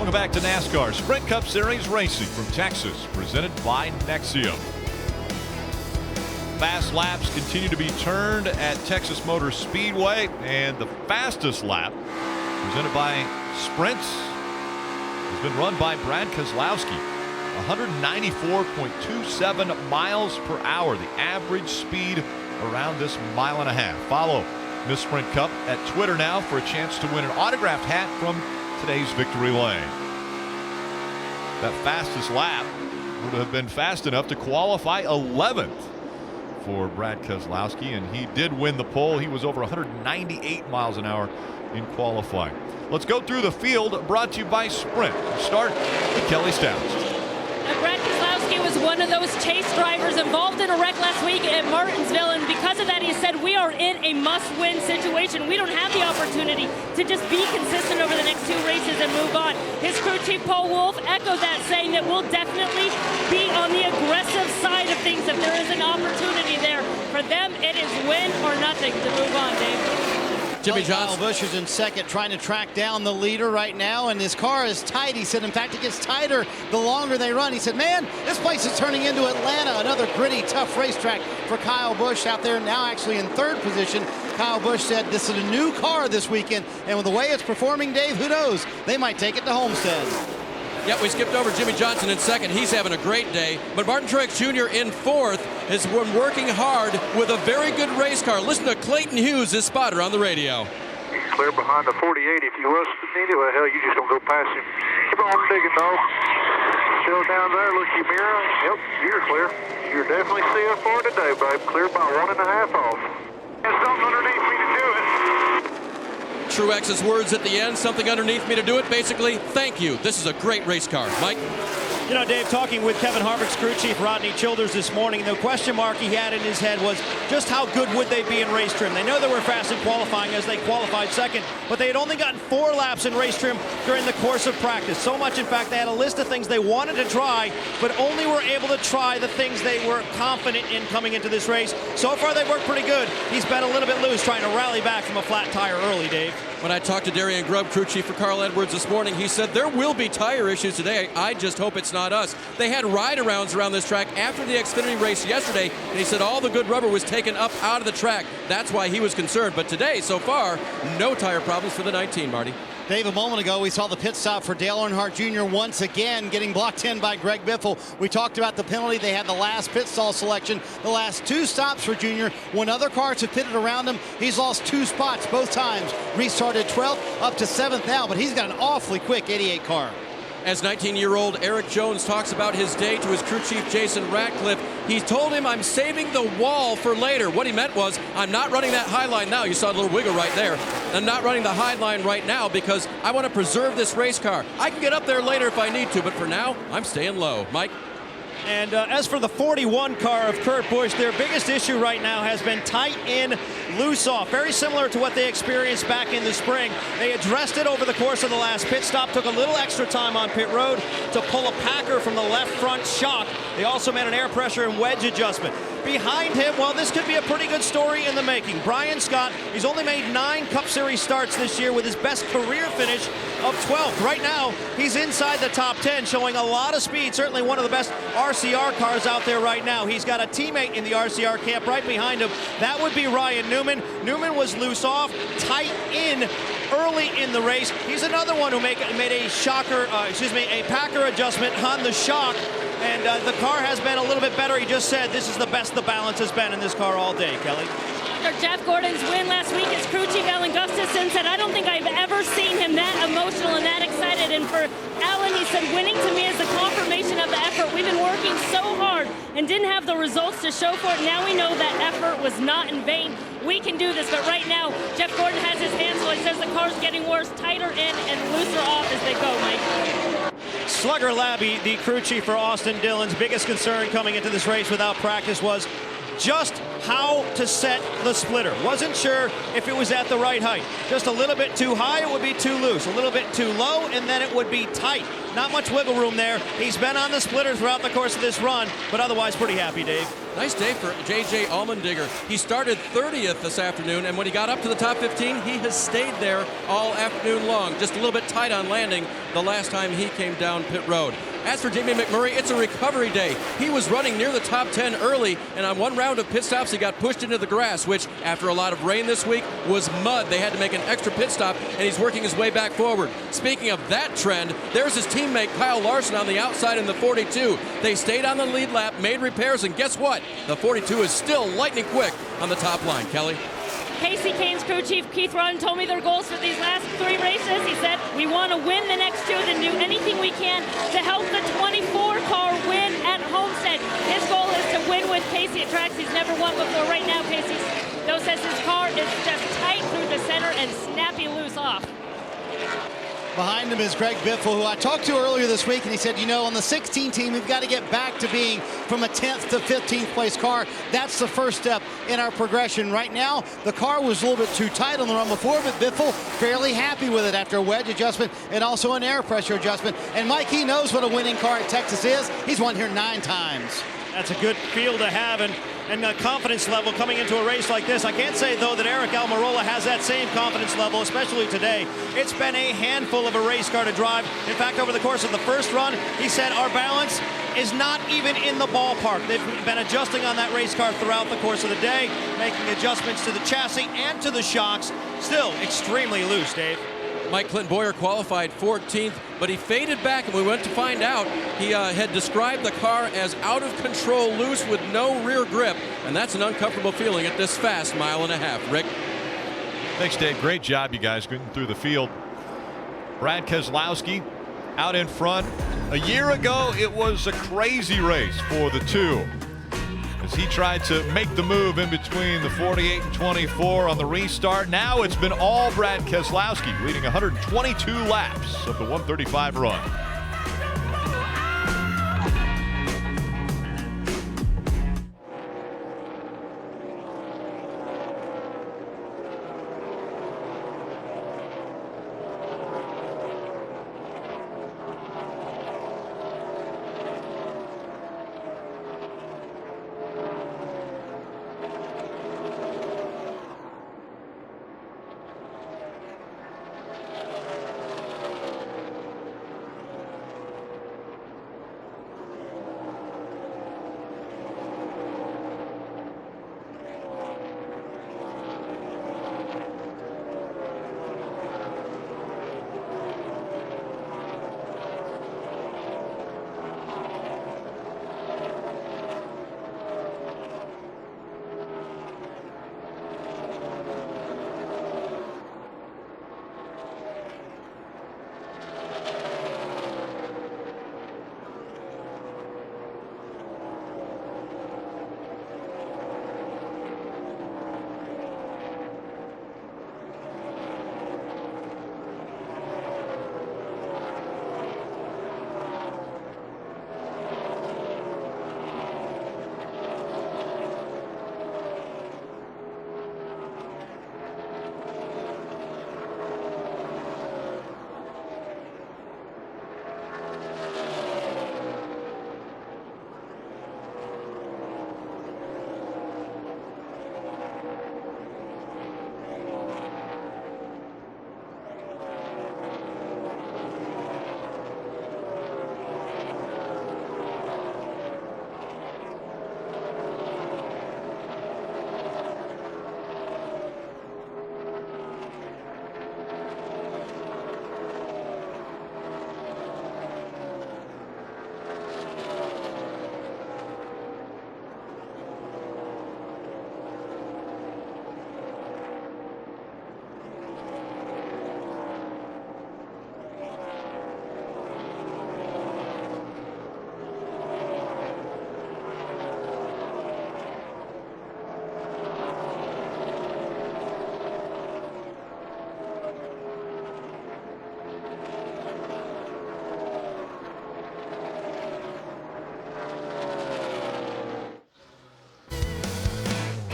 Welcome back to NASCAR Sprint Cup Series Racing from Texas, presented by Nexium. Fast laps continue to be turned at Texas Motor Speedway, and the fastest lap, presented by Sprints, has been run by Brad Keselowski. 194.27 miles per hour, the average speed around this 1.5 miles. Follow Miss Sprint Cup at Twitter now for a chance to win an autographed hat from today's victory lane. That fastest lap would have been fast enough to qualify 11th for Brad Keselowski, and he did win the pole. He was over 198 miles an hour in qualifying. Let's go through the field, brought to you by Sprint. We'll start with Kelly Stouts. Brad Keselowski was one of those chase drivers involved in a wreck last week at Martinsville, and because of that, he said, we are in a must-win situation. We don't have the opportunity to just be consistent over the next 2 races and move on. His crew chief, Paul Wolfe, echoed that, saying that we'll definitely be on the aggressive side of things if there is an opportunity there. For them, it is win or nothing to move on, Dave. Jimmy Johnson. Kyle Busch is in second, trying to track down the leader right now, and his car is tight. He said, in fact, it gets tighter the longer they run. He said, man, this place is turning into Atlanta, another gritty, tough racetrack for Kyle Busch out there, now actually in 3rd position. Kyle Busch said this is a new car this weekend, and with the way it's performing, Dave, who knows? They might take it to Homestead. Yep, we skipped over Jimmy Johnson in second. He's having a great day. But Martin Truex Jr. in 4th has been working hard with a very good race car. Listen to Clayton Hughes, his spotter, on the radio. He's clear behind the 48. If you was anyway, hell, you just don't go past him. Keep on digging, dog. Still down there, look your mirror. Yep, you're clear. You're definitely CF4 today, babe. Clear by 1.5 off. There's something underneath me to do it. Truex's words at the end, something underneath me to do it. Basically, thank you. This is a great race car. Mike? You know, Dave, talking with Kevin Harvick's crew chief, Rodney Childers, this morning, the question mark he had in his head was just how good would they be in race trim? They know they were fast in qualifying as they qualified second, but they had only gotten 4 laps in race trim during the course of practice. So much, in fact, they had a list of things they wanted to try, but only were able to try the things they were confident in coming into this race. So far, they've worked pretty good. He's been a little bit loose, trying to rally back from a flat tire early, Dave. When I talked to Darian Grubb, crew chief for Carl Edwards this morning, he said there will be tire issues today. I just hope it's not us. They had ride-arounds around this track after the Xfinity race yesterday, and he said all the good rubber was taken up out of the track. That's why he was concerned. But today, so far, no tire problems for the 19, Marty. Dave, a moment ago, we saw the pit stop for Dale Earnhardt Jr. once again getting blocked in by Greg Biffle. We talked about the penalty. They had the last pit stall selection, the last 2 stops for Jr. When other cars have pitted around him, he's lost 2 spots both times. Restarted 12th, up to 7th now, but he's got an awfully quick 88 car. As 19-year-old Eric Jones talks about his day to his crew chief Jason Ratcliffe, he told him, I'm saving the wall for later. What he meant was, I'm not running that high line now. You saw a little wiggle right there. I'm not running the high line right now because I want to preserve this race car. I can get up there later if I need to, but for now, I'm staying low. Mike? And as for the 41 car of Kurt Busch, their biggest issue right now has been tight in, loose off. Very similar to what they experienced back in the spring. They addressed it over the course of the last pit stop, took a little extra time on pit road to pull a packer from the left front shock. They also made an air pressure and wedge adjustment. Behind him, well, this could be a pretty good story in the making. Brian Scott, he's only made 9 Cup Series starts this year with his best career finish of 12th. Right now, he's inside the top 10, showing a lot of speed. Certainly one of the best RCR cars out there right now. He's got a teammate in the RCR camp right behind him. That would be Ryan Newman. Newman was loose off, tight in early in the race. He's another one who made a a packer adjustment on the shock. And the car has been a little bit better. He just said this is the best the balance has been in this car all day, Kelly. After Jeff Gordon's win last week, his crew chief Alan Gustafson said, I don't think I've ever seen him that emotional and that excited. And for Alan, he said, winning to me is the confirmation of the effort. We've been working so hard and didn't have the results to show for it. Now we know that effort was not in vain. We can do this, but right now, Jeff Gordon has his hands full. He says the car's getting worse, tighter in and looser off as they go, Mike. Slugger Labby, the crew chief for Austin Dillon's biggest concern coming into this race without practice was just how to set the splitter. Wasn't sure if it was at the right height. Just a little bit too high, it would be too loose. A little bit too low, and then it would be tight. Not much wiggle room there. He's been on the splitter throughout the course of this run, but otherwise pretty happy, Dave. Nice day for J.J. Allmendinger. He started 30th this afternoon, and when he got up to the top 15, he has stayed there all afternoon long. Just a little bit tight on landing the last time he came down pit road. As for Jamie McMurray, it's a recovery day. He was running near the top 10 early, and on one round of pit stops, he got pushed into the grass, which, after a lot of rain this week, was mud. They had to make an extra pit stop, and he's working his way back forward. Speaking of that trend, there's his teammate Kyle Larson on the outside in the 42. They stayed on the lead lap, made repairs, and guess what? The 42 is still lightning quick on the top line, Kelly. Kasey Kahne's crew chief, Keith Run, told me their goals for these last 3 races. He said, we want to win the next 2 and do anything we can to help the 24 car win at Homestead. His goal is to win with Kasey at tracks he's never won before. Right now, Kasey, though, says his car is just tight through the center and snappy loose off. Behind him is Greg Biffle, who I talked to earlier this week, and he said, you know, on the 16 team, we've got to get back to being from a 10th to 15th place car. That's the first step in our progression. Right now, the car was a little bit too tight on the run before, but Biffle fairly happy with it after a wedge adjustment and also an air pressure adjustment. And Mike, he knows what a winning car at Texas is. He's won here 9 times. That's a good feel to have and a confidence level coming into a race like this. I can't say, though, that Eric Almirola has that same confidence level, especially today. It's been a handful of a race car to drive. In fact, over the course of the first run, he said our balance is not even in the ballpark. They've been adjusting on that race car throughout the course of the day, making adjustments to the chassis and to the shocks. Still extremely loose, Dave. Mike Clinton Boyer qualified 14th, but he faded back, and we went to find out he had described the car as out of control, loose with no rear grip, and that's an uncomfortable feeling at this fast 1.5 miles. Rick? Thanks, Dave. Great job, you guys, getting through the field. Brad Keselowski out in front. A year ago, it was a crazy race for the 2 as he tried to make the move in between the 48 and 24 on the restart. Now it's been all Brad Keselowski, leading 122 laps of the 135 run.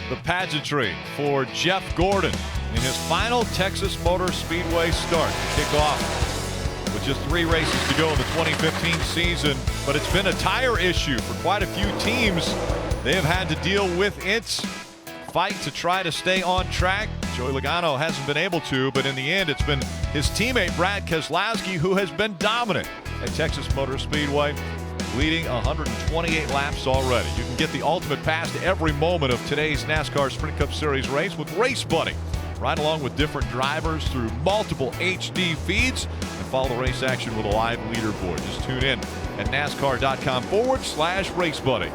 The pageantry for Jeff Gordon in his final Texas Motor Speedway start to kick off with just 3 races to go in the 2015 season. But it's been a tire issue for quite a few teams. They have had to deal with its fight to try to stay on track. Joey Logano hasn't been able to, but in the end, it's been his teammate Brad Keselowski who has been dominant at Texas Motor Speedway, leading 128 laps already. You can get the ultimate pass to every moment of today's NASCAR Sprint Cup Series race with Race Buddy, right along with different drivers through multiple HD feeds, and follow the race action with a live leaderboard. Just tune in at NASCAR.com/Race Buddy.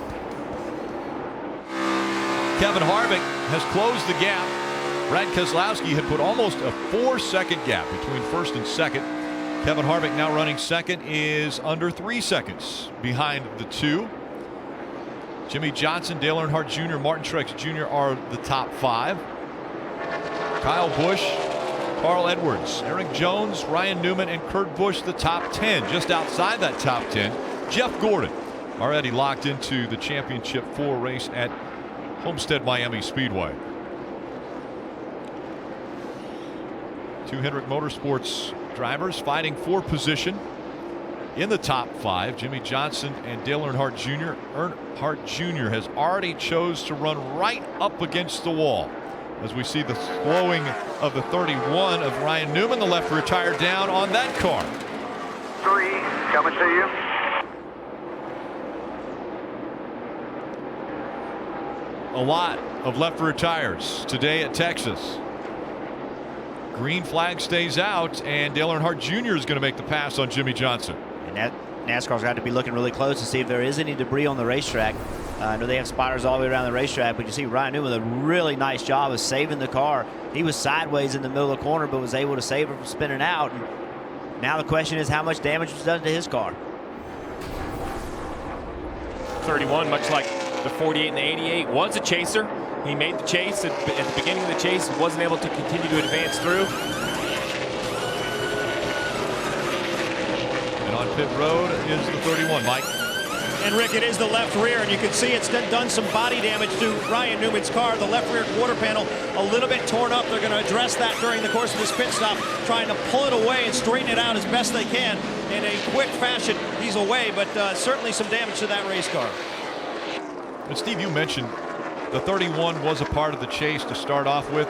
Kevin Harvick has closed the gap Brad Keselowski had put almost a 4-second gap between first and second. Kevin Harvick, now running second, is under 3 seconds behind the two. Jimmy Johnson, Dale Earnhardt Jr., Martin Truex Jr. are the top 5. Kyle Busch, Carl Edwards, Eric Jones, Ryan Newman, and Kurt Busch the top 10. Just outside that top 10, Jeff Gordon, already locked into the championship 4 race at Homestead Miami Speedway. Two Hendrick Motorsports drivers fighting for position in the top 5. Jimmy Johnson and Dale Earnhardt Jr. Earnhardt Jr. has already chose to run right up against the wall as we see the slowing of the 31 of Ryan Newman, the left rear tire down on that car. 3 coming to you. A lot of left rear tires today at Texas. Green flag stays out, and Dale Earnhardt Jr. is going to make the pass on Jimmy Johnson. And that NASCAR's got to be looking really close to see if there is any debris on the racetrack. I know they have spotters all the way around the racetrack, but you see Ryan Newman with a really nice job of saving the car. He was sideways in the middle of the corner, but was able to save it from spinning out. And now the question is how much damage was done to his car. 31, much like the 48 and the 88, was a chaser. He made the chase at the beginning of the chase, wasn't able to continue to advance through. And on pit road is the 31, Mike. And Rick, it is the left rear, and you can see it's done some body damage to Ryan Newman's car. The left rear quarter panel a little bit torn up. They're going to address that during the course of this pit stop, trying to pull it away and straighten it out as best they can. In a quick fashion, he's away, but certainly some damage to that race car. And Steve, you mentioned the 31 was a part of the chase to start off with.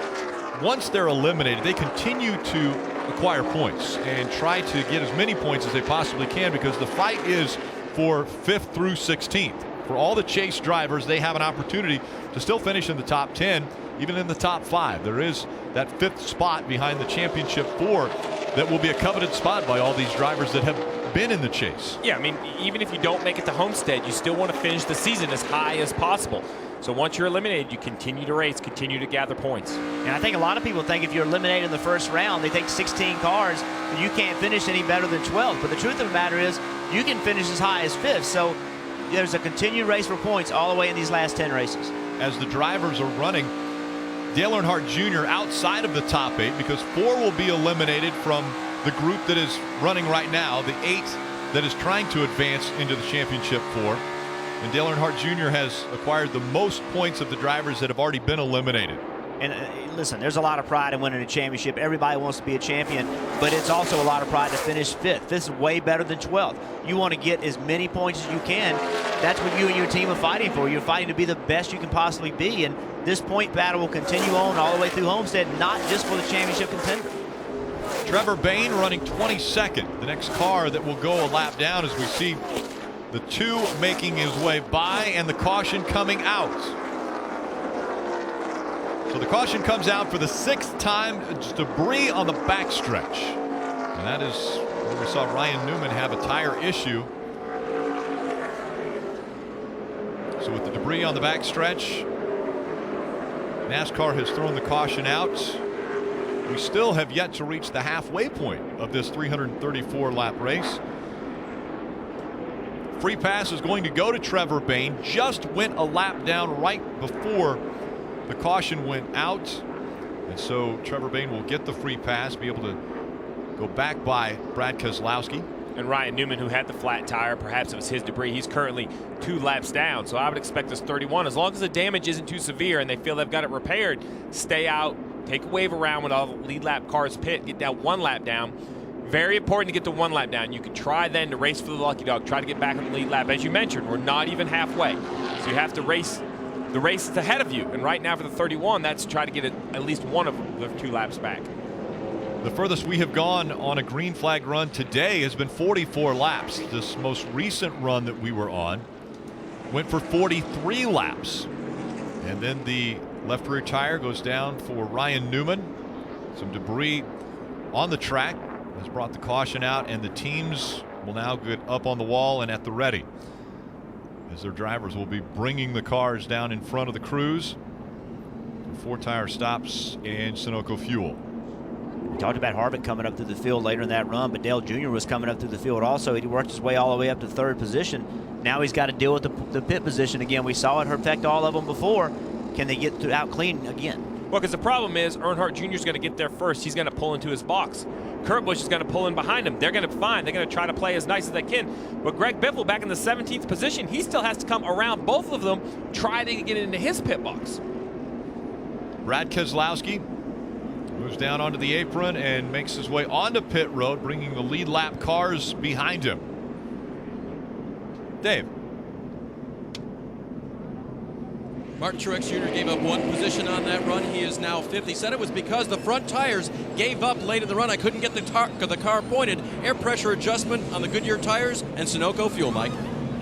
Once they're eliminated, they continue to acquire points and try to get as many points as they possibly can, because the fight is for 5th through 16th. For all the chase drivers, they have an opportunity to still finish in the top 10, even in the top 5. There is that 5th spot behind the championship 4 that will be a coveted spot by all these drivers that have been in the chase. Yeah, I mean, even if you don't make it to Homestead, you still want to finish the season as high as possible. So once you're eliminated, you continue to race, continue to gather points. And I think a lot of people think if you're eliminated in the first round, they take 16 cars, and you can't finish any better than 12th. But the truth of the matter is, you can finish as high as 5th. So there's a continued race for points all the way in these last 10 races. As the drivers are running, Dale Earnhardt Jr. outside of the top 8, because 4 will be eliminated from the group that is running right now, the 8 that is trying to advance into the championship 4. And Dale Earnhardt Jr. has acquired the most points of the drivers that have already been eliminated. And listen, there's a lot of pride in winning a championship. Everybody wants to be a champion, but it's also a lot of pride to finish 5th. This is way better than 12th. You want to get as many points as you can. That's what you and your team are fighting for. You're fighting to be the best you can possibly be, and this point battle will continue on all the way through Homestead, not just for the championship contender. Trevor Bayne running 22nd. The next car that will go a lap down as we see the 2 making his way by and the caution coming out. So the caution comes out for the 6th time. It's debris on the backstretch. And that is where we saw Ryan Newman have a tire issue. So with the debris on the backstretch, NASCAR has thrown the caution out. We still have yet to reach the halfway point of this 334 lap race. Free pass is going to go to Trevor Bayne. Just went a lap down right before the caution went out. And so Trevor Bayne will get the free pass, be able to go back by Brad Keselowski. And Ryan Newman, who had the flat tire, perhaps it was his debris, he's currently 2 laps down. So I would expect this 31, as long as the damage isn't too severe and they feel they've got it repaired, stay out, take a wave around when all the lead lap cars pit, get that 1 lap down. Very important to get the 1 lap down. You can try then to race for the lucky dog, try to get back on the lead lap. As you mentioned, we're not even halfway. So you have to race the race that's ahead of you. And right now for the 31, that's to try to get at least one of the 2 laps back. The furthest we have gone on a green flag run today has been 44 laps. This most recent run that we were on went for 43 laps. And then the left rear tire goes down for Ryan Newman. Some debris on the track has brought the caution out, and the teams will now get up on the wall and at the ready as their drivers will be bringing the cars down in front of the crews. 4-tire stops in Sunoco Fuel. We talked about Harvick coming up through the field later in that run, but Dale Jr. was coming up through the field also. He worked his way all the way up to 3rd position. Now he's got to deal with the pit position again. We saw it affect all of them before. Can they get out clean again? Well, because the problem is Earnhardt Jr. is going to get there first. He's going to pull into his box. Kurt Busch is going to pull in behind him. They're going to find. They're going to try to play as nice as they can. But Greg Biffle back in the 17th position, he still has to come around both of them, try to get into his pit box. Brad Keselowski moves down onto the apron and makes his way onto pit road, bringing the lead lap cars behind him. Dave. Martin Truex Jr. gave up 1 position on that run. He is now 5th. He said it was because the front tires gave up late in the run. I couldn't get the car pointed. Air pressure adjustment on the Goodyear tires and Sunoco fuel, Mike.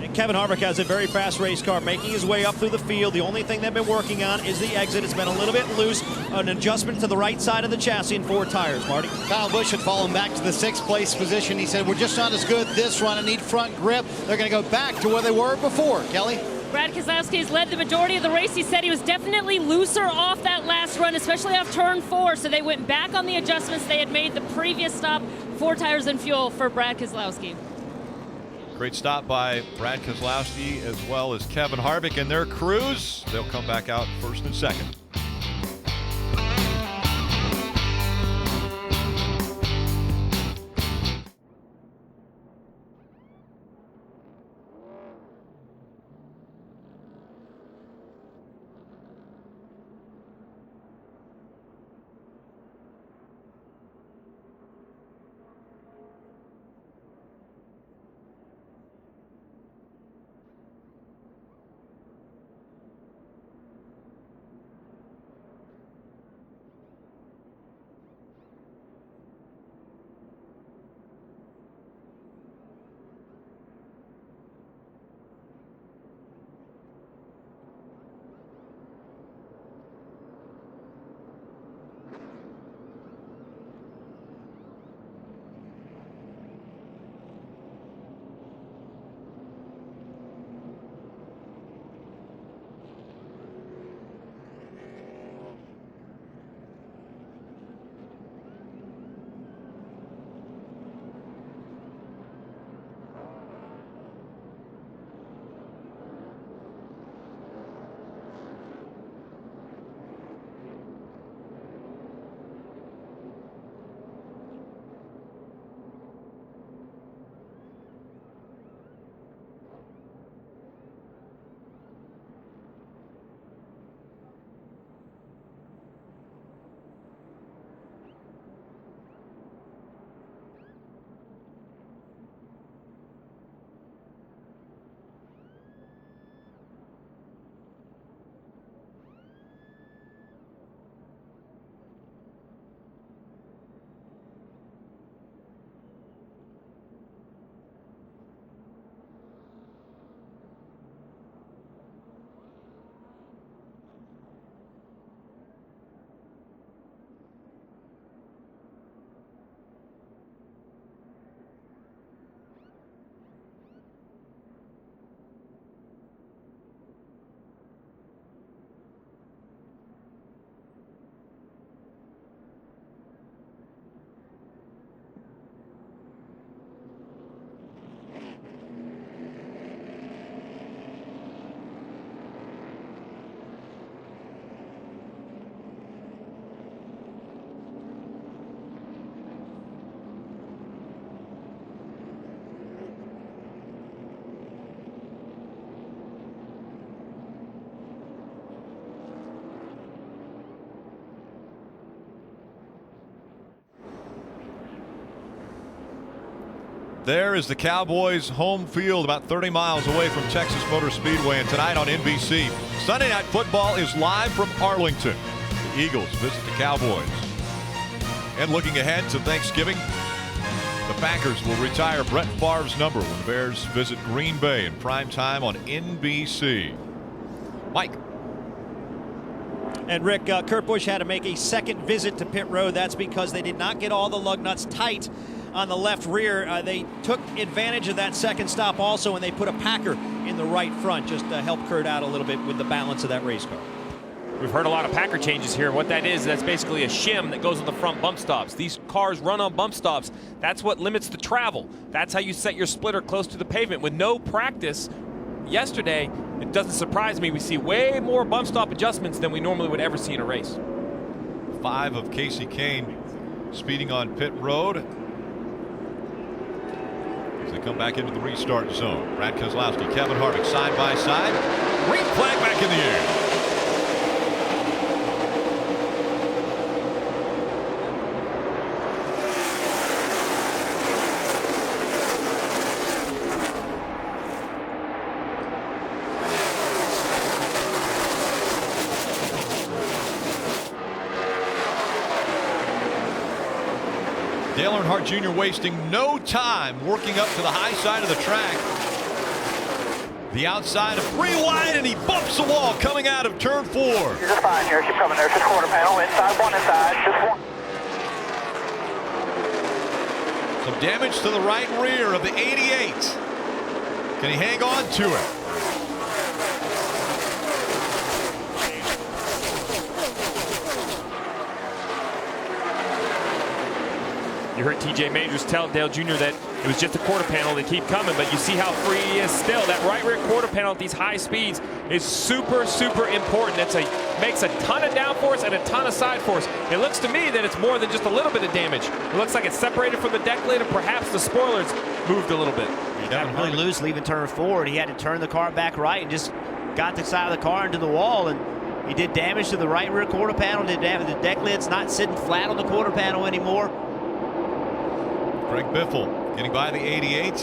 And Kevin Harvick has a very fast race car making his way up through the field. The only thing they've been working on is the exit. It's been a little bit loose. An adjustment to the right side of the chassis and 4 tires, Marty. Kyle Busch had fallen back to the 6th place position. He said, we're just not as good this run. I need front grip. They're going to go back to where they were before. Kelly? Brad Keselowski has led the majority of the race. He said he was definitely looser off that last run, especially off turn 4. So they went back on the adjustments they had made the previous stop. 4 tires and fuel for Brad Keselowski. Great stop by Brad Keselowski as well as Kevin Harvick and their crews. They'll come back out 1st and 2nd. There is the Cowboys' home field about 30 miles away from Texas Motor Speedway, and tonight on NBC, Sunday Night Football is live from Arlington. The Eagles visit the Cowboys. And looking ahead to Thanksgiving, the Packers will retire Brett Favre's number when the Bears visit Green Bay in prime time on NBC. Mike. And Rick, Kurt Busch had to make a second visit to pit road. That's because they did not get all the lug nuts tight on the left rear. They took advantage of that second stop also, and they put a Packer in the right front just to help Kurt out a little bit with the balance of that race car. We've heard a lot of Packer changes here. What that is, that's basically a shim that goes on the front bump stops. These cars run on bump stops. That's what limits the travel. That's how you set your splitter close to the pavement. With no practice yesterday, it doesn't surprise me. We see way more bump stop adjustments than we normally would ever see in a race. 5 of Casey Kane speeding on pit road as they come back into the restart zone. Brad Keselowski, Kevin Harvick side by side. Green flag back in the air. Dale Earnhardt Jr. wasting no time working up to the high side of the track. The outside of 3 wide, and he bumps the wall coming out of turn 4. You're just fine here. Keep coming there. Just quarter panel. Inside, one inside. Just one. Some damage to the right rear of the 88. Can he hang on to it? You heard TJ Majors tell Dale Jr. that it was just a quarter panel. They keep coming, but you see how free he is still. That right rear quarter panel at these high speeds is super, super important. Makes a ton of downforce and a ton of side force. It looks to me that it's more than just a little bit of damage. It looks like it's separated from the deck lid, and perhaps the spoilers moved a little bit. He got really loose leaving turn 4, and he had to turn the car back right and just got the side of the car into the wall, and he did damage to the right rear quarter panel, did damage to the deck lid's not sitting flat on the quarter panel anymore. Greg Biffle getting by the 88.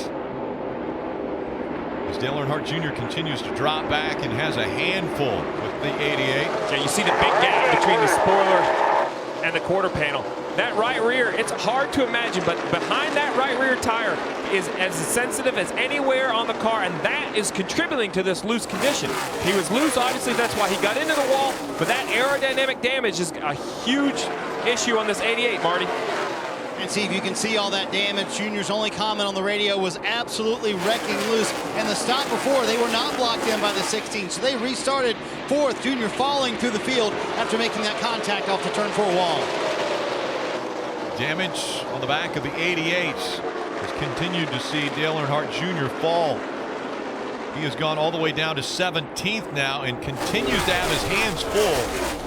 As Dale Earnhardt Jr. continues to drop back and has a handful with the 88. Yeah, you see the big gap between the spoiler and the quarter panel. That right rear, it's hard to imagine, but behind that right rear tire is as sensitive as anywhere on the car, and that is contributing to this loose condition. He was loose, obviously, that's why he got into the wall, but that aerodynamic damage is a huge issue on this 88, Marty. And Steve, you can see all that damage. Junior's only comment on the radio was absolutely wrecking loose. And the stop before, they were not blocked in by the 16, so they restarted 4th. Junior falling through the field after making that contact off the turn 4 wall. Damage on the back of the 88 has continued to see Dale Earnhardt Jr. fall. He has gone all the way down to 17th now and continues to have his hands full.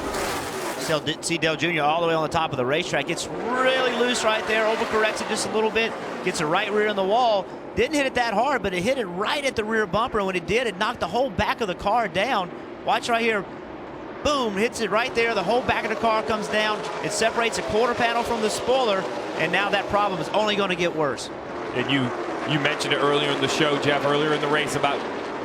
See Dale Jr. all the way on the top of the racetrack. Gets really loose right there, overcorrects it just a little bit, gets the right rear in the wall. Didn't hit it that hard, but it hit it right at the rear bumper. And when it did, it knocked the whole back of the car down. Watch right here. Boom, hits it right there. The whole back of the car comes down. It separates the quarter panel from the spoiler, and now that problem is only going to get worse. And you mentioned it earlier in the show, Jeff, earlier in the race about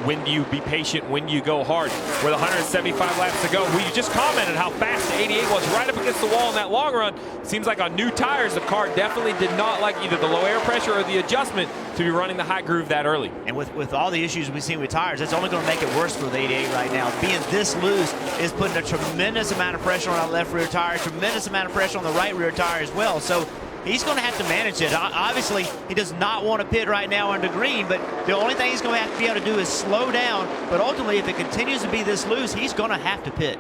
when do you be patient, when do you go hard. With 175 laps to go, we just commented how fast the 88 was right up against the wall in that long run. Seems like on new tires, the car definitely did not like either the low air pressure or the adjustment to be running the high groove that early. And with all the issues we've seen with tires, it's only going to make it worse for the 88 right now. Being this loose is putting a tremendous amount of pressure on that left rear tire, tremendous amount of pressure on the right rear tire as well. So he's going to have to manage it. Obviously, he does not want to pit right now under green, but the only thing he's going to have to be able to do is slow down. But ultimately, if it continues to be this loose, he's going to have to pit.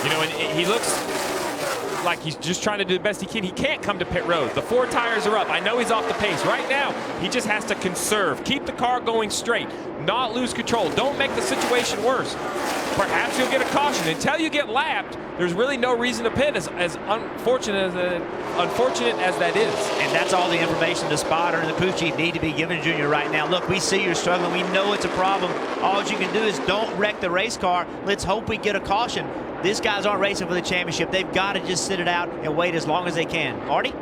You know, and he looks like he's just trying to do the best he can. He can't come to pit road. The 4 tires are up. I know he's off the pace. Right now, he just has to conserve. Keep the car going straight. Not lose control. Don't make the situation worse. Perhaps you'll get a caution. Until you get lapped, there's really no reason to pit, as unfortunate as that is. And that's all the information the spotter and the crew chief need to be giving Junior right now. Look, we see you're struggling. We know it's a problem. All you can do is don't wreck the race car. Let's hope we get a caution. These guys aren't racing for the championship. They've got to just sit it out and wait as long as they can. Marty?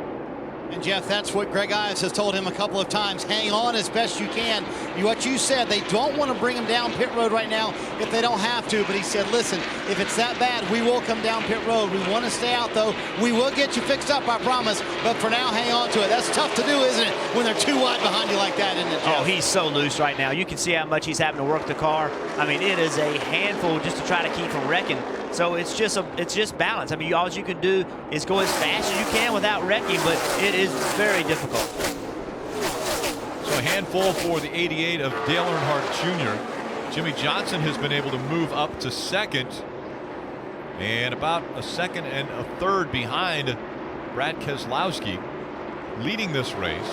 And Jeff, that's what Greg Ives has told him a couple of times. Hang on as best you can. What you said, they don't want to bring him down pit road right now if they don't have to. But he said, listen, if it's that bad, we will come down pit road. We want to stay out, though. We will get you fixed up, I promise. But for now, hang on to it. That's tough to do, isn't it, when they're too wide behind you like that, isn't it, Jeff? Oh, he's so loose right now. You can see how much he's having to work the car. I mean, it is a handful just to try to keep from wrecking. So it's just balance. I mean, all you can do is go as fast as you can without wrecking, but it is very difficult. So a handful for the 88 of Dale Earnhardt Jr. Jimmy Johnson has been able to move up to second, and about a second and a third behind Brad Keselowski, leading this race.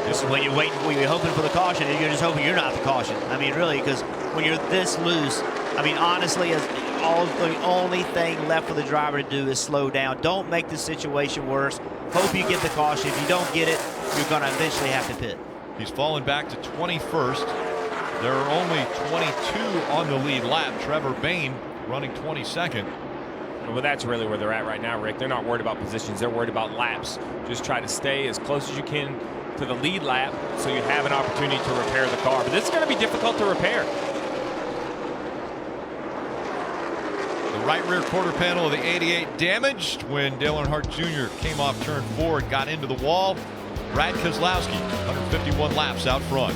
This is when you're waiting, when you're hoping for the caution, and you're just hoping you're not the caution. I mean, really, because when you're this loose, I mean, honestly, the only thing left for the driver to do is slow down. Don't make the situation worse. Hope you get the caution. If you don't get it, you're going to eventually have to pit. He's fallen back to 21st. There are only 22 on the lead lap. Trevor Bayne running 22nd. Well, that's really where they're at right now, Rick. They're not worried about positions. They're worried about laps. Just try to stay as close as you can to the lead lap so you have an opportunity to repair the car. But this is going to be difficult to repair. The right rear quarter panel of the 88 damaged when Dale Earnhardt Jr. came off turn 4 and got into the wall. Brad Keselowski, 151 laps out front.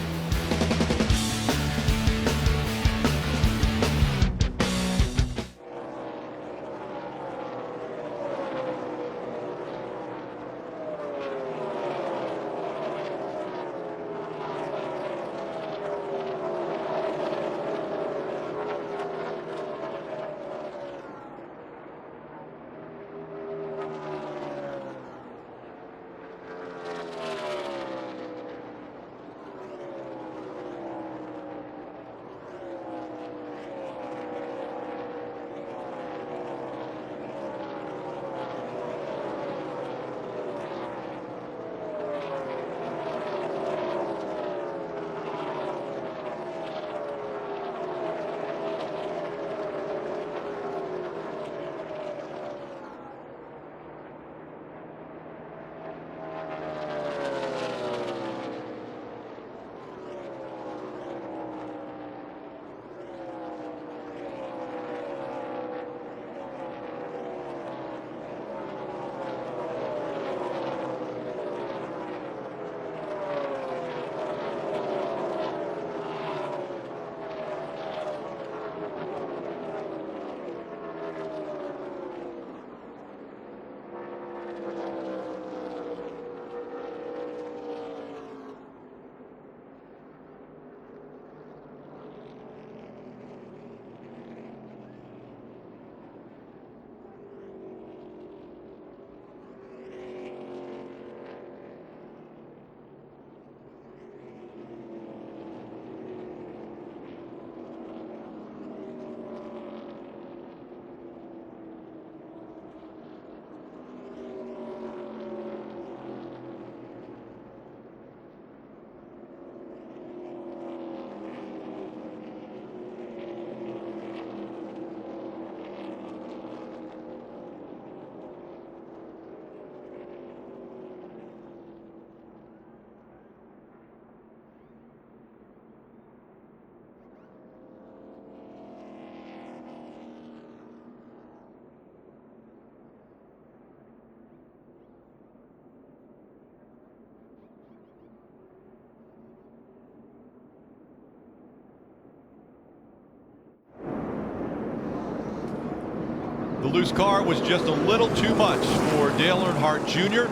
The loose car was just a little too much for Dale Earnhardt Jr.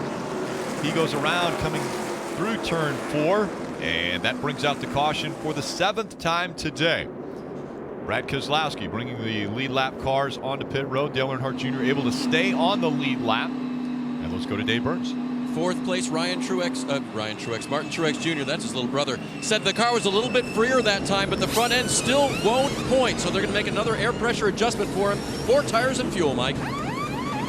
He goes around coming through turn 4, and that brings out the caution for the 7th time today. Brad Keselowski bringing the lead lap cars onto pit road. Dale Earnhardt Jr. able to stay on the lead lap. And let's go to Dave Burns. 4th place, Martin Truex Jr., that's his little brother, said the car was a little bit freer that time, but the front end still won't point, so they're going to make another air pressure adjustment for him. 4 tires and fuel, Mike.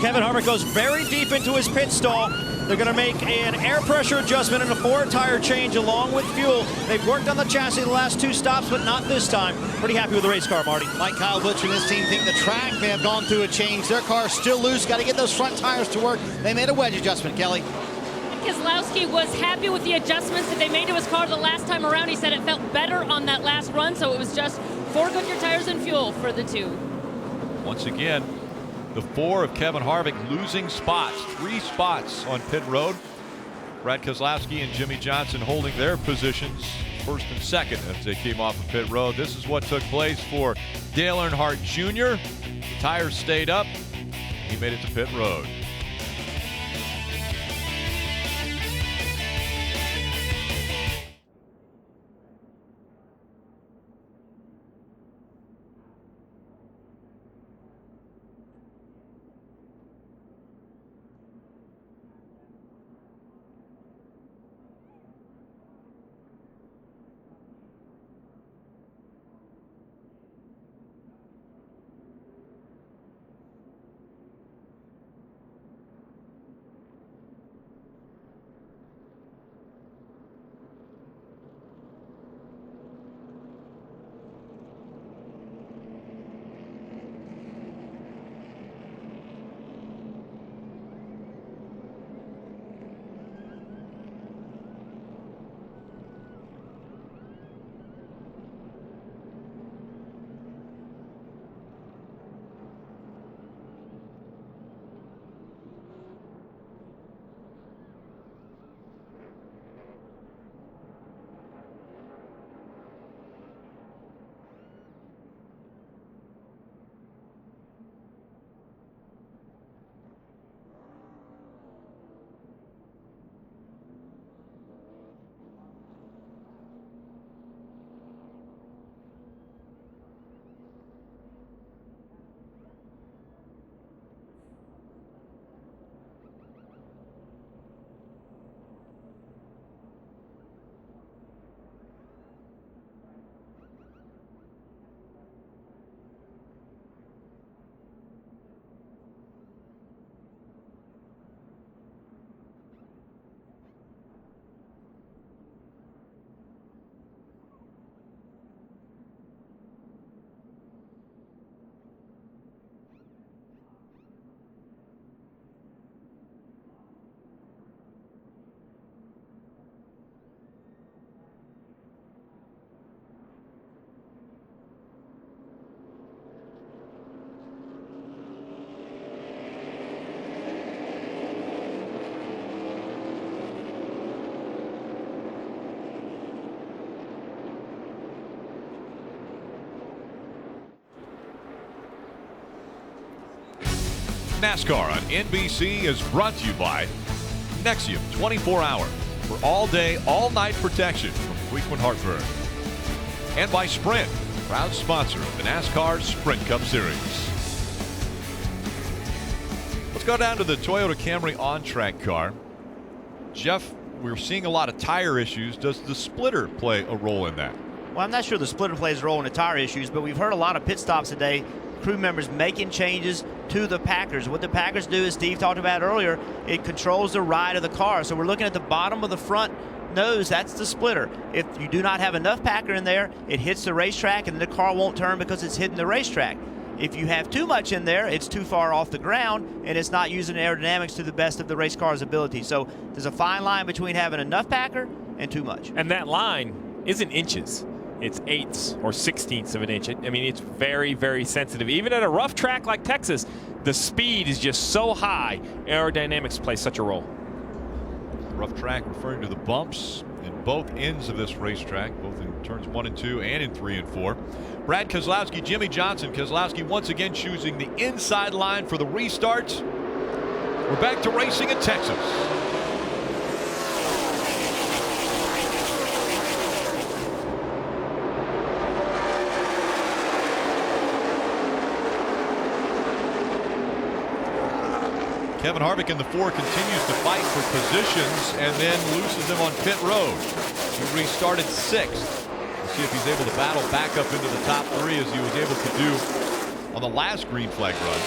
Kevin Harvick goes very deep into his pit stall. They're going to make an air pressure adjustment and a 4-tire change along with fuel. They've worked on the chassis the last 2 stops, but not this time. Pretty happy with the race car, Marty. Mike, Kyle Butcher and his team think the track may have gone through a change. Their car's still loose. Got to get those front tires to work. They made a wedge adjustment, Kelly. Keselowski was happy with the adjustments that they made to his car the last time around. He said it felt better on that last run, so it was just 4 Goodyear tires and fuel for the 2. Once again, the 4 of Kevin Harvick losing spots, 3 spots on pit road. Brad Keselowski and Jimmy Johnson holding their positions 1st and 2nd as they came off of pit road. This is what took place for Dale Earnhardt Jr. The tires stayed up. He made it to pit road. NASCAR on NBC is brought to you by Nexium 24-hour for all-day, all-night protection from frequent heartburn. And by Sprint, proud sponsor of the NASCAR Sprint Cup Series. Let's go down to the Toyota Camry on-track car. Jeff, we're seeing a lot of tire issues. Does the splitter play a role in that? Well, I'm not sure the splitter plays a role in the tire issues, but we've heard a lot of pit stops today, crew members making changes to the Packers. What the Packers do, as Steve talked about earlier, it controls the ride of the car. So we're looking at the bottom of the front nose, that's the splitter. If you do not have enough Packer in there, it hits the racetrack and the car won't turn because it's hitting the racetrack. If you have too much in there, it's too far off the ground and it's not using aerodynamics to the best of the race car's ability. So there's a fine line between having enough Packer and too much. And that line isn't inches. It's eighths or sixteenths of an inch. I mean, it's very, very sensitive. Even at a rough track like Texas, the speed is just so high. Aerodynamics play such a role. Rough track referring to the bumps in both ends of this racetrack, both in turns 1 and 2 and in 3 and 4. Brad Keselowski, Jimmy Johnson. Keselowski once again choosing the inside line for the restart. We're back to racing in Texas. Kevin Harvick in the 4 continues to fight for positions and then loses them on pit road. He restarted 6th. We'll see if he's able to battle back up into the top 3 as he was able to do on the last green flag run.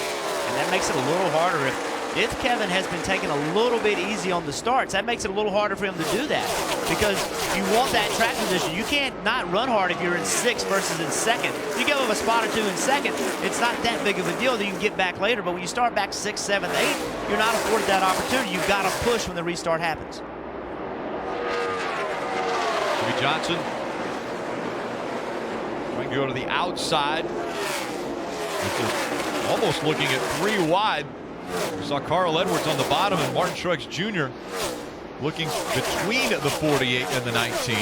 And that makes it a little harder. If Kevin has been taking a little bit easy on the starts, that makes it a little harder for him to do that. Because you want that track position. You can't not run hard if you're in 6th versus in 2nd. If you give him a spot or 2 in 2nd, it's not that big of a deal that you can get back later. But when you start back 6th, 7th, 8th, you're not afforded that opportunity. You've got to push when the restart happens. Jimmy Johnson trying to go to the outside. Almost looking at 3 wide. We saw Carl Edwards on the bottom and Martin Truex Jr. looking between the 48 and the 19.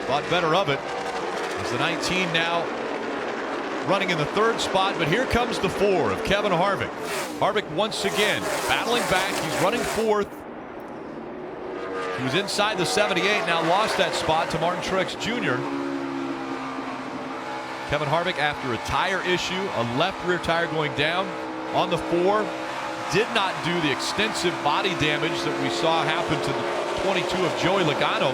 Thought better of it as the 19 now running in the 3rd spot, but here comes the 4 of Kevin Harvick. Harvick once again battling back. He's running 4th. He was inside the 78, now lost that spot to Martin Truex Jr. Kevin Harvick, after a tire issue, a left rear tire going down on the 4, did not do the extensive body damage that we saw happen to the 22 of Joey Logano.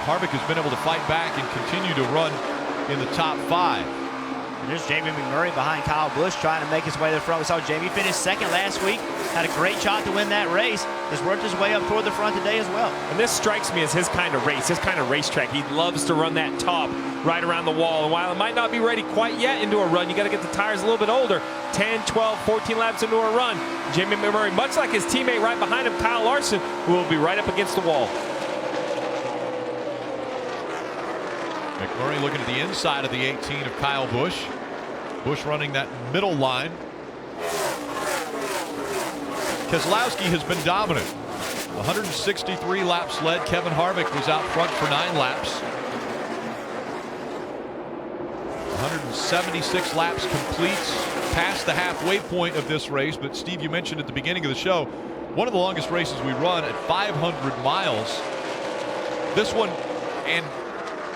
Harvick has been able to fight back and continue to run in the top 5. And there's Jamie McMurray behind Kyle Busch trying to make his way to the front. We saw Jamie finish 2nd last week. Had a great shot to win that race. Has worked his way up toward the front today as well. And this strikes me as his kind of race, his kind of racetrack. He loves to run that top right around the wall. And while it might not be ready quite yet into a run, you got to get the tires a little bit older. 10, 12, 14 laps into a run. Jamie McMurray, much like his teammate right behind him, Kyle Larson, who will be right up against the wall. McMurray looking at the inside of the 18 of Kyle Busch. Busch running that middle line. Keselowski has been dominant. 163 laps led. Kevin Harvick was out front for 9 laps. 176 laps completes past the halfway point of this race. But Steve, you mentioned at the beginning of the show, one of the longest races we run at 500 miles. This one and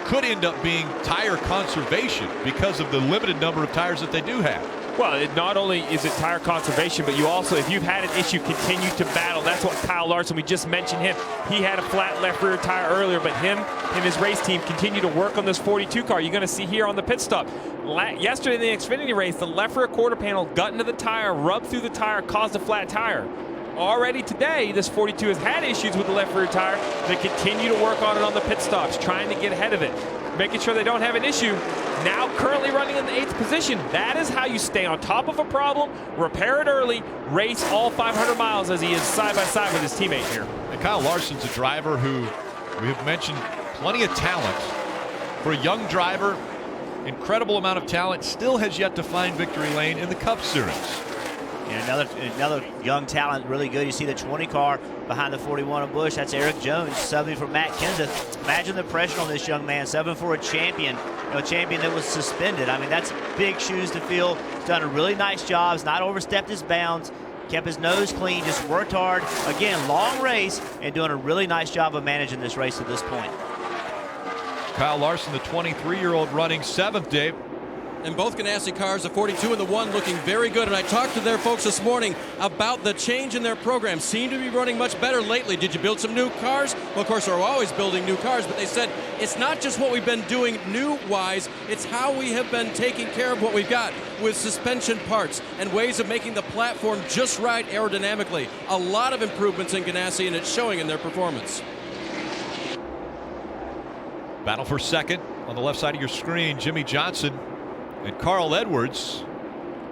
could end up being tire conservation because of the limited number of tires that they do have. Well, not only is it tire conservation, but you also, if you've had an issue, continue to battle. That's what Kyle Larson, we just mentioned him. He had a flat left rear tire earlier, but him and his race team continue to work on this 42 car. You're going to see here on the pit stop. Yesterday in the Xfinity race, the left rear quarter panel got into the tire, rubbed through the tire, caused a flat tire. Already today, this 42 has had issues with the left rear tire. They continue to work on it on the pit stops, trying to get ahead of it, making sure they don't have an issue. Now currently running in the 8th position. That is how you stay on top of a problem, repair it early, race all 500 miles as he is side by side with his teammate here. And Kyle Larson's a driver who we have mentioned plenty of talent. For a young driver, incredible amount of talent, still has yet to find victory lane in the Cup Series. And another young talent, really good. You see the 20 car behind the 41 of Busch. That's Eric Jones subbing for Matt Kenseth. Imagine the pressure on this young man, subbing for a champion, a champion that was suspended. I mean, that's big shoes to fill. He's done a really nice job. He's not overstepped his bounds. kept his nose clean, just worked hard. Again, long race, and doing a really nice job of managing this race to this point. Kyle Larson, the 23-year-old, running 7th, Dave. And both Ganassi cars, the 42 and the 1, looking very good. And I talked to their folks this morning about the change in their program. Seem to be running much better lately. Did you build some new cars? Well, of course, they're always building new cars, but they said it's not just what we've been doing new-wise, it's how we have been taking care of what we've got with suspension parts and ways of making the platform just right aerodynamically. A lot of improvements in Ganassi, and it's showing in their performance. Battle for second on the left side of your screen. Jimmy Johnson and Carl Edwards.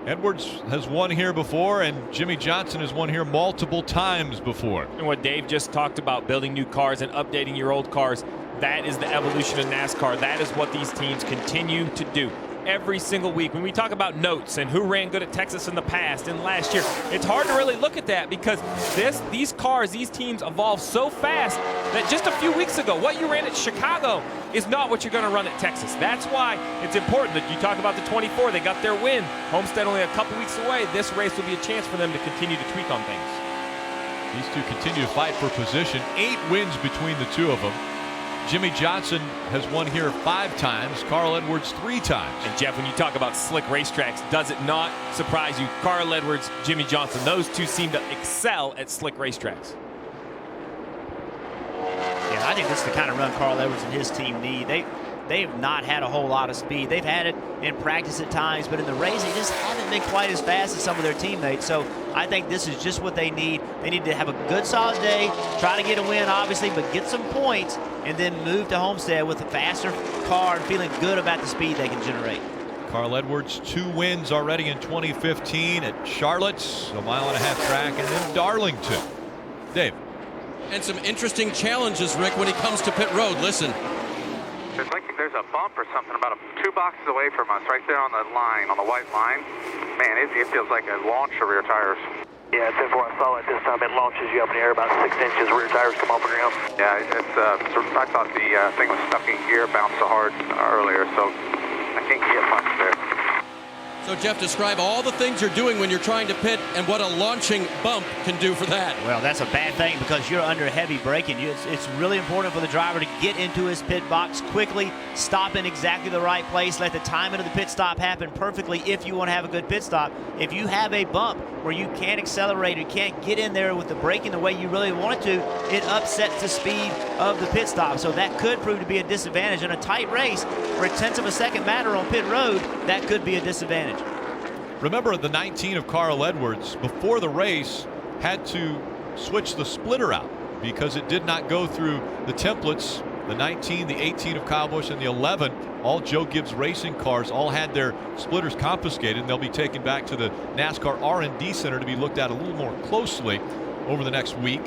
Edwards has won here before, and Jimmy Johnson has won here multiple times before. And what Dave just talked about, building new cars and updating your old cars, that is the evolution of NASCAR. That is what these teams continue to do every single week. When we talk about notes and who ran good at Texas in the past and last year, it's hard to really look at that because these cars, these teams evolve so fast that just a few weeks ago, what you ran at Chicago is not what you're going to run at Texas. That's why it's important that you talk about the 24. They got their win. Homestead only a couple weeks away. This race will be a chance for them to continue to tweak on things. These two continue to fight for position. 8 wins between the two of them. Jimmy Johnson has won here 5 times, Carl Edwards 3 times. And Jeff, when you talk about slick racetracks, does it not surprise you? Carl Edwards, Jimmy Johnson, those two seem to excel at slick racetracks. Yeah, I think this is the kind of run Carl Edwards and his team need. They've not had a whole lot of speed. They've had it in practice at times, but in the race, they just haven't been quite as fast as some of their teammates. So I think this is just what they need. They need to have a good, solid day, try to get a win, obviously, but get some points, and then move to Homestead with a faster car and feeling good about the speed they can generate. Carl Edwards, 2 wins already in 2015 at Charlotte, a 1.5-mile track, and then Darlington. Dave. And some interesting challenges, Rick, when he comes to pit road. Listen. There's like there's a bump or something about 2 boxes away from us, right there on the line, on the white line. Man, it feels like a launch of rear tires. Yeah, it's before I saw it this time. It launches you up in the air about 6 inches. Rear tires come off the ground. Yeah, I thought the thing was stuck in gear, bounced so hard earlier, so I can't get much there. So, Jeff, describe all the things you're doing when you're trying to pit and what a launching bump can do for that. Well, that's a bad thing because you're under heavy braking. It's really important for the driver to get into his pit box quickly, stop in exactly the right place, let the timing of the pit stop happen perfectly if you want to have a good pit stop. If you have a bump where you can't accelerate, you can't get in there with the braking the way you really want it to, it upsets the speed of the pit stop. So that could prove to be a disadvantage. In a tight race where 1/10 of a second matter on pit road, that could be a disadvantage. Remember the 19 of Carl Edwards before the race had to switch the splitter out because it did not go through the templates. The 19, the 18 of Kyle Busch, and the 11, all Joe Gibbs racing cars, all had their splitters confiscated, and they'll be taken back to the NASCAR R&D Center to be looked at a little more closely over the next week.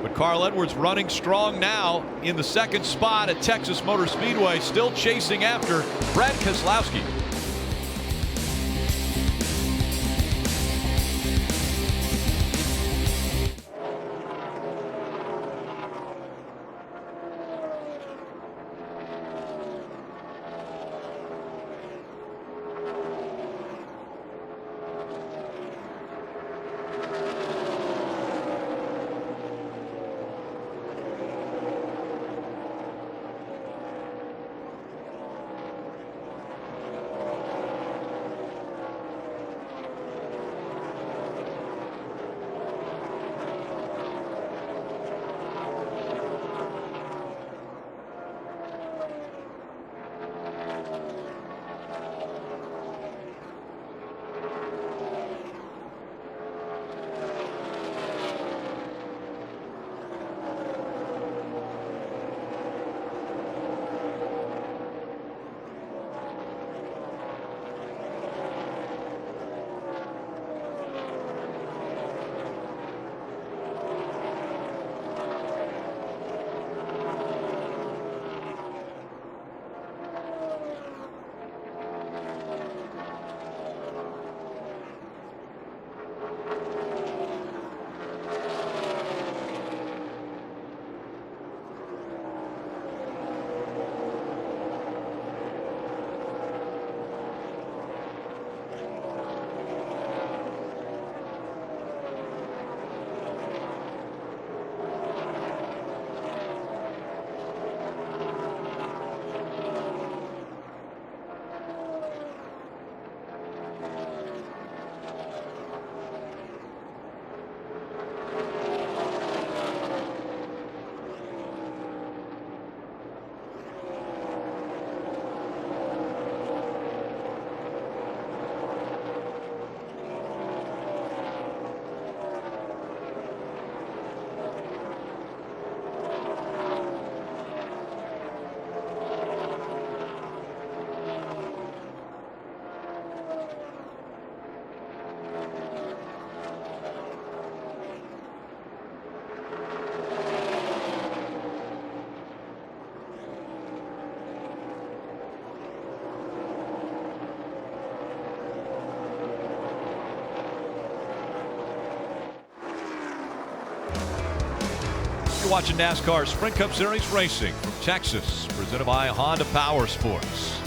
But Carl Edwards running strong now in the 2nd spot at Texas Motor Speedway, still chasing after Brad Keselowski. watching NASCAR Sprint Cup Series racing from Texas, presented by Honda Power Sports.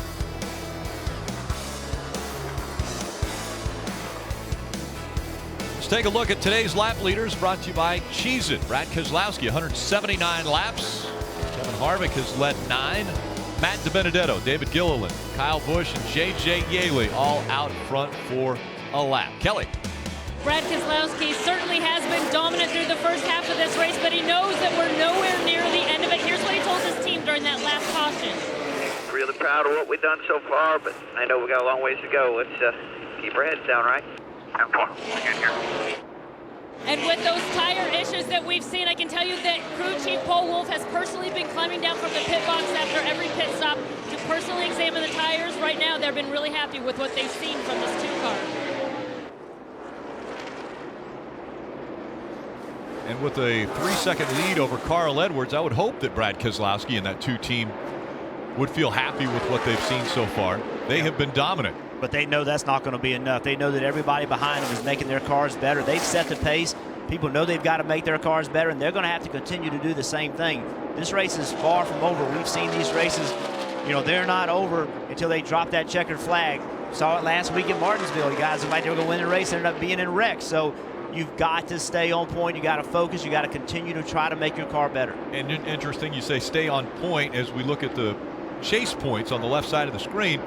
Let's take a look at today's lap leaders, brought to you by Cheez-It. Brad Keselowski, 179 laps. Kevin Harvick has led 9. Matt DiBenedetto, David Gilliland, Kyle Busch, and J.J. Yaley all out front for a lap. Kelly. Brad Keselowski certainly has been dominant through the first half of this race, but he knows that we're nowhere near the end of it. Here's what he told his team during that last caution. Really proud of what we've done so far, but I know we got a long ways to go. Let's keep our heads down, right? And with those tire issues that we've seen, I can tell you that crew chief Paul Wolf has personally been climbing down from the pit box after every pit stop to personally examine the tires. Right now, they've been really happy with what they've seen from this 2-car. And with a 3-second lead over Carl Edwards, I would hope that Brad Keselowski and that 2 team would feel happy with what they've seen so far. They have been dominant. But they know that's not going to be enough. They know that everybody behind them is making their cars better. They've set the pace. People know they've got to make their cars better, and they're going to have to continue to do the same thing. This race is far from over. We've seen these races, they're not over until they drop that checkered flag. Saw it last week at Martinsville. You guys thought they were going to win the race, ended up being in wrecks. So you've got to stay on point. You got to focus. You got to continue to try to make your car better. And interesting, you say stay on point as we look at the chase points on the left side of the screen.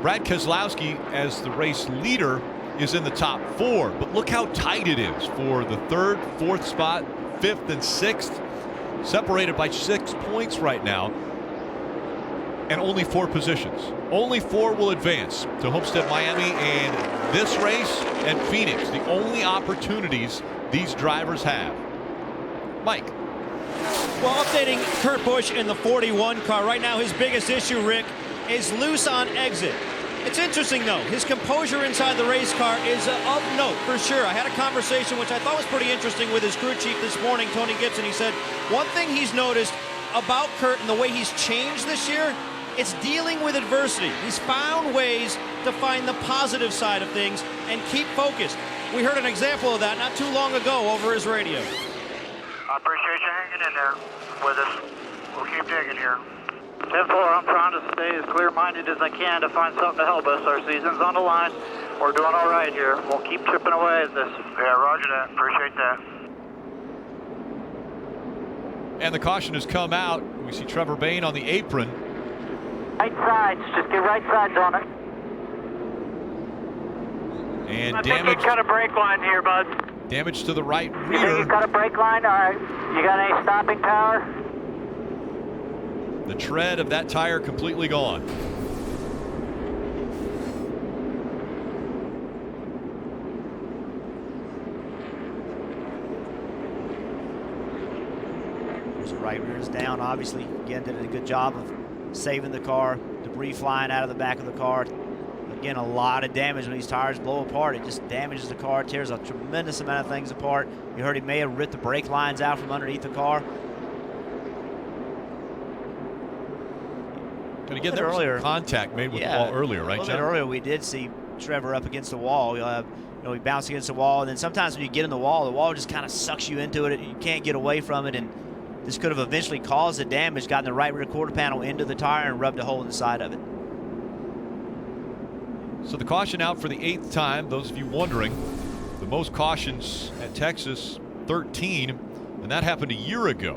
Brad Keselowski, as the race leader, is in the top 4. But look how tight it is for the 3rd, 4th spot, 5th, and 6th. Separated by 6 points right now. And only 4 positions. Only 4 will advance to Homestead, Miami, and this race and Phoenix. The only opportunities these drivers have. Mike. Well, updating Kurt Busch in the 41 car. Right now, his biggest issue, Rick, is loose on exit. It's interesting, though. His composure inside the race car is of note, for sure. I had a conversation, which I thought was pretty interesting, with his crew chief this morning, Tony Gibson. He said one thing he's noticed about Kurt and the way he's changed this year, it's dealing with adversity. He's found ways to find the positive side of things and keep focused. We heard an example of that not too long ago over his radio. I appreciate you hanging in there with us. We'll keep digging here. 10-4, I'm trying to stay as clear-minded as I can to find something to help us. Our season's on the line. We're doing all right here. We'll keep chipping away at this. Yeah, roger that. Appreciate that. And the caution has come out. We see Trevor Bayne on the apron. Right sides. Just get right sides on it. And I damage. think you cut a brake line here, bud. Damage to the right You think rear. you cut a brake line? All right. You got any stopping power? The tread of that tire completely gone. The right rear is down, obviously. Again, did a good job of saving the car. Debris flying out of the back of the car. Again, a lot of damage when these tires blow apart. It just damages the car, tears a tremendous amount of things apart. You heard he may have ripped the brake lines out from underneath the car. But again, there was some contact made with the wall earlier, right, A little John? bit earlier, we did see Trevor up against the wall. He bounced against the wall, and then sometimes when you get in the wall just kind of sucks you into it. You can't get away from it, and this could have eventually caused the damage, gotten the right rear quarter panel into the tire, and rubbed a hole in the side of it. So the caution out for the 8th time. Those of you wondering, the most cautions at Texas, 13, and that happened a year ago.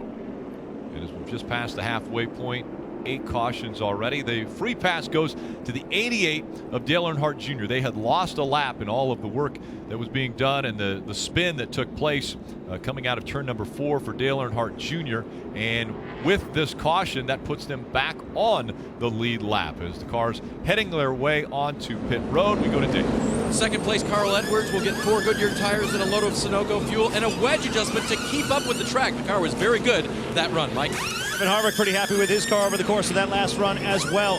And as we've just passed the halfway point, 8 cautions already. The free pass goes to the 88 of Dale Earnhardt Jr. They had lost a lap in all of the work that was being done and the spin that took place coming out of turn number 4 for Dale Earnhardt Jr. And with this caution, that puts them back on the lead lap as the cars heading their way onto pit road. We go to Dave. Second place, Carl Edwards will get 4 Goodyear tires and a load of Sunoco fuel and a wedge adjustment to keep up with the track. The car was very good that run, Mike. Kevin Harvick pretty happy with his car over the course of that last run as well.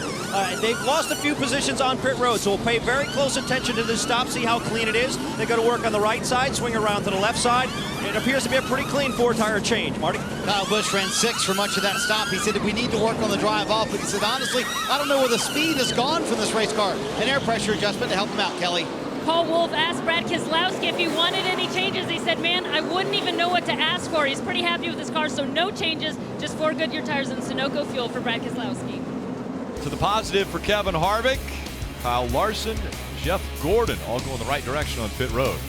They've lost a few positions on pit road, so we'll pay very close attention to this stop, see how clean it is. They got to work on the right side, swing around to the left side. It appears to be a pretty clean 4-tire change. Marty? Kyle Busch ran 6 for much of that stop. He said that we need to work on the drive off, but he said, honestly, I don't know where the speed has gone from this race car. An air pressure adjustment to help him out, Kelly. Paul Wolfe asked Brad Keselowski if he wanted any changes. He said, man, I wouldn't even know what to ask for. He's pretty happy with his car, so no changes, just 4 Goodyear tires and Sunoco fuel for Brad Keselowski. To the positive for Kevin Harvick, Kyle Larson, Jeff Gordon all going the right direction on pit road.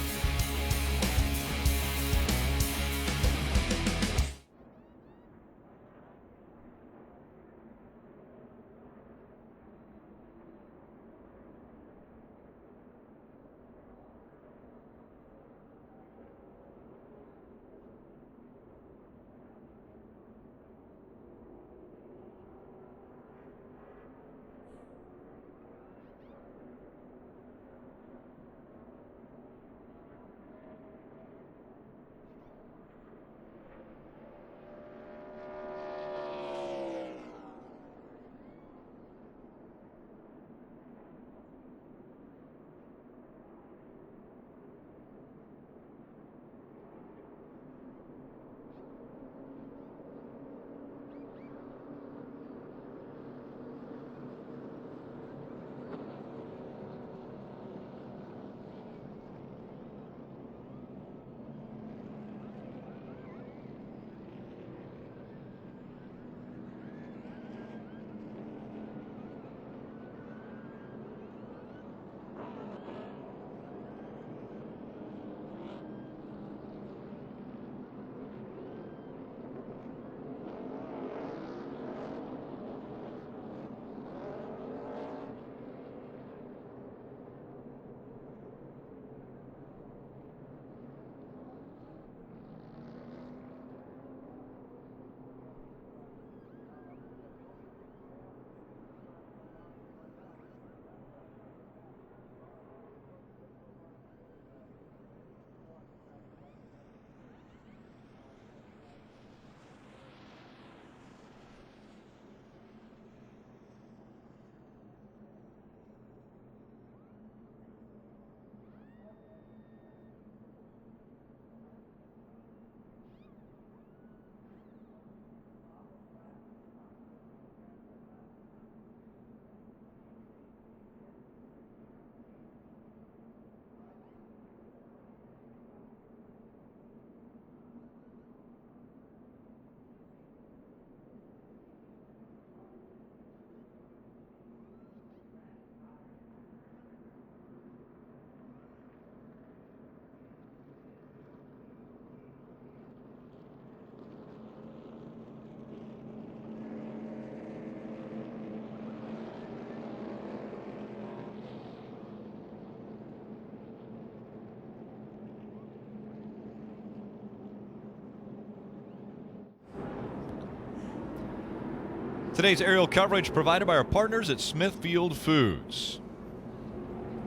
Today's aerial coverage provided by our partners at Smithfield Foods.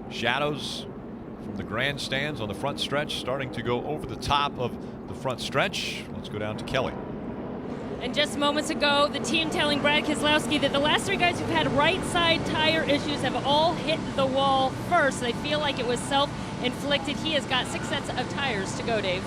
Shadows from the grandstands on the front stretch starting to go over the top of the front stretch. Let's go down to Kelly. And just moments ago, the team telling Brad Keselowski that the last 3 guys who've had right side tire issues have all hit the wall first. They feel like it was self-inflicted. He has got 6 sets of tires to go, Dave.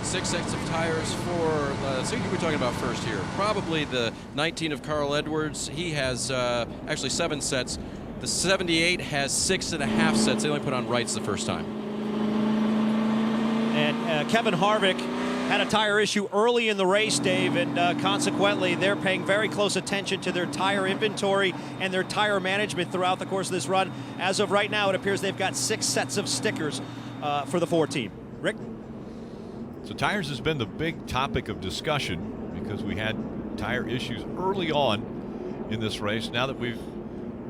6 sets of tires for, let's see who we're talking about first here. Probably the 19 of Carl Edwards. He has actually 7 sets. The 78 has 6.5 sets. They only put on rights the first time. And Kevin Harvick had a tire issue early in the race, Dave, and consequently they're paying very close attention to their tire inventory and their tire management throughout the course of this run. As of right now, it appears they've got 6 sets of stickers for the 4 team. Rick? So tires has been the big topic of discussion because we had tire issues early on in this race. Now that we've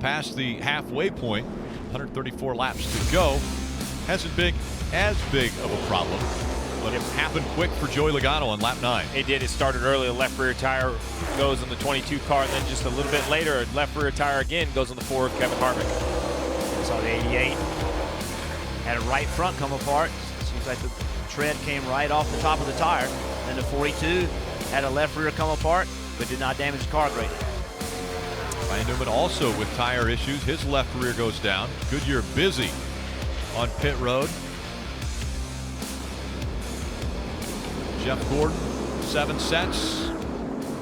passed the halfway point, 134 laps to go, hasn't been as big of a problem. But it happened quick for Joey Logano on lap 9. It did. It started early. The left rear tire goes on the 22 car, and then just a little bit later, a left rear tire again goes on the 4 of Kevin Harvick. Saw the 88. Had a right front come apart. Seems like the tread came right off the top of the tire. Then the 42 had a left rear come apart, but did not damage the car greatly. Ryan Newman also with tire issues. His left rear goes down. Goodyear busy on pit road. Jeff Gordon, 7 sets.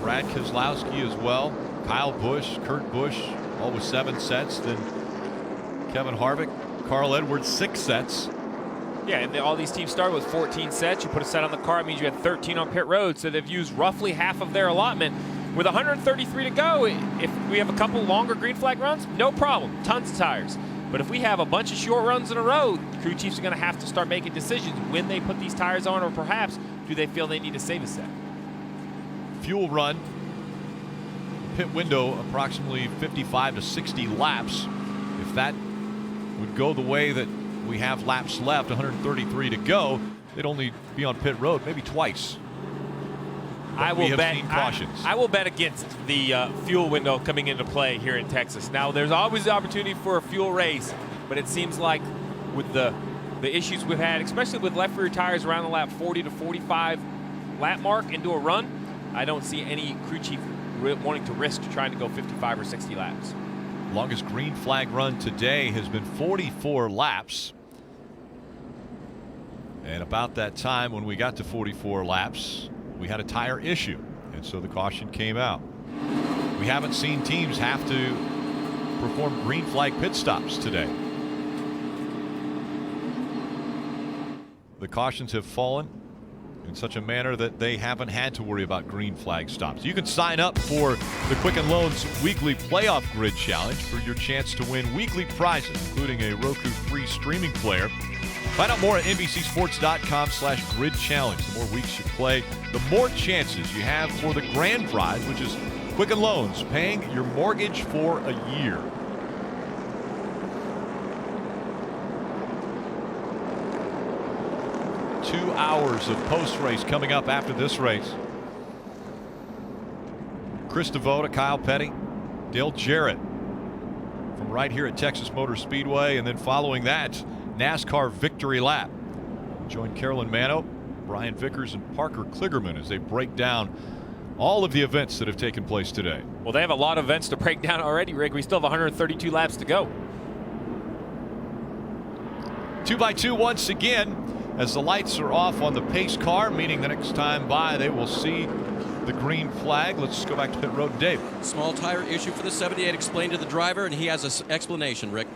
Brad Keselowski as well. Kyle Busch, Kurt Busch, all with 7 sets. Then Kevin Harvick Carl Edwards 6 sets. Yeah, and all these teams start with 14 sets. You put a set on the car, it means you had 13 on pit road, so they've used roughly half of their allotment. With 133 to go, if we have a couple longer green flag runs, no problem, tons of tires. But if we have a bunch of short runs in a row, crew chiefs are going to have to start making decisions when they put these tires on, or perhaps do they feel they need to save a set. Fuel run, pit window approximately 55 to 60 laps. If that would go the way that we have laps left, 133 to go, they'd only be on pit road maybe twice. I will bet cautions. I will bet against the fuel window coming into play here in Texas. Now, there's always the opportunity for a fuel race, but it seems like with the issues we've had, especially with left rear tires around the lap 40 to 45 lap mark into a run, I don't see any crew chief wanting to risk trying to go 55 or 60 laps. Longest green flag run today has been 44 laps. And about that time when we got to 44 laps, we had a tire issue, and so the caution came out. We haven't seen teams have to perform green flag pit stops today. The cautions have fallen in such a manner that they haven't had to worry about green flag stops. You can sign up for the Quicken Loans weekly playoff grid challenge for your chance to win weekly prizes, including a Roku free streaming player. Find out more at NBCSports.com/grid challenge. The more weeks you play, the more chances you have for the grand prize, which is Quicken Loans, paying your mortgage for a year. Two hours of post-race coming up after this race. Chris DeVota, Kyle Petty, Dale Jarrett from right here at Texas Motor Speedway, and then following that, NASCAR Victory Lap. Join Carolyn Mano, Brian Vickers, and Parker Kligerman as they break down all of the events that have taken place today. Well, they have a lot of events to break down already, Rick. We still have 132 laps to go. 2x2 once again as the lights are off on the pace car, meaning the next time by they will see the green flag. Let's go back to pit road. Dave. Small tire issue for the 78 explained to the driver, and he has an explanation, Rick.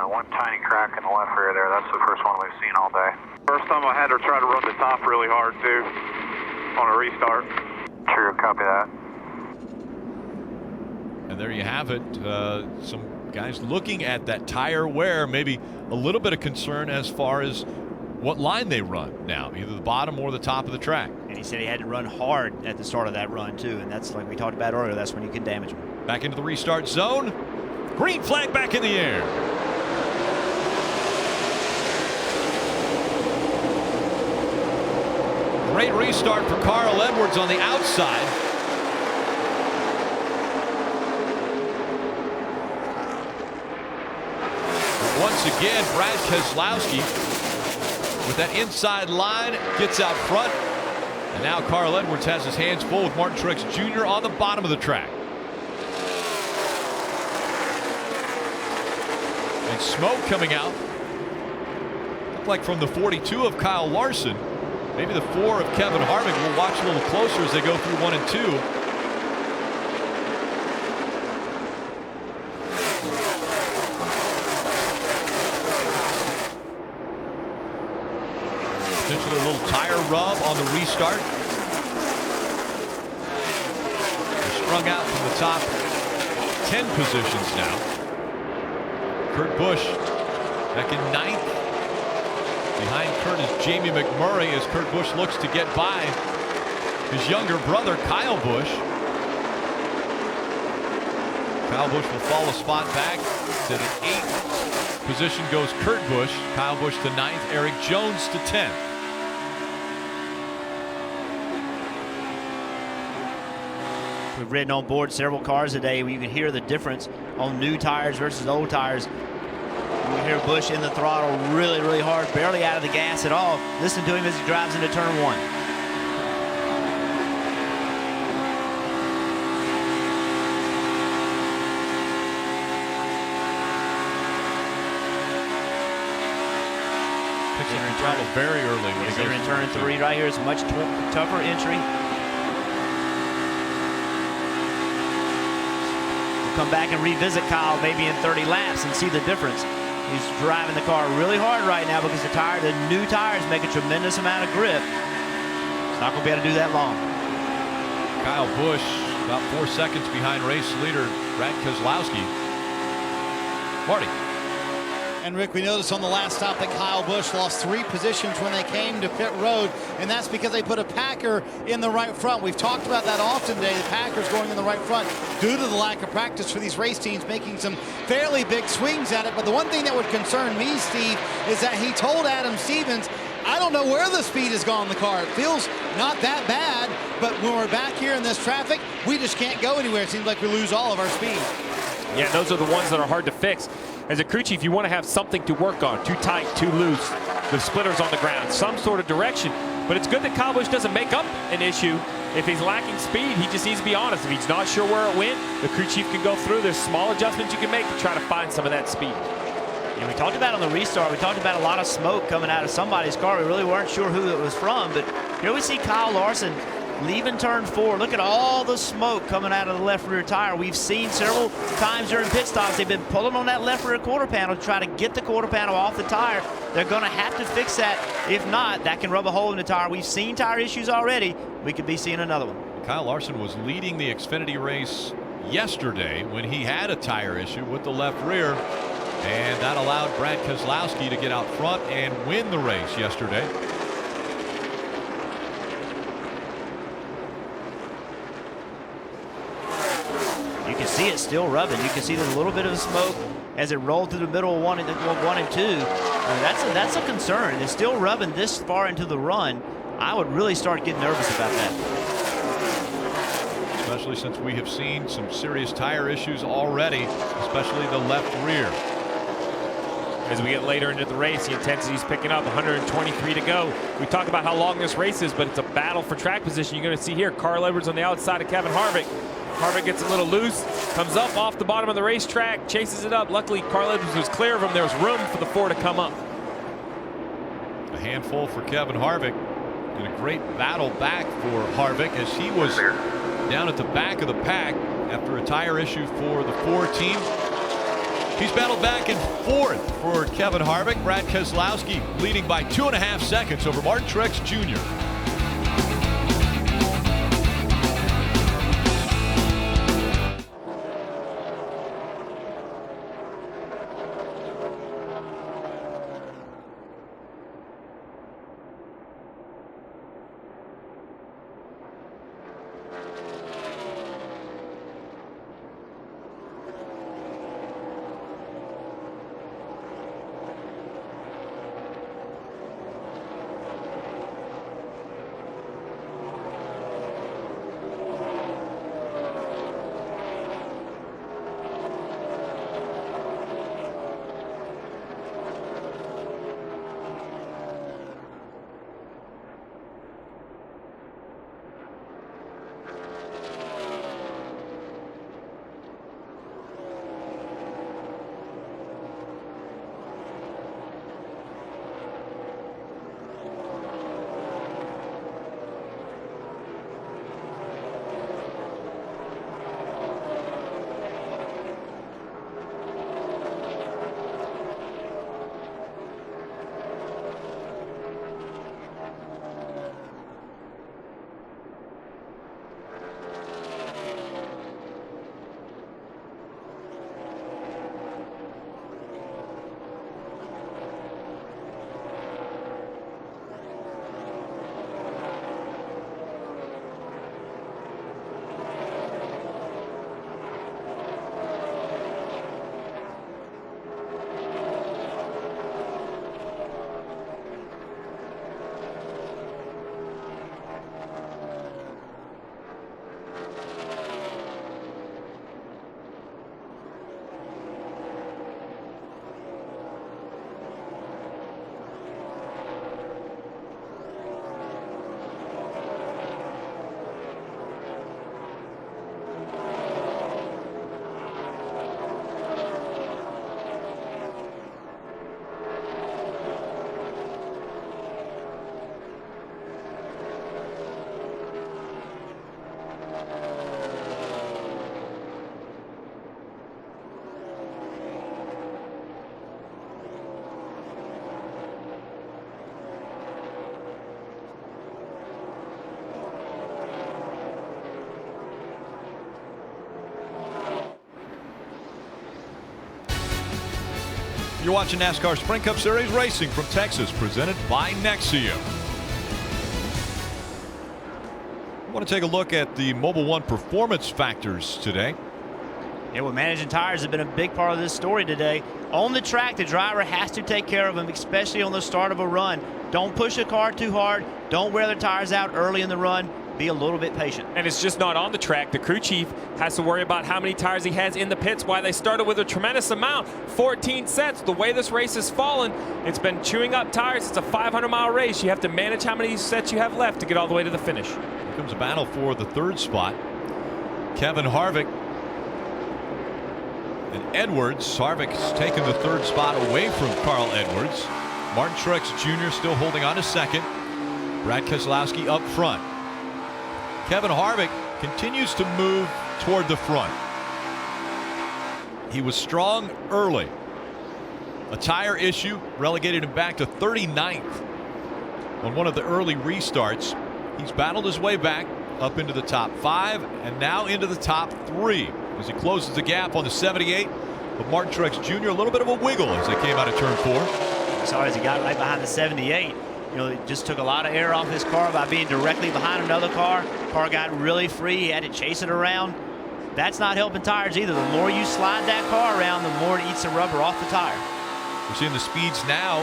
One tiny crack in the left rear there. That's the first one we've seen all day. First time I had to try to run the top really hard too on a restart. True, copy that. And there you have it. Some guys looking at that tire wear, maybe a little bit of concern as far as what line they run now, either the bottom or the top of the track. And he said he had to run hard at the start of that run too, and that's like we talked about earlier, that's when you can damage them. Back into the restart zone. Green flag back in the air. Great restart for Carl Edwards on the outside. Once again, Brad Keselowski with that inside line gets out front. And now Carl Edwards has his hands full with Martin Truex Jr. on the bottom of the track. And smoke coming out. Looked like from the 42 of Kyle Larson. Maybe the 4 of Kevin Harvick. We'll watch a little closer as they go through 1 and 2. Potentially a little tire rub on the restart. They're strung out from the top 10 positions now. Kurt Busch back in 9th. Behind Kurt is Jamie McMurray as Kurt Busch looks to get by his younger brother Kyle Busch. Kyle Busch will fall a spot back to the 8th position goes Kurt Busch. Kyle Busch to 9th, Eric Jones to 10th. We've ridden on board several cars today. We can hear the difference on new tires versus old tires. We hear Busch in the throttle really, really hard, barely out of the gas at all. Listen to him as he drives into turn 1. Picks up the throttle very early when he goes in turn 3 right here. It's a much tougher entry. We'll come back and revisit Kyle maybe in 30 laps and see the difference. He's driving the car really hard right now because the new tires make a tremendous amount of grip. He's not going to be able to do that long. Kyle Busch about 4 seconds behind race leader Brad Keselowski. Marty. And Rick, we noticed on the last stop that Kyle Busch lost 3 positions when they came to pit road, and that's because they put a Packer in the right front. We've talked about that often today, the Packers going in the right front due to the lack of practice for these race teams, making some fairly big swings at it. But the one thing that would concern me, Steve, is that he told Adam Stevens, I don't know where the speed has gone in the car. It feels not that bad, but when we're back here in this traffic, we just can't go anywhere. It seems like we lose all of our speed. Yeah, those are the ones that are hard to fix. As a crew chief, you want to have something to work on. Too tight, too loose, the splitters on the ground, some sort of direction. But it's good that Kyle Busch doesn't make up an issue. If he's lacking speed, he just needs to be honest. If he's not sure where it went, the crew chief can go through. There's small adjustments you can make to try to find some of that speed. And we talked about on the restart, we talked about a lot of smoke coming out of somebody's car. We really weren't sure who it was from, but here we see Kyle Larson leaving turn 4. Look at all the smoke coming out of the left rear tire. We've seen several times during pit stops, they've been pulling on that left rear quarter panel to try to get the quarter panel off the tire. They're going to have to fix that. If not, that can rub a hole in the tire. We've seen tire issues already. We could be seeing another one. Kyle Larson was leading the Xfinity race yesterday when he had a tire issue with the left rear, and that allowed Brad Keselowski to get out front and win the race yesterday. You can see it still rubbing. You can see there's a little bit of smoke as it rolled through the middle of one and 2. That's a concern. It's still rubbing this far into the run. I would really start getting nervous about that. Especially since we have seen some serious tire issues already, especially the left rear. As we get later into the race, the intensity is picking up. 123 to go. We talk about how long this race is, but it's a battle for track position. You're going to see here Carl Edwards on the outside of Kevin Harvick. Harvick gets a little loose, comes up off the bottom of the racetrack, chases it up. Luckily, Carl Edwards was clear of him. There was room for the 4 to come up. A handful for Kevin Harvick, and a great battle back for Harvick as he was down at the back of the pack after a tire issue for the 4 team. He's battled back in 4th for Kevin Harvick. Brad Keselowski leading by 2.5 seconds over Martin Truex Jr. You're watching NASCAR Sprint Cup Series racing from Texas, presented by Nexia. I want to take a look at the Mobil 1 performance factors today. Yeah, well, managing tires has been a big part of this story today. On the track, the driver has to take care of them, especially on the start of a run. Don't push the car too hard. Don't wear the tires out early in the run. Be a little bit patient. And it's just not on the track. The crew chief has to worry about how many tires he has in the pits. Why they started with a tremendous amount, 14 sets. The way this race has fallen, it's been chewing up tires. It's a 500-mile race. You have to manage how many sets you have left to get all the way to the finish. Here comes a battle for the third spot. Kevin Harvick and Edwards. Harvick's taken the third spot away from Carl Edwards. Martin Truex Jr. still holding on to second. Brad Keselowski up front. Kevin Harvick continues to move toward the front. He was strong early. A tire issue relegated him back to 39th on one of the early restarts. He's battled his way back up into the top 5 and now into the top 3 as he closes the gap on the 78. But Martin Truex Jr. a little bit of a wiggle as they came out of turn 4. Sorry, as he got right behind the 78. You know, it just took a lot of air off his car by being directly behind another car. Car got really free. He had to chase it around. That's not helping tires either. The more you slide that car around, the more it eats the rubber off the tire. We're seeing the speeds now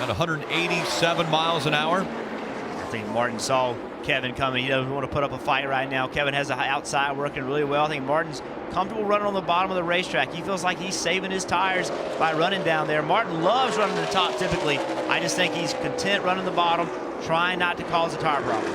at 187 miles an hour. I think Martin saw Kevin coming. He doesn't want to put up a fight right now. Kevin has the outside working really well. I think Martin's comfortable running on the bottom of the racetrack. He feels like he's saving his tires by running down there. Martin loves running to the top typically. I just think he's content running the bottom, trying not to cause a tire problem.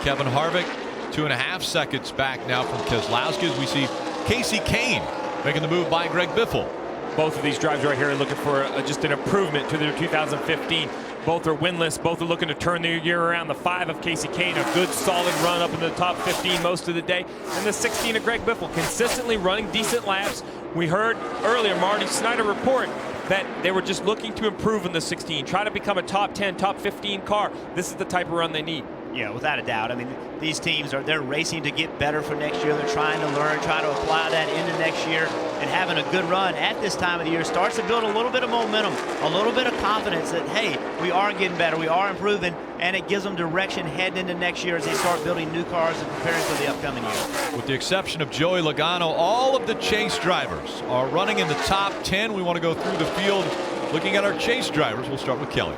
Kevin Harvick 2.5 seconds back now from Keselowski as we see Casey Kane making the move by Greg Biffle. Both of these drivers right here are looking for just an improvement to their 2015. Both are winless. Both are looking to turn their year around. The 5 of Casey Kane, a good solid run up in the top 15 most of the day. And the 16 of Greg Biffle, consistently running decent laps. We heard earlier Marty Snyder report that they were just looking to improve in the 16, try to become a top 10, top 15 car. This is the type of run they need. Yeah, without a doubt. I mean, these teams they're racing to get better for next year. They're trying to learn, try to apply that into next year, and having a good run at this time of the year starts to build a little bit of momentum, a little bit of confidence that, hey, we are getting better, we are improving, and it gives them direction heading into next year as they start building new cars and preparing for the upcoming year. With the exception of Joey Logano, all of the chase drivers are running in the top 10. We want to go through the field looking at our chase drivers. We'll start with Kelly.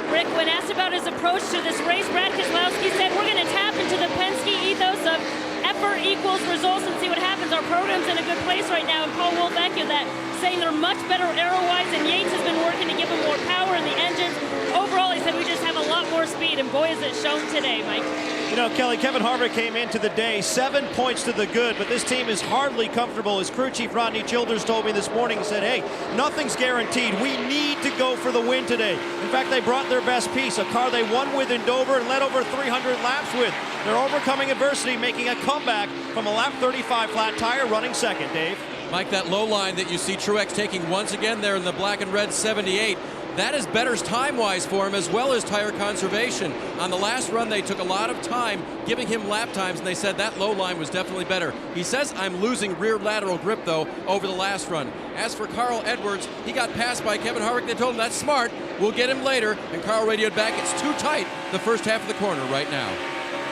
Rick, when asked about his approach to this race, Brad Keselowski said, we're going to tap into the Penske ethos of effort equals results and see what happens. Our program's in a good place right now. And Paul Wolf echoed that, saying they're much better aero-wise, and Yates has been working to give them more power in the engines. Overall, he said we just have a lot more speed, and boy, is it shown today, Mike. You know, Kelly, Kevin Harvick came into the day 7 points to the good, but this team is hardly comfortable. As crew chief Rodney Childers told me this morning, he said, hey, nothing's guaranteed. We need to go for the win today. In fact, they brought their best piece, a car they won with in Dover and led over 300 laps with. They're overcoming adversity, making a comeback from a lap 35 flat tire, running second, Dave. Mike, that low line that you see Truex taking once again there in the black and red 78, that is better time-wise for him as well as tire conservation. On the last run, they took a lot of time giving him lap times, and they said that low line was definitely better. He says, I'm losing rear lateral grip, though, over the last run. As for Carl Edwards, he got passed by Kevin Harvick. They told him, that's smart. We'll get him later. And Carl radioed back, it's too tight the first half of the corner right now.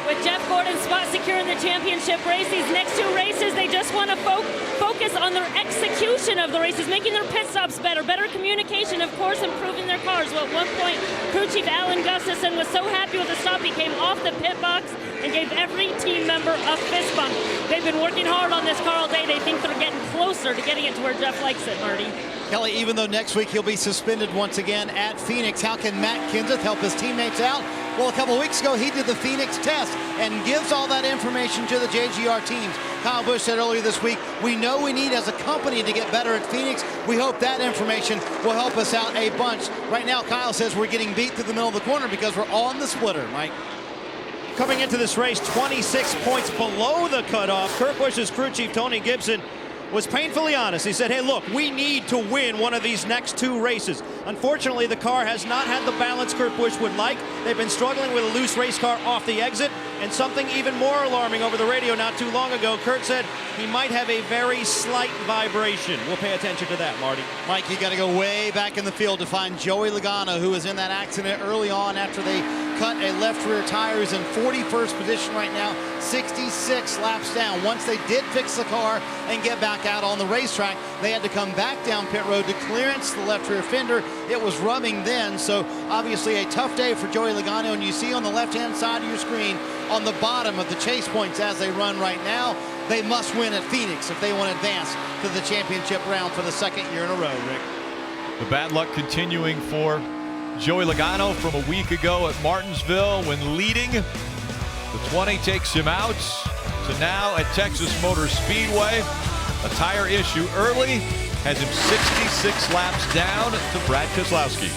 With Jeff Gordon's spot secure in the championship race, these next 2 races, they just want to focus on their execution of the races, making their pit stops better communication, of course, improving their cars. Well, at one point, crew chief Alan Gustafson was so happy with the stop, he came off the pit box and gave every team member a fist bump. They've been working hard on this car all day. They think they're getting closer to getting it to where Jeff likes it, Marty. Kelly, even though next week he'll be suspended once again at Phoenix, how can Matt Kenseth help his teammates out? Well, a couple of weeks ago, he did the Phoenix test and gives all that information to the JGR teams. Kyle Busch said earlier this week, we know we need as a company to get better at Phoenix. We hope that information will help us out a bunch. Right now, Kyle says we're getting beat through the middle of the corner because we're on the splitter, Mike. Coming into this race, 26 points below the cutoff. Kurt Busch's crew chief, Tony Gibson, was painfully honest. He said, hey, look, we need to win one of these next 2 races. Unfortunately, the car has not had the balance Kurt Busch would like. They've been struggling with a loose race car off the exit. And something even more alarming over the radio not too long ago, Kurt said he might have a very slight vibration. We'll pay attention to that, Marty. Mike, you got to go way back in the field to find Joey Logano, who was in that accident early on after they cut a left rear tire. He's in 41st position right now, 66 laps down. Once they did fix the car and get back out on the racetrack, they had to come back down pit road to clearance the left rear fender. It was rubbing then, so obviously a tough day for Joey Logano. And you see on the left-hand side of your screen, on the bottom of the chase points as they run right now, they must win at Phoenix if they want to advance to the championship round for the 2nd year in a row, Rick. The bad luck continuing for Joey Logano from a week ago at Martinsville when leading. The 20 takes him out. So now at Texas Motor Speedway, a tire issue early has him 66 laps down to Brad Keselowski.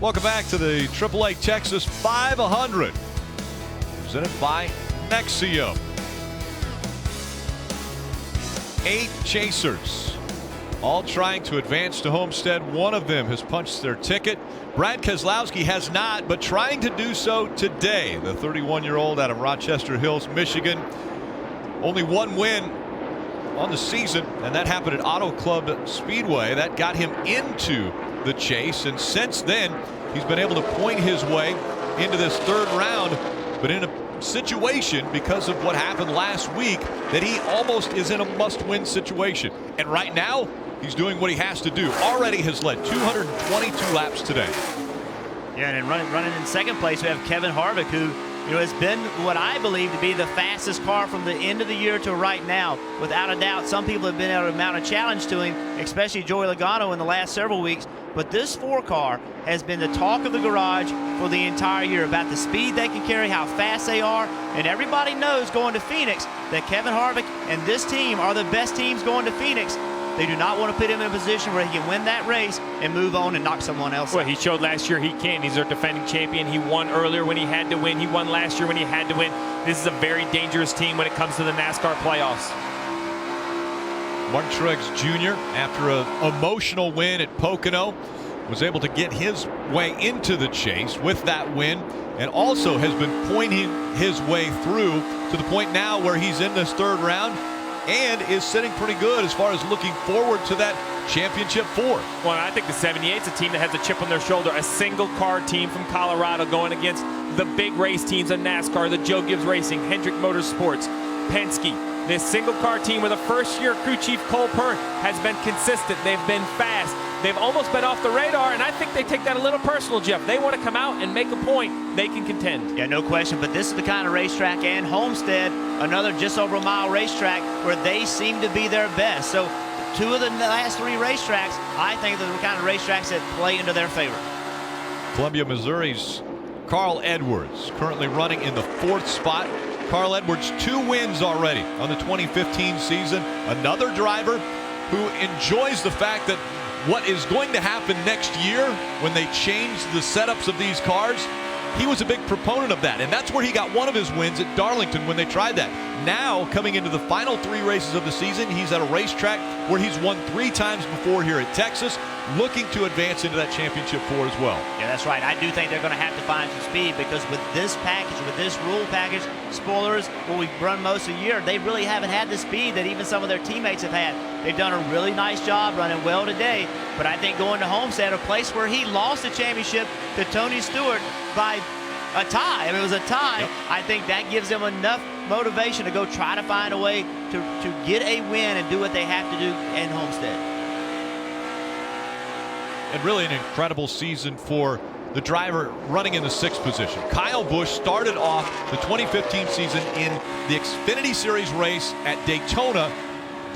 Welcome back to the AAA Texas 500, presented by Nexium. 8 chasers, all trying to advance to Homestead. One of them has punched their ticket. Brad Keselowski has not, but trying to do so today. The 31-year-old out of Rochester Hills, Michigan. Only 1 win on the season, and that happened at Auto Club Speedway. That got him into the chase, and since then he's been able to point his way into this 3rd round, but in a situation because of what happened last week that he almost is in a must-win situation. And right now he's doing what he has to do. Already has led 222 laps today. Yeah, and running in 2nd place we have Kevin Harvick, who has been what I believe to be the fastest car from the end of the year to right now. Without a doubt, some people have been able to mount a challenge to him, especially Joey Logano in the last several weeks. But this 4 car has been the talk of the garage for the entire year about the speed they can carry, how fast they are. And everybody knows going to Phoenix that Kevin Harvick and this team are the best teams going to Phoenix. They do not want to put him in a position where he can win that race and move on and knock someone else Well, out. he showed last year he can. He's our defending champion. He won earlier when he had to win. He won last year when he had to win. This is a very dangerous team when it comes to the NASCAR playoffs. Martin Truex Jr., after an emotional win at Pocono, was able to get his way into the chase with that win, and also has been pointing his way through to the point now where he's in this third round and is sitting pretty good as far as looking forward to that championship 4. Well, I think the 78's a team that has a chip on their shoulder, a single car team from Colorado going against the big race teams of NASCAR, the Joe Gibbs Racing, Hendrick Motorsports, Penske. This single car team with a first-year crew chief Cole Pern has been consistent. They've been fast. They've almost been off the radar, and I think they take that a little personal, Jeff. They want to come out and make a point. They can contend. Yeah, no question, but this is the kind of racetrack, and Homestead, another just over a mile racetrack where they seem to be their best. So 2 of the last 3 racetracks, I think they're the kind of racetracks that play into their favor. Columbia, Missouri's Carl Edwards currently running in the 4th spot. Carl Edwards 2 wins already on the 2015 season. Another driver who enjoys the fact that what is going to happen next year when they change the setups of these cars, he was a big proponent of that, and that's where he got one of his wins at Darlington when they tried that. Now, coming into the final 3 races of the season, he's at a racetrack where he's won 3 times before here at Texas, looking to advance into that championship 4 as well. Yeah, that's right. I do think they're going to have to find some speed, because with this package, with this rule package, spoilers, what we've run most of the year, they really haven't had the speed that even some of their teammates have had. They've done a really nice job running well today, but I think going to Homestead, a place where he lost the championship to Tony Stewart by a tie. I mean, it was a tie. Yep. I think that gives them enough motivation to go try to find a way to get a win and do what they have to do in Homestead. And really an incredible season for the driver running in the 6th position. Kyle Busch started off the 2015 season in the Xfinity Series race at Daytona,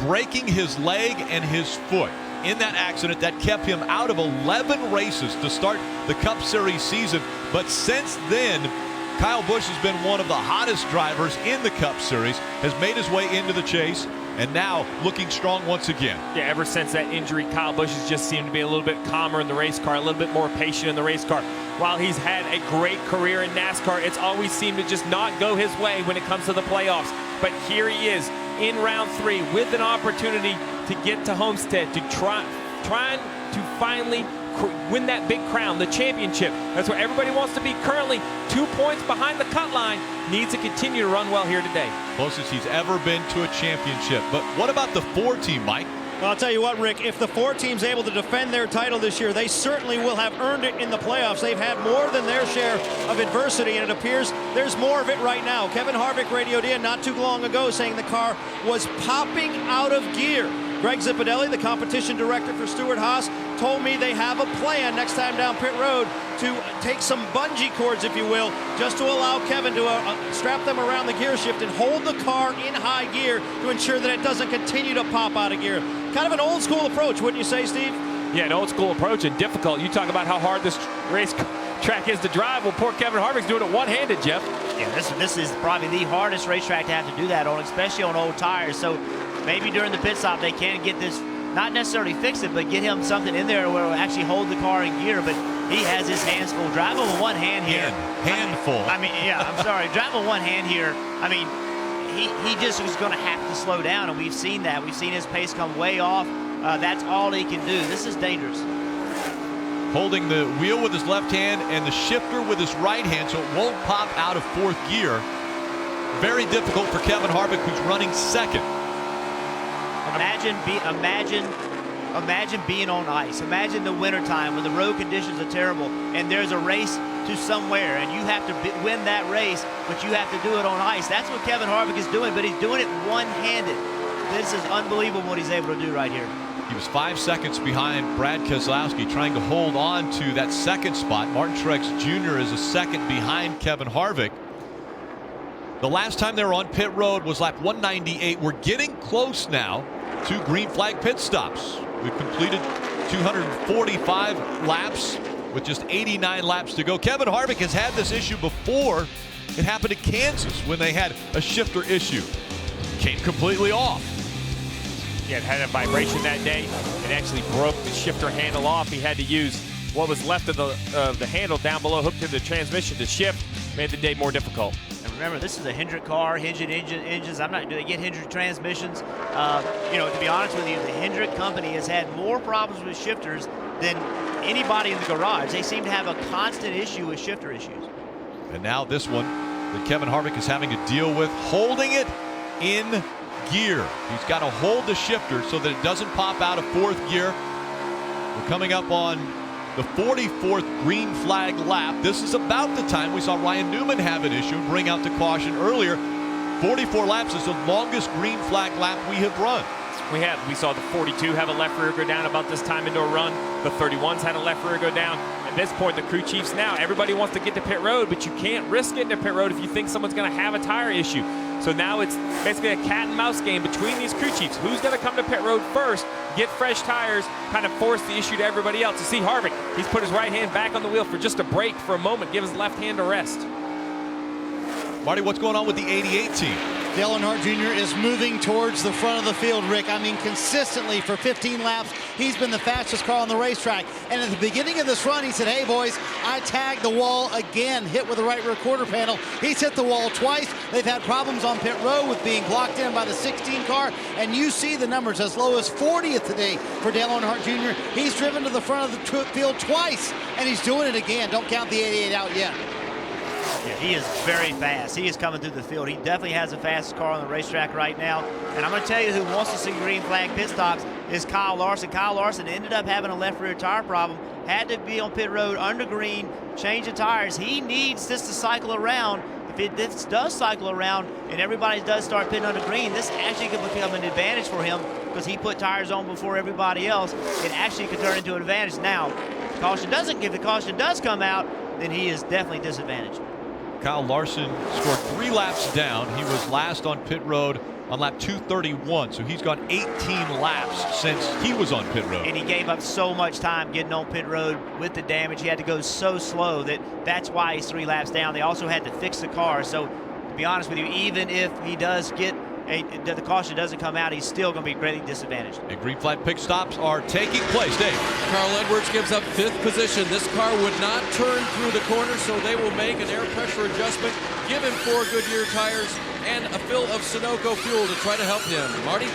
breaking his leg and his foot. In that accident, that kept him out of 11 races to start the Cup Series season. But since then, Kyle Busch has been one of the hottest drivers in the Cup Series, has made his way into the chase, and now looking strong once again. Yeah, ever since that injury, Kyle Busch has just seemed to be a little bit calmer in the race car, a little bit more patient in the race car. While he's had a great career in NASCAR, it's always seemed to just not go his way when it comes to the playoffs. But here he is in round 3 with an opportunity to get to Homestead, to trying to finally win that big crown, the championship. That's where everybody wants to be. Currently 2 points behind the cut line. Needs to continue to run well here today. Closest he's ever been to a championship. But what about the 4 team, Mike? Well, I'll tell you what, Rick, if the 4 team's able to defend their title this year, they certainly will have earned it in the playoffs. They've had more than their share of adversity, and it appears there's more of it right now. Kevin Harvick radioed in not too long ago saying the car was popping out of gear. Greg Zipadelli, the competition director for Stewart-Haas, told me they have a plan next time down pit road to take some bungee cords, if you will, just to allow Kevin to strap them around the gear shift and hold the car in high gear to ensure that it doesn't continue to pop out of gear. Kind of an old school approach, wouldn't you say, Steve? Yeah, an old school approach and difficult. You talk about how hard this race track is to drive. Well, poor Kevin Harvick's doing it one-handed, Jeff. Yeah, this is probably the hardest racetrack to have to do that on, especially on old tires. So maybe during the pit stop they can get this, not necessarily fix it, but get him something in there where it'll actually hold the car in gear. But he has his hands full. Driving with one hand here. Handful. I mean, yeah, I'm sorry. Driving with one hand here, I mean, he just is going to have to slow down, and we've seen that. We've seen his pace come way off. That's all he can do. This is dangerous. Holding the wheel with his left hand and the shifter with his right hand so it won't pop out of 4th gear. Very difficult for Kevin Harvick, who's running 2nd. Imagine being on ice. Imagine the wintertime when the road conditions are terrible and there's a race to somewhere and you have to win that race, but you have to do it on ice. That's what Kevin Harvick is doing, but he's doing it one-handed. This is unbelievable what he's able to do right here. He was 5 seconds behind Brad Keselowski, trying to hold on to that 2nd spot. Martin Truex Jr. is a 2nd behind Kevin Harvick. The last time they were on pit road was lap 198. We're getting close now to green flag pit stops. We've completed 245 laps with just 89 laps to go. Kevin Harvick has had this issue before. It happened at Kansas when they had a shifter issue. Came completely off. Yeah, it had a vibration that day. It actually broke the shifter handle off. He had to use what was left of the handle down below, hooked to the transmission to shift. Made the day more difficult. And remember, this is a Hendrick car, Hendrick engines. I'm not doing, get Hendrick transmissions. You know, to be honest with you, the Hendrick company has had more problems with shifters than anybody in the garage. They seem to have a constant issue with shifter issues. And now this one that Kevin Harvick is having to deal with, holding it in gear. He's got to hold the shifter so that it doesn't pop out of fourth gear. We're coming up on the 44th green flag lap. This is about the time we saw Ryan Newman have an issue and bring out the caution earlier. 44 laps is the longest green flag lap we have run. We saw the 42 have a left rear go down about this time into a run. The 31s had a left rear go down. At this point, the crew chiefs now, everybody wants to get to pit road, but you can't risk getting to pit road if you think someone's going to have a tire issue. So now it's basically a cat and mouse game between these crew chiefs. Who's going to come to pit road first, get fresh tires, kind of force the issue to everybody else. You see Harvick, he's put his right hand back on the wheel for just a break for a moment, give his left hand a rest. Marty, what's going on with the 88 team? Dale Earnhardt Jr. is moving towards the front of the field, Rick. I mean, consistently for 15 laps, he's been the fastest car on the racetrack. And at the beginning of this run, he said, hey, boys, I tagged the wall again, hit with the right rear quarter panel. He's hit the wall twice. They've had problems on pit road with being blocked in by the 16 car. And you see the numbers as low as 40th today for Dale Earnhardt Jr. He's driven to the front of the field twice, and he's doing it again. Don't count the 88 out yet. Yeah, he is very fast. He is coming through the field. He definitely has the fastest car on the racetrack right now. And I'm going to tell you who wants to see green flag pit stops is Kyle Larson. Kyle Larson ended up having a left rear tire problem, had to be on pit road under green, change the tires. He needs this to cycle around. If this does cycle around and everybody does start pitting under green, this actually could become an advantage for him because he put tires on before everybody else. It actually could turn into an advantage. Now, if the caution does come out, then he is definitely disadvantaged. Kyle Larson scored 3 laps down. He was last on pit road on lap 231, so he's gone 18 laps since he was on pit road. And he gave up so much time getting on pit road with the damage. He had to go so slow that's why he's 3 laps down. They also had to fix the car. So to be honest with you, even if he does get the caution doesn't come out, he's still going to be greatly disadvantaged. And green flag pit stops are taking place. Dave. Carl Edwards gives up 5th position. This car would not turn through the corner, so they will make an air pressure adjustment, give him 4 Goodyear tires and a fill of Sunoco fuel to try to help him. Marty?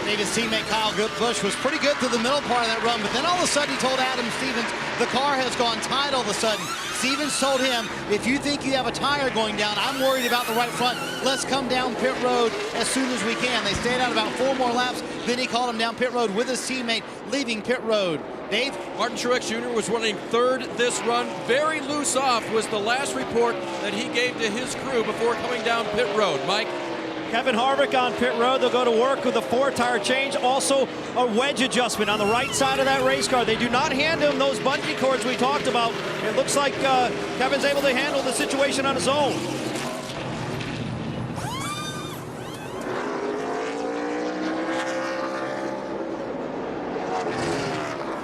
David's teammate Kyle Busch was pretty good through the middle part of that run, but then all of a sudden he told Adam Stevens the car has gone tight all of a sudden. Stevens told him, if you think you have a tire going down, I'm worried about the right front. Let's come down pit road as soon as we can. They stayed out about 4 more laps. Then he called him down pit road with his teammate leaving pit road. Dave? Martin Truex Jr. was running 3rd this run. Very loose off was the last report that he gave to his crew before coming down pit road. Mike? Kevin Harvick on pit road. They'll go to work with a 4-tire change. Also a wedge adjustment on the right side of that race car. They do not hand him those bungee cords we talked about. It looks like Kevin's able to handle the situation on his own.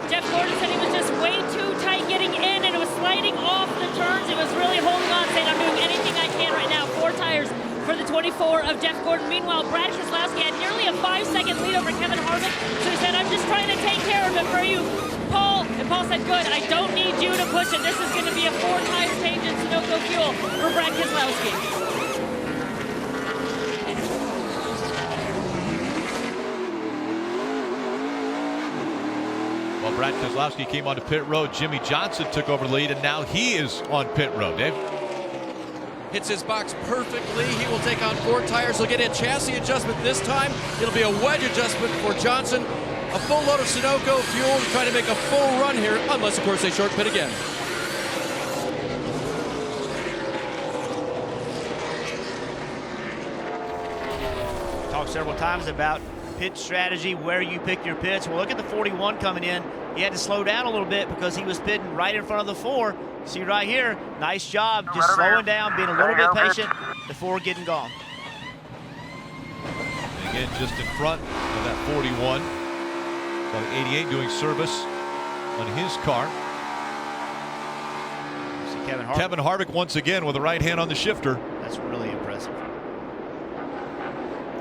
Jeff Gordon said he was just way too tight getting in, and it was sliding off the turns. It was really holding on, saying, I'm doing anything I can right now. 4 tires for the 24 of Jeff Gordon. Meanwhile, Brad Keselowski had nearly a 5-second lead over Kevin Harvick, so he said, I'm just trying to take care of it for you, Paul. And Paul said, good, I don't need you to push it. This is going to be a 4-tire change in Sunoco fuel for Brad Keselowski. Well, Brad Keselowski came onto pit road. Jimmy Johnson took over the lead, and now he is on pit road. Dave? Hits his box perfectly. He will take on 4 tires. He'll get a chassis adjustment this time. It'll be a wedge adjustment for Johnson. A full load of Sunoco fuel to try to make a full run here, unless, of course, they short pit again. Talked several times about pit strategy, where you pick your pits. Well, look at the 41 coming in. He had to slow down a little bit because he was pitting right in front of the 4. See right here, nice job just slowing down, being a little bit patient before getting gone. Again, just in front of that 41. So the 88 doing service on his car. See Kevin Harvick once again with the right hand on the shifter. That's really impressive.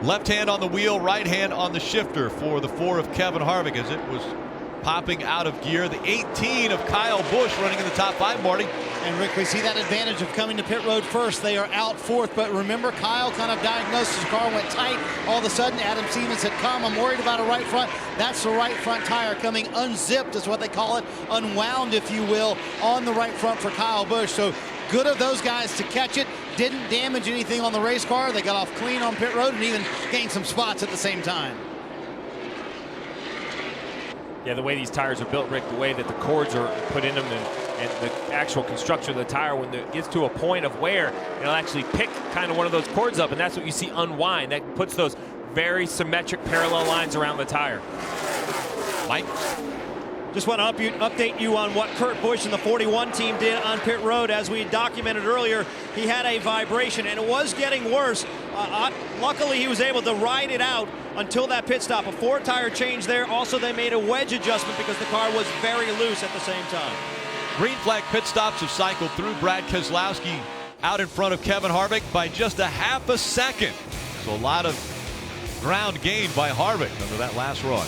Left hand on the wheel, right hand on the shifter for the 4 of Kevin Harvick as it was popping out of gear. The 18 of Kyle Busch running in the top 5, Marty. And Rick, we see that advantage of coming to pit road first. They are out 4th, but remember, Kyle kind of diagnosed his car went tight. All of a sudden, Adam Stevens said, "Come, I'm worried about a right front." That's the right front tire coming unzipped, is what they call it, unwound, if you will, on the right front for Kyle Busch. So good of those guys to catch it. Didn't damage anything on the race car. They got off clean on pit road and even gained some spots at the same time. Yeah, the way these tires are built, Rick, the way that the cords are put in them and the actual construction of the tire, when it gets to a point of wear, it'll actually pick kind of one of those cords up, and that's what you see unwind. That puts those very symmetric parallel lines around the tire. Mike? Just want to update you on what Kurt Busch and the 41 team did on pit road. As we documented earlier, he had a vibration, and it was getting worse. Luckily, he was able to ride it out until that pit stop. A 4-tire change there. Also, they made a wedge adjustment because the car was very loose at the same time. Green flag pit stops have cycled through. Brad Keselowski out in front of Kevin Harvick by just a half a second. So a lot of ground gained by Harvick under that last run.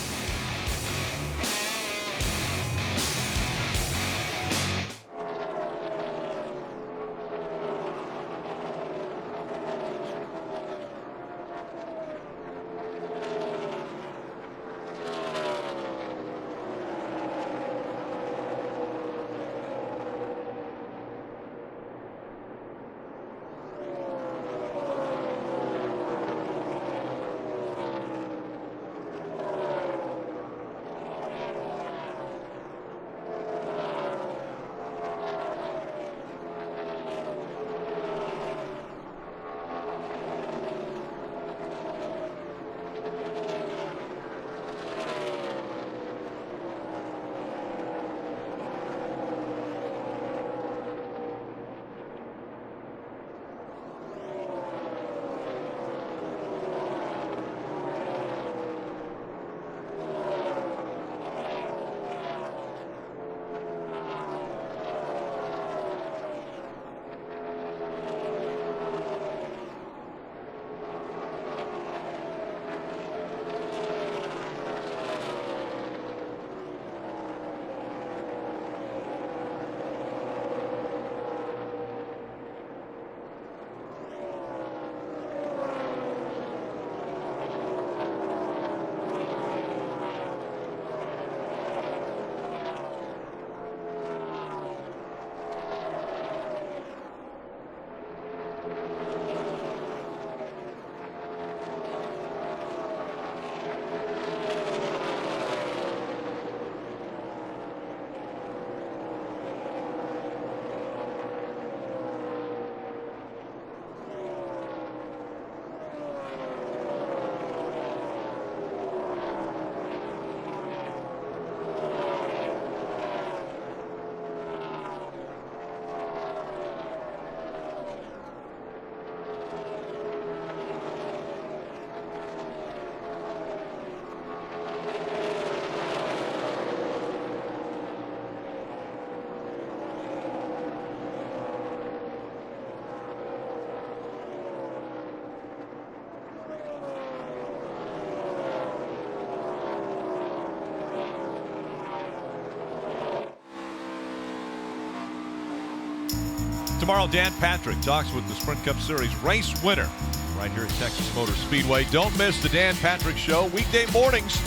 Tomorrow, Dan Patrick talks with the Sprint Cup Series race winner right here at Texas Motor Speedway. Don't miss the Dan Patrick Show weekday mornings,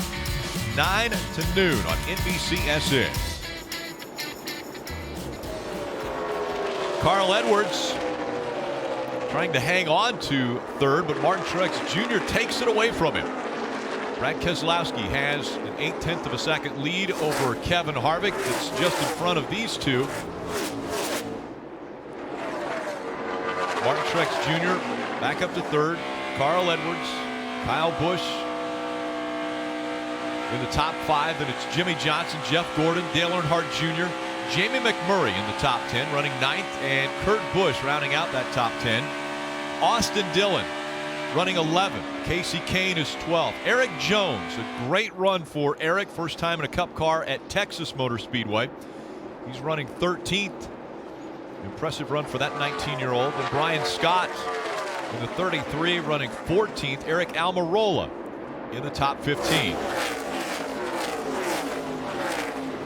9 to noon on NBCSN. Carl Edwards trying to hang on to third, but Martin Truex Jr. takes it away from him. Brad Keselowski has an 0.8 of a second lead over Kevin Harvick. It's just in front of these two. Martin Truex Jr. back up to third. Carl Edwards, Kyle Busch in the top 5. Then it's Jimmy Johnson, Jeff Gordon, Dale Earnhardt Jr., Jamie McMurray in the top 10, running 9th, and Kurt Busch rounding out that top 10. Austin Dillon running 11th. Casey Kane is 12th. Eric Jones, a great run for Eric. First time in a Cup car at Texas Motor Speedway. He's running 13th. Impressive run for that 19-year-old. And Brian Scott In the 33, running 14th, Eric Almirola in the top 15.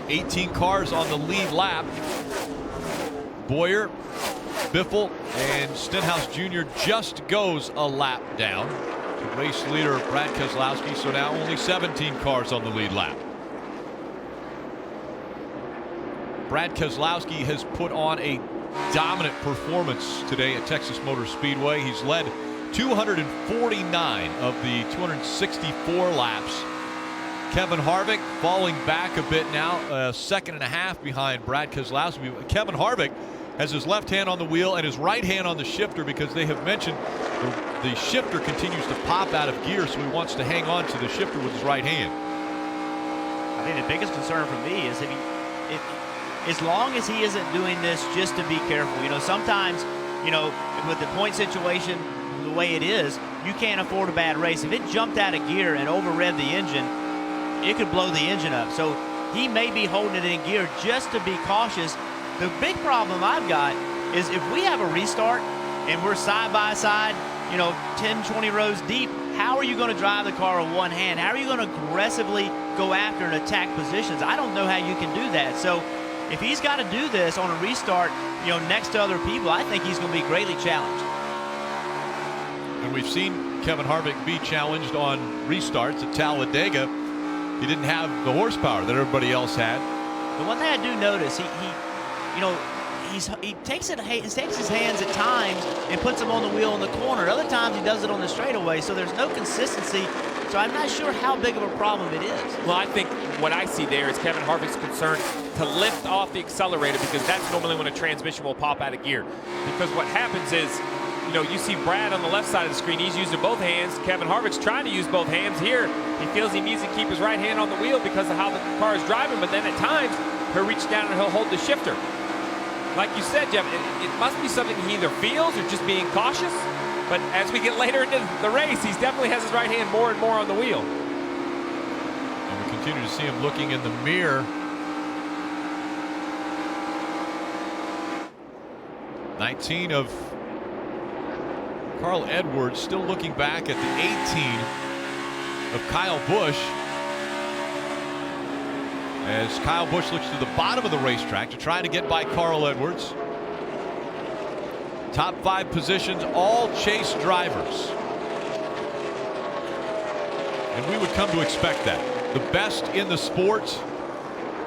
18 cars on the lead lap. Boyer, Biffle, and Stenhouse Jr. just goes a lap down to race leader Brad Keselowski, so now only 17 cars on the lead lap. Brad Keselowski has put on a dominant performance today at Texas Motor Speedway. He's led 249 of the 264 laps. Kevin Harvick falling back a bit now, a second and a half behind Brad Keselowski. Kevin Harvick has his left hand on the wheel and his right hand on the shifter because they have mentioned the shifter continues to pop out of gear, so he wants to hang on to the shifter with his right hand. I think the biggest concern for me is as long as he isn't doing this just to be careful. You know, sometimes, you know, with the point situation the way it is, you can't afford a bad race. If it jumped out of gear and over-revved the engine, it could blow the engine up. So he may be holding it in gear just to be cautious. The big problem I've got is if we have a restart and we're side by side, you know, 10, 20 rows deep, how are you going to drive the car with one hand? How are you going to aggressively go after and attack positions? I don't know how you can do that. So if he's got to do this on a restart, you know, next to other people, I think he's going to be greatly challenged. And we've seen Kevin Harvick be challenged on restarts at Talladega. He didn't have the horsepower that everybody else had. The one thing I do notice, he takes his hands at times and puts them on the wheel in the corner. Other times he does it on the straightaway, so there's no consistency. So I'm not sure how big of a problem it is. Well, I think what I see there is Kevin Harvick's concern to lift off the accelerator because that's normally when a transmission will pop out of gear. Because what happens is, you know, you see Brad on the left side of the screen. He's using both hands. Kevin Harvick's trying to use both hands. Here, he feels he needs to keep his right hand on the wheel because of how the car is driving. But then at times, he'll reach down and he'll hold the shifter. Like you said, Jeff, it must be something he either feels or just being cautious. But as we get later into the race, he definitely has his right hand more and more on the wheel. And we continue to see him looking in the mirror. 19 of Carl Edwards still looking back at the 18 of Kyle Busch. As Kyle Busch looks to the bottom of the racetrack to try to get by Carl Edwards. Top 5 positions, all Chase drivers. And we would come to expect that. The best in the sport,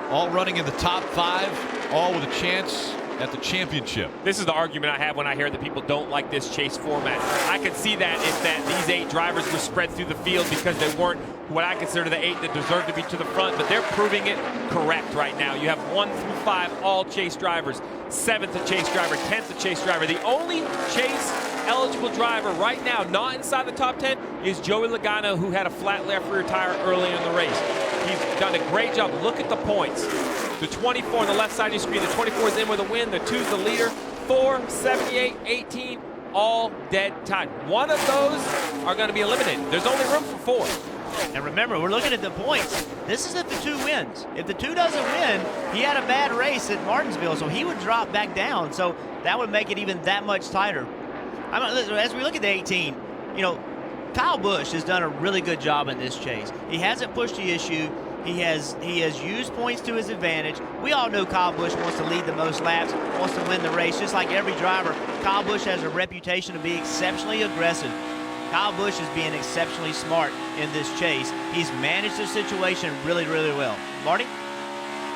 all running in the top 5, all with a chance at the championship. This is the argument I have when I hear that people don't like this chase format. I could see that if these 8 drivers were spread through the field because they weren't what I consider the 8 that deserve to be to the front, but they're proving it correct right now. You have 1 through 5 all Chase drivers, 7th a Chase driver, 10th a Chase driver. The only Chase eligible driver right now not inside the top 10 is Joey Logano, who had a flat left rear tire early in the race. He's done a great job. Look at the points. The 24 on the left side of your screen, the 24 is in with a win, the 2 is the leader, 4, 78, 18, all dead time. One of those are going to be eliminated. There's only room for 4. And remember, we're looking at the points. This is if the 2 wins. If the 2 doesn't win, he had a bad race at Martinsville, so he would drop back down. So that would make it even that much tighter. As we look at the 18, you know, Kyle Busch has done a really good job in this chase. He hasn't pushed the issue. He has used points to his advantage. We all know Kyle Busch wants to lead the most laps, wants to win the race. Just like every driver, Kyle Busch has a reputation to be exceptionally aggressive. Kyle Busch is being exceptionally smart in this chase. He's managed the situation really, really well. Marty?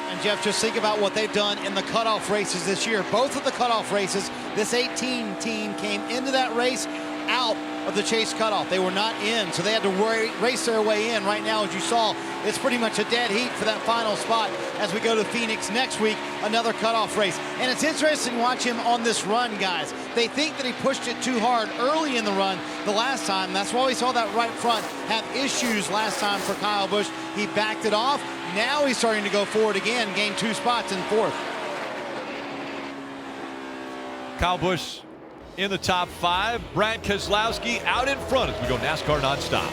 And Jeff, just think about what they've done in the cutoff races this year. Both of the cutoff races, this 18 team came into that race out of the chase cutoff. They were not in, so they had to race their way in. Right now, as you saw, it's pretty much a dead heat for that final spot as we go to Phoenix next week, another cutoff race. And it's interesting to watch him on this run, guys. They think that he pushed it too hard early in the run the last time. That's why we saw that right front have issues last time for Kyle Busch. He backed it off. Now he's starting to go forward again, gained 2 spots in 4th. Kyle Busch in the top 5. Brad Keselowski out in front as we go NASCAR nonstop.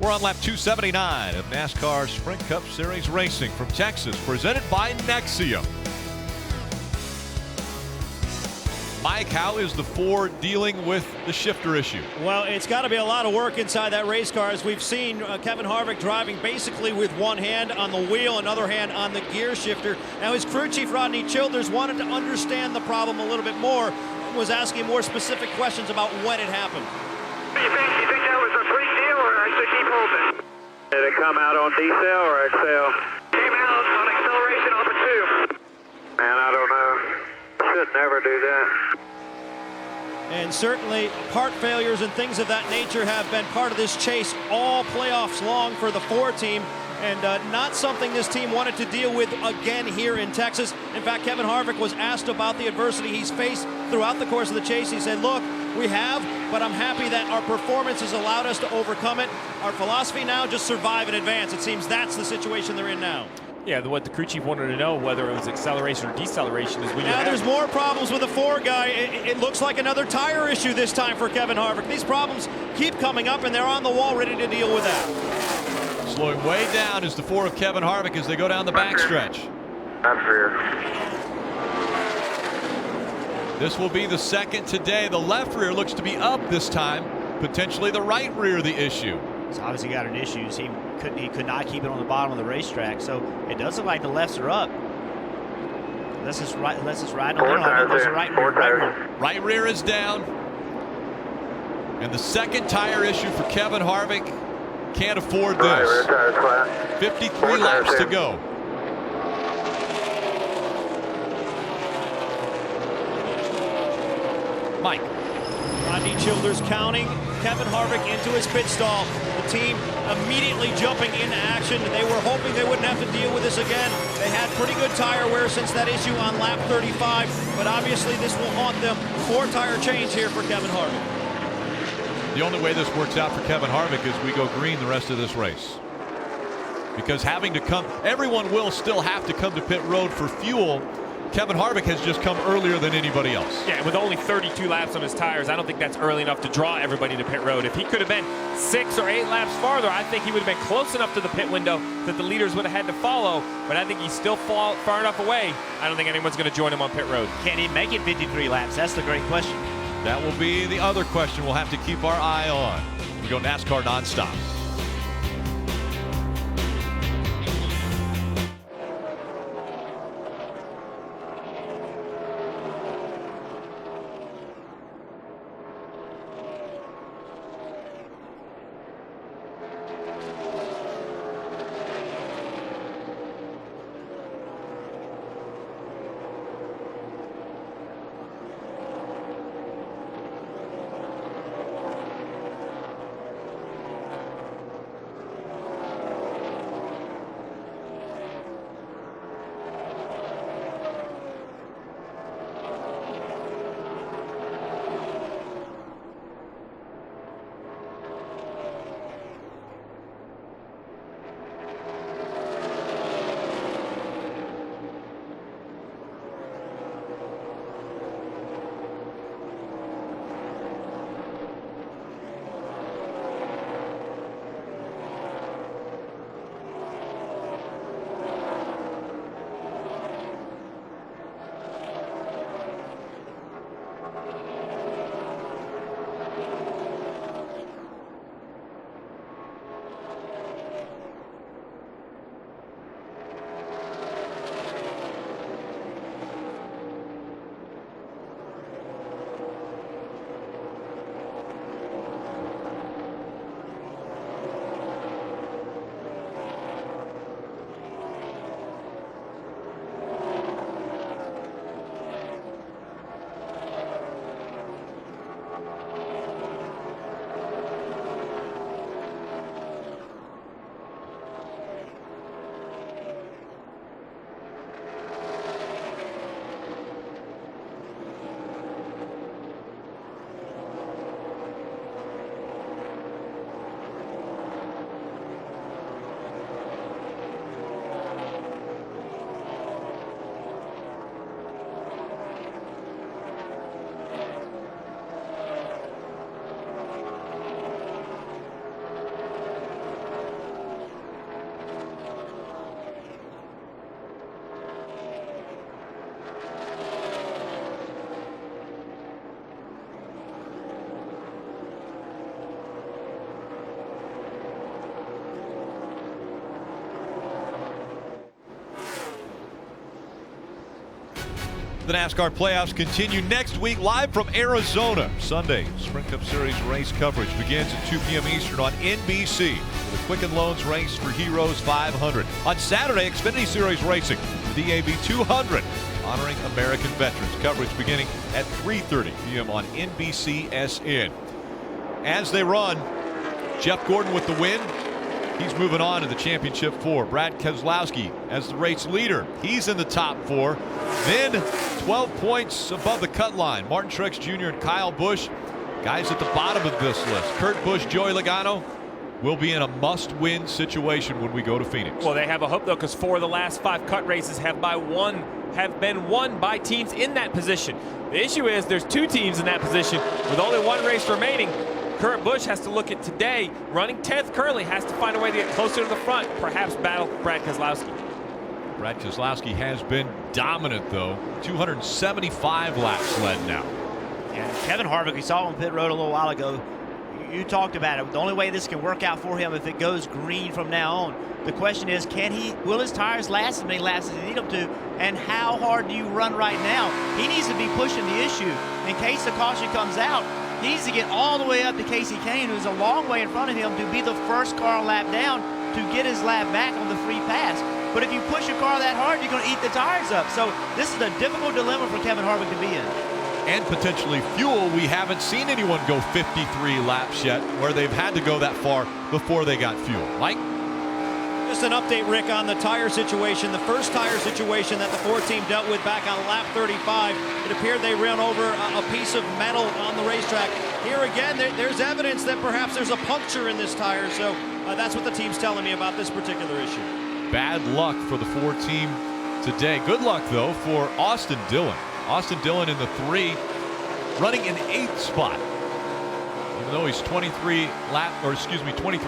We're on lap 279 of NASCAR Sprint Cup Series Racing from Texas, presented by Nexium. Mike, how is the Ford dealing with the shifter issue? Well, it's got to be a lot of work inside that race car, as we've seen Kevin Harvick driving basically with one hand on the wheel, another hand on the gear shifter. Now, his crew chief, Rodney Childers, wanted to understand the problem a little bit more and was asking more specific questions about when it happened. You think that was a free deal, or I should keep holding? Did it come out on decel or accel? Came out on acceleration off of 2. Man, I don't know. Should never do that. And certainly part failures and things of that nature have been part of this chase all playoffs long for the Ford team, and not something this team wanted to deal with again here in Texas. In fact, Kevin Harvick was asked about the adversity he's faced throughout the course of the chase. He said, look, we have, but I'm happy that our performance has allowed us to overcome it. Our philosophy now, just survive and advance. It seems that's the situation they're in now. Yeah, what the crew chief wanted to know, whether it was acceleration or deceleration, is when now there's more problems with the Ford guy. It looks like another tire issue this time for Kevin Harvick. These problems keep coming up, and they're on the wall ready to deal with that. Slowing way down is the 4 of Kevin Harvick as they go down the backstretch. That's fair. This will be the second today. The left rear looks to be up this time. Potentially the right rear the issue. He's obviously got an issue. He could not keep it on the bottom of the racetrack. So it does look like the lefts are up. Unless it's right on there. There's a right rear. Right rear is down. And the second tire issue for Kevin Harvick. Can't afford this. 53 laps to go. Mike. Rodney Childers counting Kevin Harvick into his pit stall. The team immediately jumping into action. They were hoping they wouldn't have to deal with this again. They had pretty good tire wear since that issue on lap 35, but obviously this will haunt them. 4 tire change here for Kevin Harvick. The only way this works out for Kevin Harvick is we go green the rest of this race. Because having to come, everyone will still have to come to pit road for fuel. Kevin Harvick has just come earlier than anybody else. Yeah, with only 32 laps on his tires, I don't think that's early enough to draw everybody to pit road. If he could have been 6 or 8 laps farther, I think he would have been close enough to the pit window that the leaders would have had to follow. But I think he's still far enough away. I don't think anyone's going to join him on pit road. Can he make it 53 laps? That's the great question. That will be the other question we'll have to keep our eye on. We go NASCAR nonstop. The NASCAR playoffs continue next week live from Arizona. Sunday, Sprint Cup Series race coverage begins at 2 p.m. Eastern on NBC with a Quicken Loans race for Heroes 500. On Saturday, Xfinity Series racing, the DAB 200, honoring American veterans. Coverage beginning at 3:30 p.m. on NBCSN. As they run, Jeff Gordon with the win. He's moving on to the championship 4. Brad Keselowski as the race leader. He's in the top 4. Then 12 points above the cut line. Martin Truex Jr. and Kyle Busch, guys at the bottom of this list. Kurt Busch, Joey Logano will be in a must-win situation when we go to Phoenix. Well, they have a hope, though, because 4 of the last 5 cut races have been won by teams in that position. The issue is there's 2 teams in that position with only 1 race remaining. Kurt Busch has to look at today, running 10th currently, has to find a way to get closer to the front, perhaps battle Brad Keselowski. Brad Keselowski has been dominant, though. 275 laps led now. Yeah, Kevin Harvick, we saw on pit road a little while ago. You talked about it. The only way this can work out for him if it goes green from now on. The question is, will his tires last as many laps as they need them to? And how hard do you run right now? He needs to be pushing the issue. In case the caution comes out, he needs to get all the way up to Casey Kane, who's a long way in front of him, to be the first car lap down to get his lap back on the free pass. But if you push a car that hard, you're going to eat the tires up. So this is a difficult dilemma for Kevin Harvick to be in. And potentially fuel. We haven't seen anyone go 53 laps yet where they've had to go that far before they got fuel. Mike? Just an update, Rick, on the tire situation. The first tire situation that the 4 team dealt with back on lap 35, it appeared they ran over a piece of metal on the racetrack. Here again, there's evidence that perhaps there's a puncture in this tire, so that's what the team's telling me about this particular issue. Bad luck for the 4 team today. Good luck, though, for Austin Dillon. Austin Dillon in the 3, running in 8th spot. Even though he's 23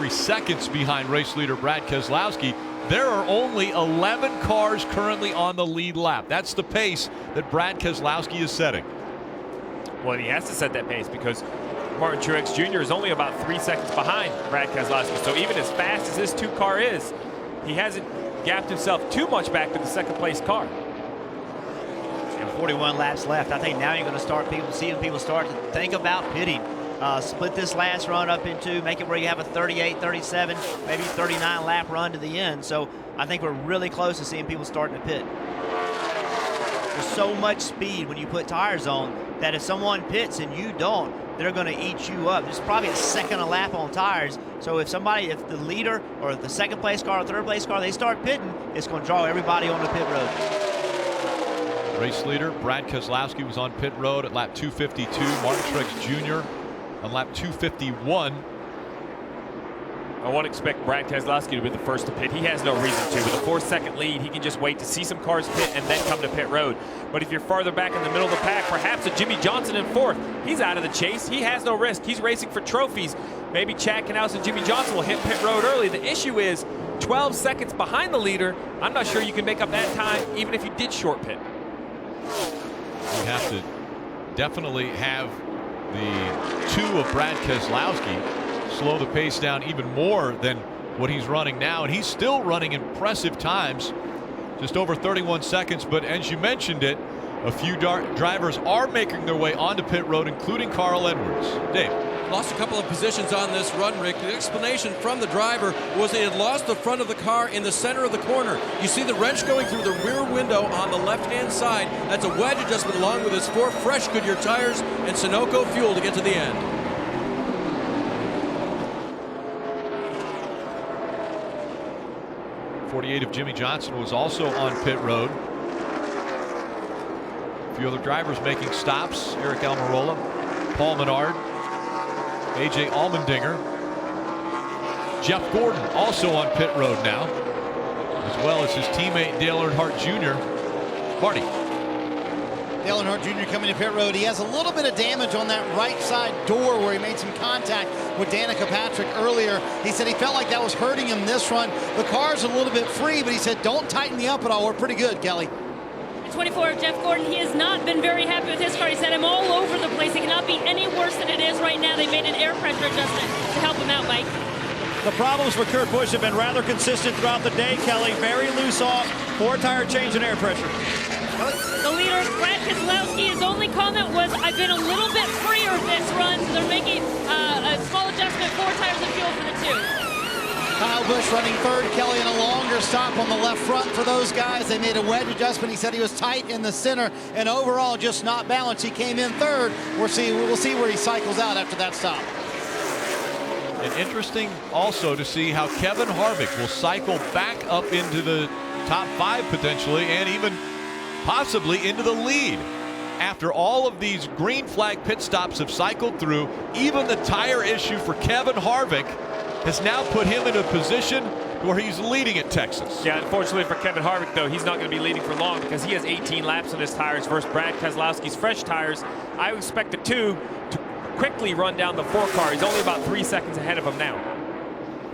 seconds behind race leader Brad Keselowski, there are only 11 cars currently on the lead lap. That's the pace that Brad Keselowski is setting. Well, he has to set that pace because Martin Truex Jr. is only about 3 seconds behind Brad Keselowski. So even as fast as this 2 car is, he hasn't gapped himself too much back to the second place car. And 41 laps left. I think now you're going to start seeing people start to think about pitting. Split this last run up into, make it where you have a 38, 37, maybe 39 lap run to the end. So I think we're really close to seeing people starting to pit. There's so much speed when you put tires on that if someone pits and you don't, they're going to eat you up. There's probably a second a lap on tires. So if the leader or the second place car or third place car, they start pitting, it's going to draw everybody on the pit road. Race leader Brad Keselowski was on pit road at lap 252. Martin Truex Jr. on lap 251. I won't expect Brad Keselowski to be the first to pit. He has no reason to. With a 4-second lead, he can just wait to see some cars pit and then come to pit road. But if you're farther back in the middle of the pack, perhaps a Jimmy Johnson in 4th. He's out of the chase. He has no risk. He's racing for trophies. Maybe Chad Knaus and Jimmy Johnson will hit pit road early. The issue is 12 seconds behind the leader. I'm not sure you can make up that time even if you did short pit. You have to definitely have the 2 of Brad Keselowski slow the pace down even more than what he's running now, and he's still running impressive times, just over 31 seconds. But as you mentioned it, a few drivers are making their way onto pit road, including Carl Edwards. Dave. Lost a couple of positions on this run, Rick. The explanation from the driver was he had lost the front of the car in the center of the corner. You see the wrench going through the rear window on the left-hand side. That's a wedge adjustment along with his 4 fresh Goodyear tires and Sunoco fuel to get to the end. .48 of Jimmy Johnson was also on pit road. A few other drivers making stops. Eric Almirola, Paul Menard, A.J. Allmendinger. Jeff Gordon also on pit road now, as well as his teammate Dale Earnhardt Jr. Marty. Dale Earnhardt Jr. coming to pit road. He has a little bit of damage on that right side door where he made some contact with Danica Patrick earlier. He said he felt like that was hurting him this run. The car's a little bit free, but he said don't tighten me up at all. We're pretty good, Kelly. 24 of Jeff Gordon, he has not been very happy with his car. He said I'm all over the place. It cannot be any worse than it is right now. They made an air pressure adjustment to help him out, Mike. The problems for Kurt Busch have been rather consistent throughout the day, Kelly. Very loose off, 4-tire change and air pressure. The leader, Brad Keselowski, his only comment was, I've been a little bit freer this run, so they're making a small adjustment, 4 tires of fuel for the 2. Kyle Busch running third. Kelly in a longer stop on the left front for those guys. They made a wedge adjustment. He said he was tight in the center and overall just not balanced. He came in third. We'll see where he cycles out after that stop. And interesting also to see how Kevin Harvick will cycle back up into the top 5 potentially, and even possibly into the lead. After all of these green flag pit stops have cycled through, even the tire issue for Kevin Harvick has now put him in a position where he's leading at Texas. Yeah, unfortunately for Kevin Harvick, though, he's not going to be leading for long because he has 18 laps on his tires versus Brad Keselowski's fresh tires. I would expect the 2 to quickly run down the 4 car. He's only about 3 seconds ahead of him now.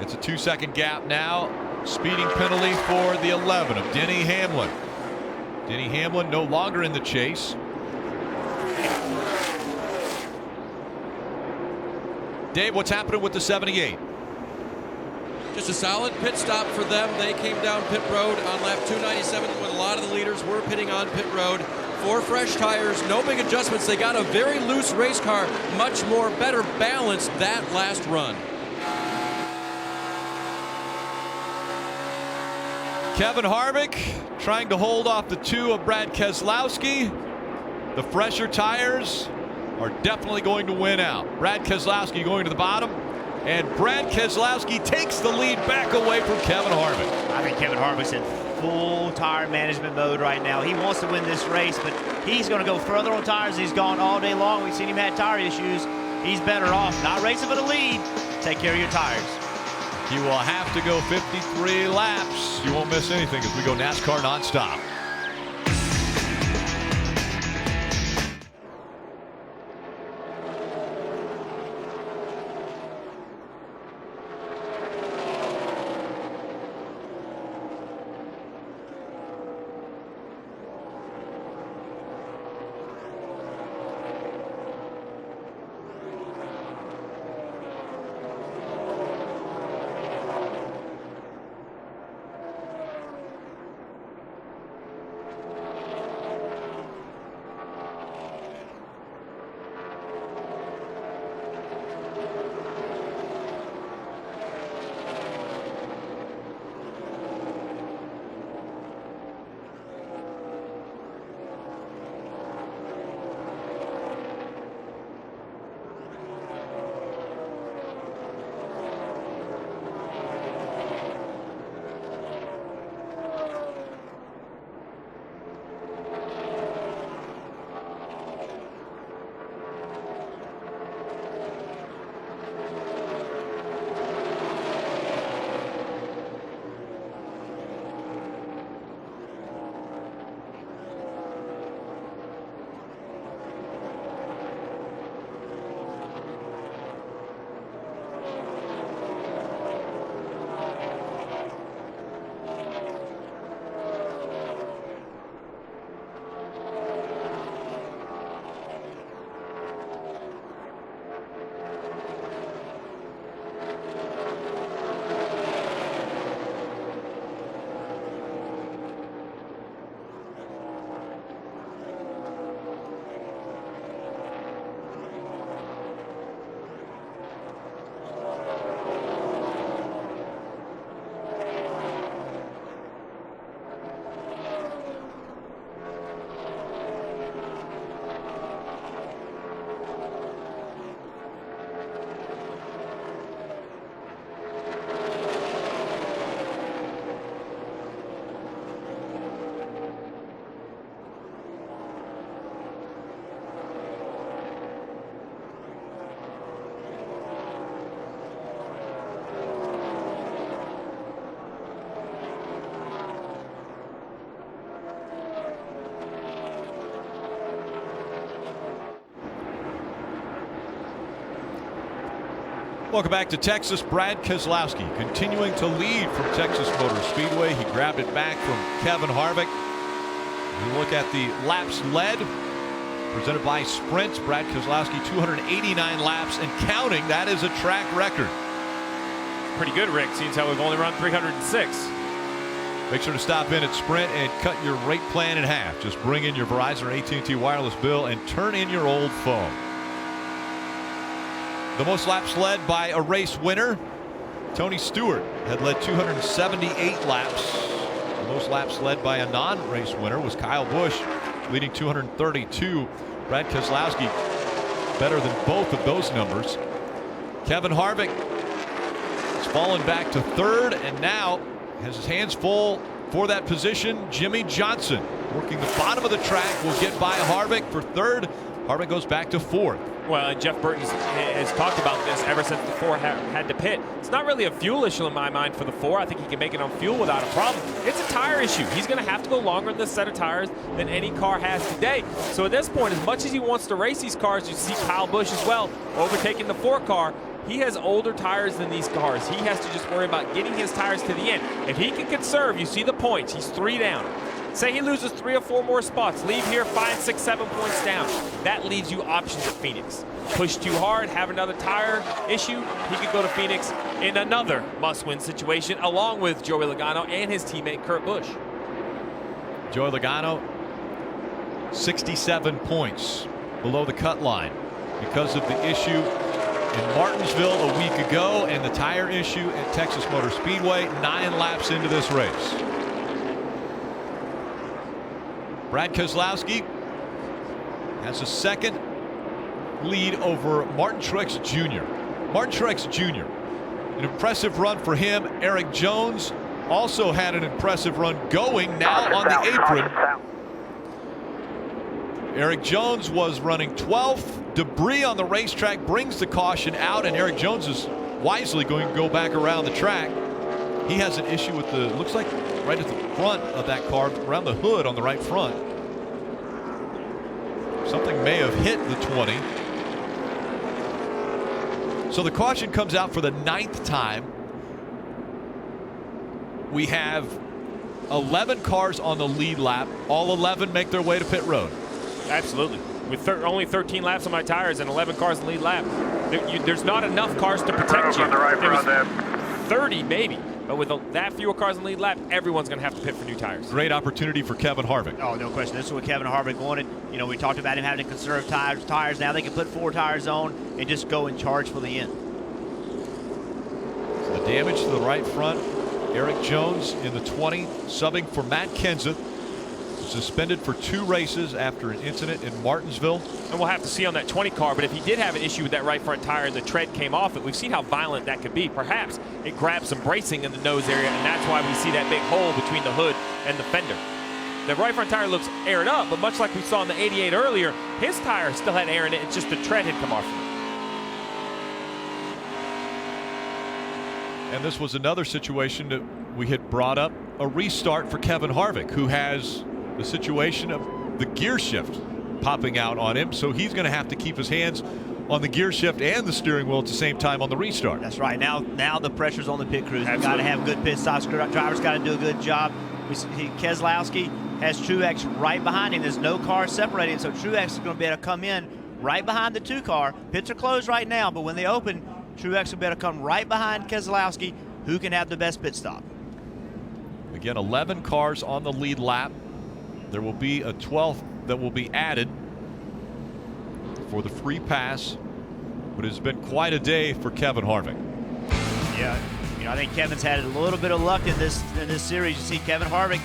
It's a 2-second gap now. Speeding penalty for the 11 of Denny Hamlin. Denny Hamlin no longer in the chase. Dave, what's happening with the 78? Just a solid pit stop for them. They came down pit road on lap 297 when a lot of the leaders were pitting on pit road. 4 fresh tires, no big adjustments. They got a very loose race car, much more better balanced that last run. Kevin Harvick trying to hold off the 2 of Brad Keselowski. The fresher tires are definitely going to win out. Brad Keselowski going to the bottom, and Brad Keselowski takes the lead back away from Kevin Harvick. I think Kevin Harvick's in full tire management mode right now. He wants to win this race, but he's going to go further on tires. He's gone all day long. We've seen him have tire issues. He's better off not racing for the lead. Take care of your tires. He will have to go 53 laps. You won't miss anything as we go NASCAR nonstop. Welcome back to Texas. Brad Keselowski continuing to lead from Texas Motor Speedway. He grabbed it back from Kevin Harvick. We look at the laps led, presented by Sprint. Brad Keselowski, 289 laps and counting. That is a track record. Pretty good, Rick. Seems how we've only run 306. Make sure to stop in at Sprint and cut your rate plan in half. Just bring in your Verizon or AT&T wireless bill and turn in your old phone. The most laps led by a race winner, Tony Stewart had led 278 laps. The most laps led by a non-race winner was Kyle Busch, leading 232. Brad Keselowski better than both of those numbers. Kevin Harvick has fallen back to third and now has his hands full for that position. Jimmy Johnson working the bottom of the track will get by Harvick for third. Harvick goes back to fourth. Well, and Jeff Burton has talked about this ever since the 4 had to pit. It's not really a fuel issue in my mind for the 4. I think he can make it on fuel without a problem. It's a tire issue. He's going to have to go longer in this set of tires than any car has today. So at this point, as much as he wants to race these cars, you see Kyle Busch as well overtaking the 4 car. He has older tires than these cars. He has to just worry about getting his tires to the end. If he can conserve, you see the points. He's 3 down. Say he loses 3 or 4 more spots, leave here 5, 6, 7 points down. That leaves you options at Phoenix. Push too hard, have another tire issue, he could go to Phoenix in another must-win situation, along with Joey Logano and his teammate Kurt Busch. Joey Logano, 67 points below the cut line because of the issue in Martinsville a week ago and the tire issue at Texas Motor Speedway 9 laps into this race. Brad Keselowski has a second lead over Martin Truex Jr. Martin Truex Jr. An impressive run for him. Eric Jones also had an impressive run going now on the apron. Eric Jones was running 12th. Debris on the racetrack brings the caution out, and Eric Jones is wisely going to go back around the track. He has an issue with the, looks like right at the front of that car, around the hood on the right front. Something may have hit the 20. So the caution comes out for the 9th time. We have 11 cars on the lead lap. All 11 make their way to pit road. Absolutely. With only 13 laps on my tires and 11 cars in the lead lap, there's not enough cars to protect you. There's 30 maybe, but with that fewer cars in the lead lap, everyone's going to have to pit for new tires. Great opportunity for Kevin Harvick. Oh, no question. This is what Kevin Harvick wanted. You know, we talked about him having to conserve tires. Now they can put 4 tires on and just go and charge for the end. So the damage to the right front. Eric Jones in the 20, subbing for Matt Kenseth. Suspended for 2 races after an incident in Martinsville. And we'll have to see on that 20 car, but if he did have an issue with that right front tire and the tread came off it, we've seen how violent that could be. Perhaps it grabbed some bracing in the nose area, and that's why we see that big hole between the hood and the fender. The right front tire looks aired up, but much like we saw in the 88 earlier, his tire still had air in it. It's just the tread had come off of it. And this was another situation that we had brought up, a restart for Kevin Harvick, who has the situation of the gear shift popping out on him, so he's going to have to keep his hands on the gear shift and the steering wheel at the same time on the restart. That's right. Now the pressure's on the pit crews. They've got to have good pit stops. Drivers got to do a good job. Keselowski has Truex right behind him. There's no car separating, so Truex is going to be able to come in right behind the 2 car. Pits are closed right now, but when they open, Truex will be able to come right behind Keselowski, who can have the best pit stop. Again, 11 cars on the lead lap. There will be a 12th that will be added for the free pass, but it's been quite a day for Kevin Harvick. Yeah, you know, I think Kevin's had a little bit of luck in this series. You see Kevin Harvick,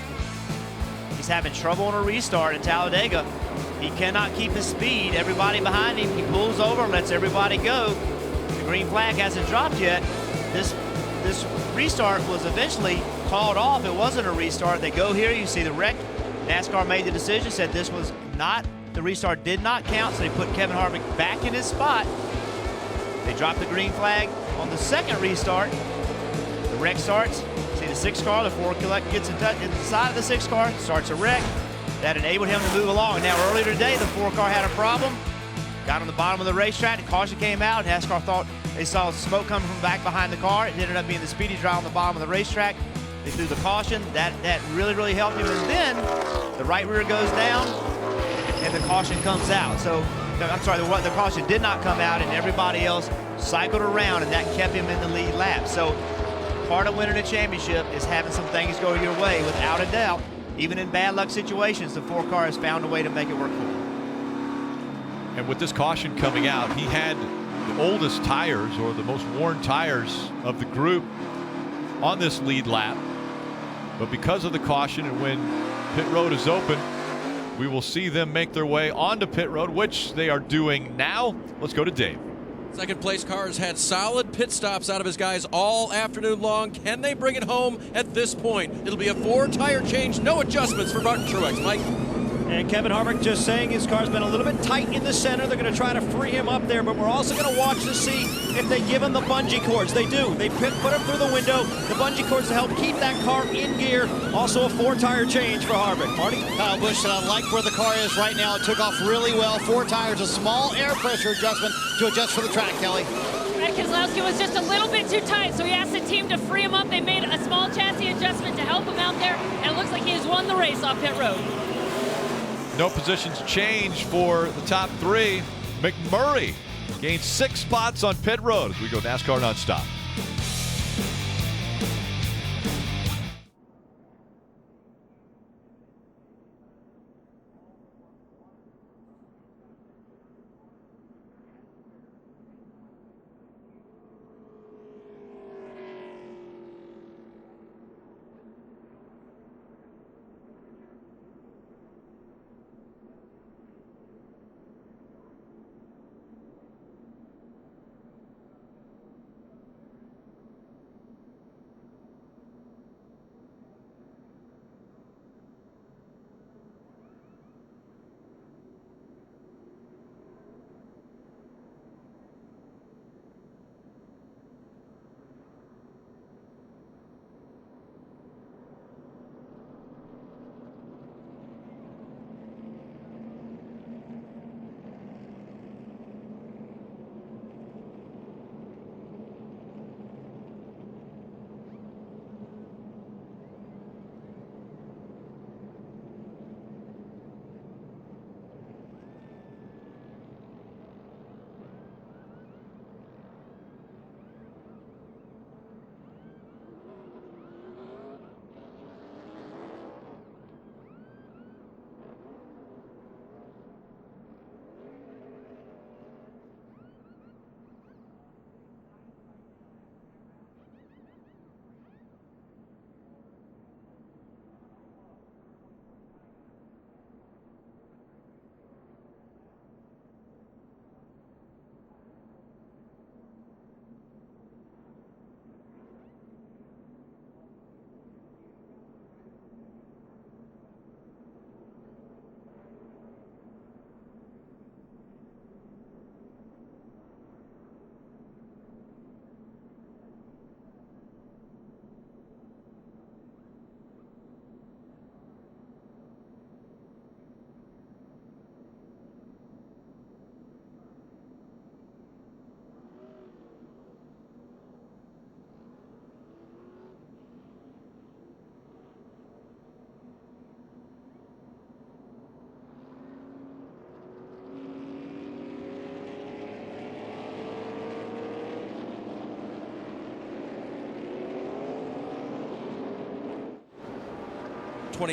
he's having trouble on a restart in Talladega. He cannot keep his speed. Everybody behind him, he pulls over and lets everybody go. The green flag hasn't dropped yet. This restart was eventually called off. It wasn't a restart. They go here, you see the wreck. NASCAR made the decision, said this was not, the restart did not count, so they put Kevin Harvick back in his spot. They dropped the green flag on the second restart. The wreck starts. See the 6 car, the 4 gets inside of the 6 car, starts a wreck. That enabled him to move along. Now earlier today, the 4 car had a problem. Got on the bottom of the racetrack, the caution came out. NASCAR thought they saw smoke coming from back behind the car. It ended up being the speedy dry on the bottom of the racetrack. They threw the caution. That really helped him. And then the right rear goes down and the caution comes out. So, I'm sorry, the caution did not come out and everybody else cycled around, and that kept him in the lead lap. So part of winning a championship is having some things go your way, without a doubt. Even in bad luck situations, the 4-car has found a way to make it work for him. And with this caution coming out, he had the oldest tires, or the most worn tires of the group, on this lead lap. But because of the caution, and when pit road is open, we will see them make their way onto pit road, which they are doing now. Let's go to Dave. Second place car has had solid pit stops out of his guys all afternoon long. Can they bring it home at this point? It'll be a 4-tire change, no adjustments for Martin Truex. Mike? And Kevin Harvick just saying his car's been a little bit tight in the center. They're going to try to free him up there, but we're also going to watch to see if they give him the bungee cords. They do. They put him through the window, the bungee cords to help keep that car in gear. Also a 4-tire change for Harvick. Marty? Kyle Busch said, I like where the car is right now. It took off really well. 4 tires, a small air pressure adjustment to adjust for the track, Kelly. Keselowski was just a little bit too tight, so he asked the team to free him up. They made a small chassis adjustment to help him out there, and it looks like he has won the race off pit road. No positions change for the top 3. McMurray gained 6 spots on pit road as we go NASCAR nonstop.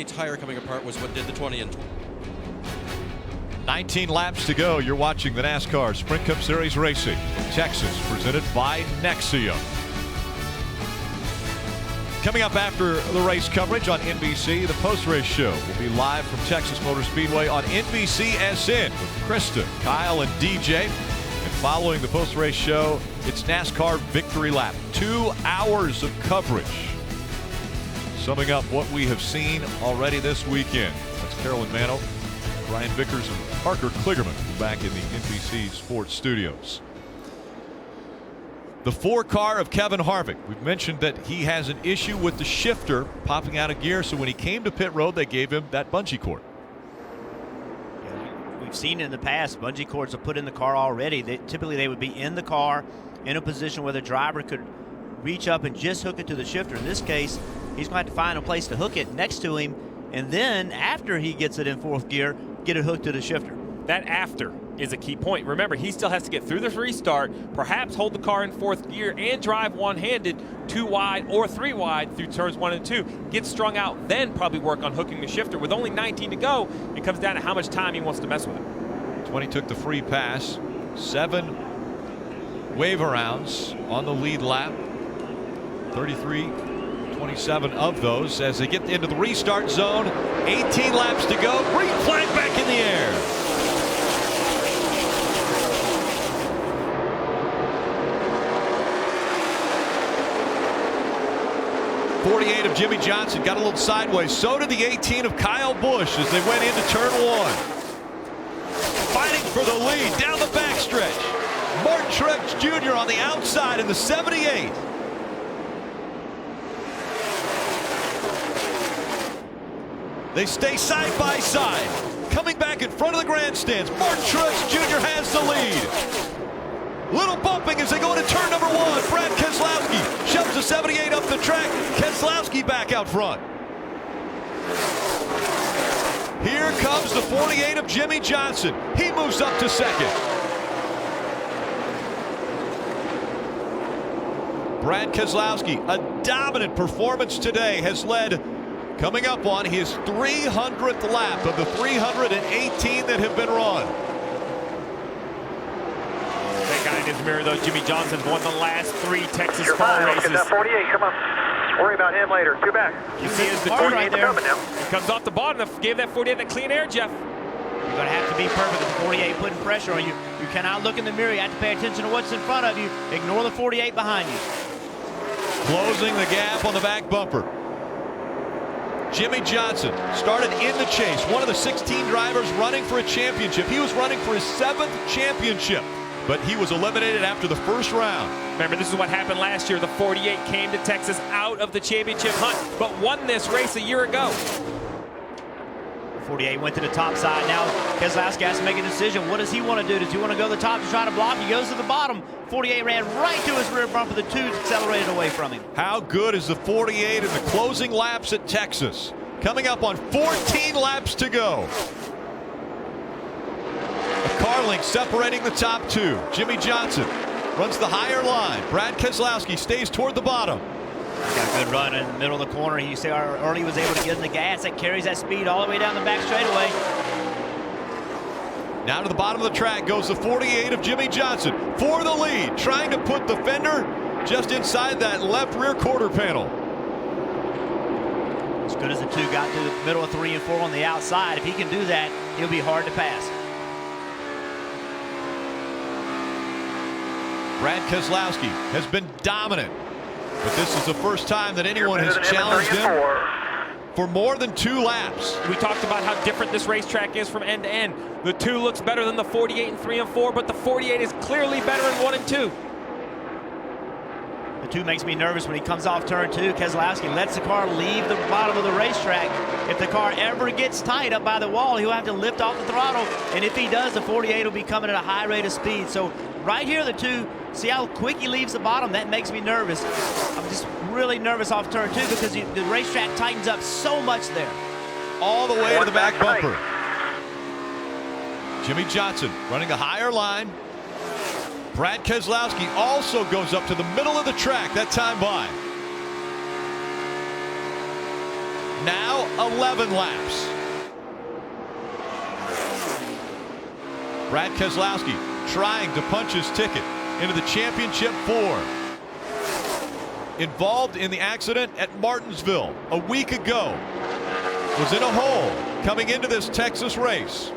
Tire coming apart was what did the 20 and 19 laps to go. You're watching the NASCAR Sprint Cup Series Racing, Texas, presented by Nexium. Coming up after the race coverage on NBC, the post-race show will be live from Texas Motor Speedway on NBCSN with Krista, Kyle, and DJ. And following the post-race show, it's NASCAR Victory Lap. 2 hours of coverage, summing up what we have seen already this weekend. That's Carolyn Mano, Brian Vickers, and Parker Kligerman back in the NBC Sports Studios. The 4-car of Kevin Harvick. We've mentioned that he has an issue with the shifter popping out of gear, so when he came to pit road, they gave him that bungee cord. Yeah, we've seen in the past, bungee cords are put in the car already. Typically, they would be in the car in a position where the driver could reach up and just hook it to the shifter. In this case, he's going to have to find a place to hook it next to him, and then after he gets it in 4th gear, get it hooked to the shifter. That after is a key point. Remember, he still has to get through this restart, perhaps hold the car in 4th gear and drive one-handed 2 wide or 3 wide through turns 1 and 2. Get strung out, then probably work on hooking the shifter. With only 19 to go, it comes down to how much time he wants to mess with it. 20 took the free pass. 7 wave arounds on the lead lap. 27 of those as they get into the restart zone. 18 laps to go. Green flag back in the air. .48 of Jimmy Johnson got a little sideways. So did the 18 of Kyle Busch as they went into turn 1. Fighting for the lead down the backstretch. Martin Truex Jr. on the outside in the 78. They stay side by side. Coming back in front of the grandstands. Martin Truex Jr. has the lead. Little bumping as they go into turn number 1. Brad Keselowski shoves the 78 up the track. Keselowski back out front. Here comes the 48 of Jimmy Johnson. He moves up to 2nd. Brad Keselowski, a dominant performance today, has led coming up on his 300th lap of the 318 that have been run. That guy in his mirror, though, Jimmy Johnson's won the last 3 Texas fall races. That 48, come on. Worry about him later. 2 back. You see as the 48 right there. He comes off the bottom, gave that 48 that clean air, Jeff. You're going to have to be perfect with the 48 putting pressure on you. You cannot look in the mirror. You have to pay attention to what's in front of you. Ignore the 48 behind you. Closing the gap on the back bumper. Jimmy Johnson started in the chase. One of the 16 drivers running for a championship. He was running for his 7th championship, but he was eliminated after the 1st round. Remember, this is what happened last year. The 48 came to Texas out of the championship hunt, but won this race a year ago. 48 went to the top side. Now Keselowski has to make a decision. What does he want to do? Does he want to go to the top to try to block? He goes to the bottom. 48 ran right to his rear bumper. The 2 accelerated away from him. How good is the 48 in the closing laps at Texas? Coming up on 14 laps to go. A car link separating the top 2. Jimmy Johnson runs the higher line. Brad Keselowski stays toward the bottom. Got a good run in the middle of the corner. You see how early he was able to get in the gas. That carries that speed all the way down the back straightaway. Now to the bottom of the track goes the 48 of Jimmy Johnson for the lead, trying to put the fender just inside that left rear quarter panel. As good as the 2 got to the middle of 3 and 4 on the outside, if he can do that, he'll be hard to pass. Brad Keselowski has been dominant, but this is the first time that anyone has challenged him for more than 2 laps. We talked about how different this racetrack is from end to end. The 2 looks better than the 48 in 3 and 4, but the 48 is clearly better in 1 and 2. The 2 makes me nervous when he comes off turn 2. Keselowski lets the car leave the bottom of the racetrack. If the car ever gets tight up by the wall, he'll have to lift off the throttle. And if he does, the 48 will be coming at a high rate of speed. So right here, the 2, see how quick he leaves the bottom? That makes me nervous. I'm just really nervous off turn 2 because the racetrack tightens up so much there. All the way to the back bumper. Jimmy Johnson running a higher line. Brad Keselowski also goes up to the middle of the track that time by. Now 11 laps. Brad Keselowski trying to punch his ticket into the championship 4. Involved in the accident at Martinsville a week ago. Was in a hole coming into this Texas race.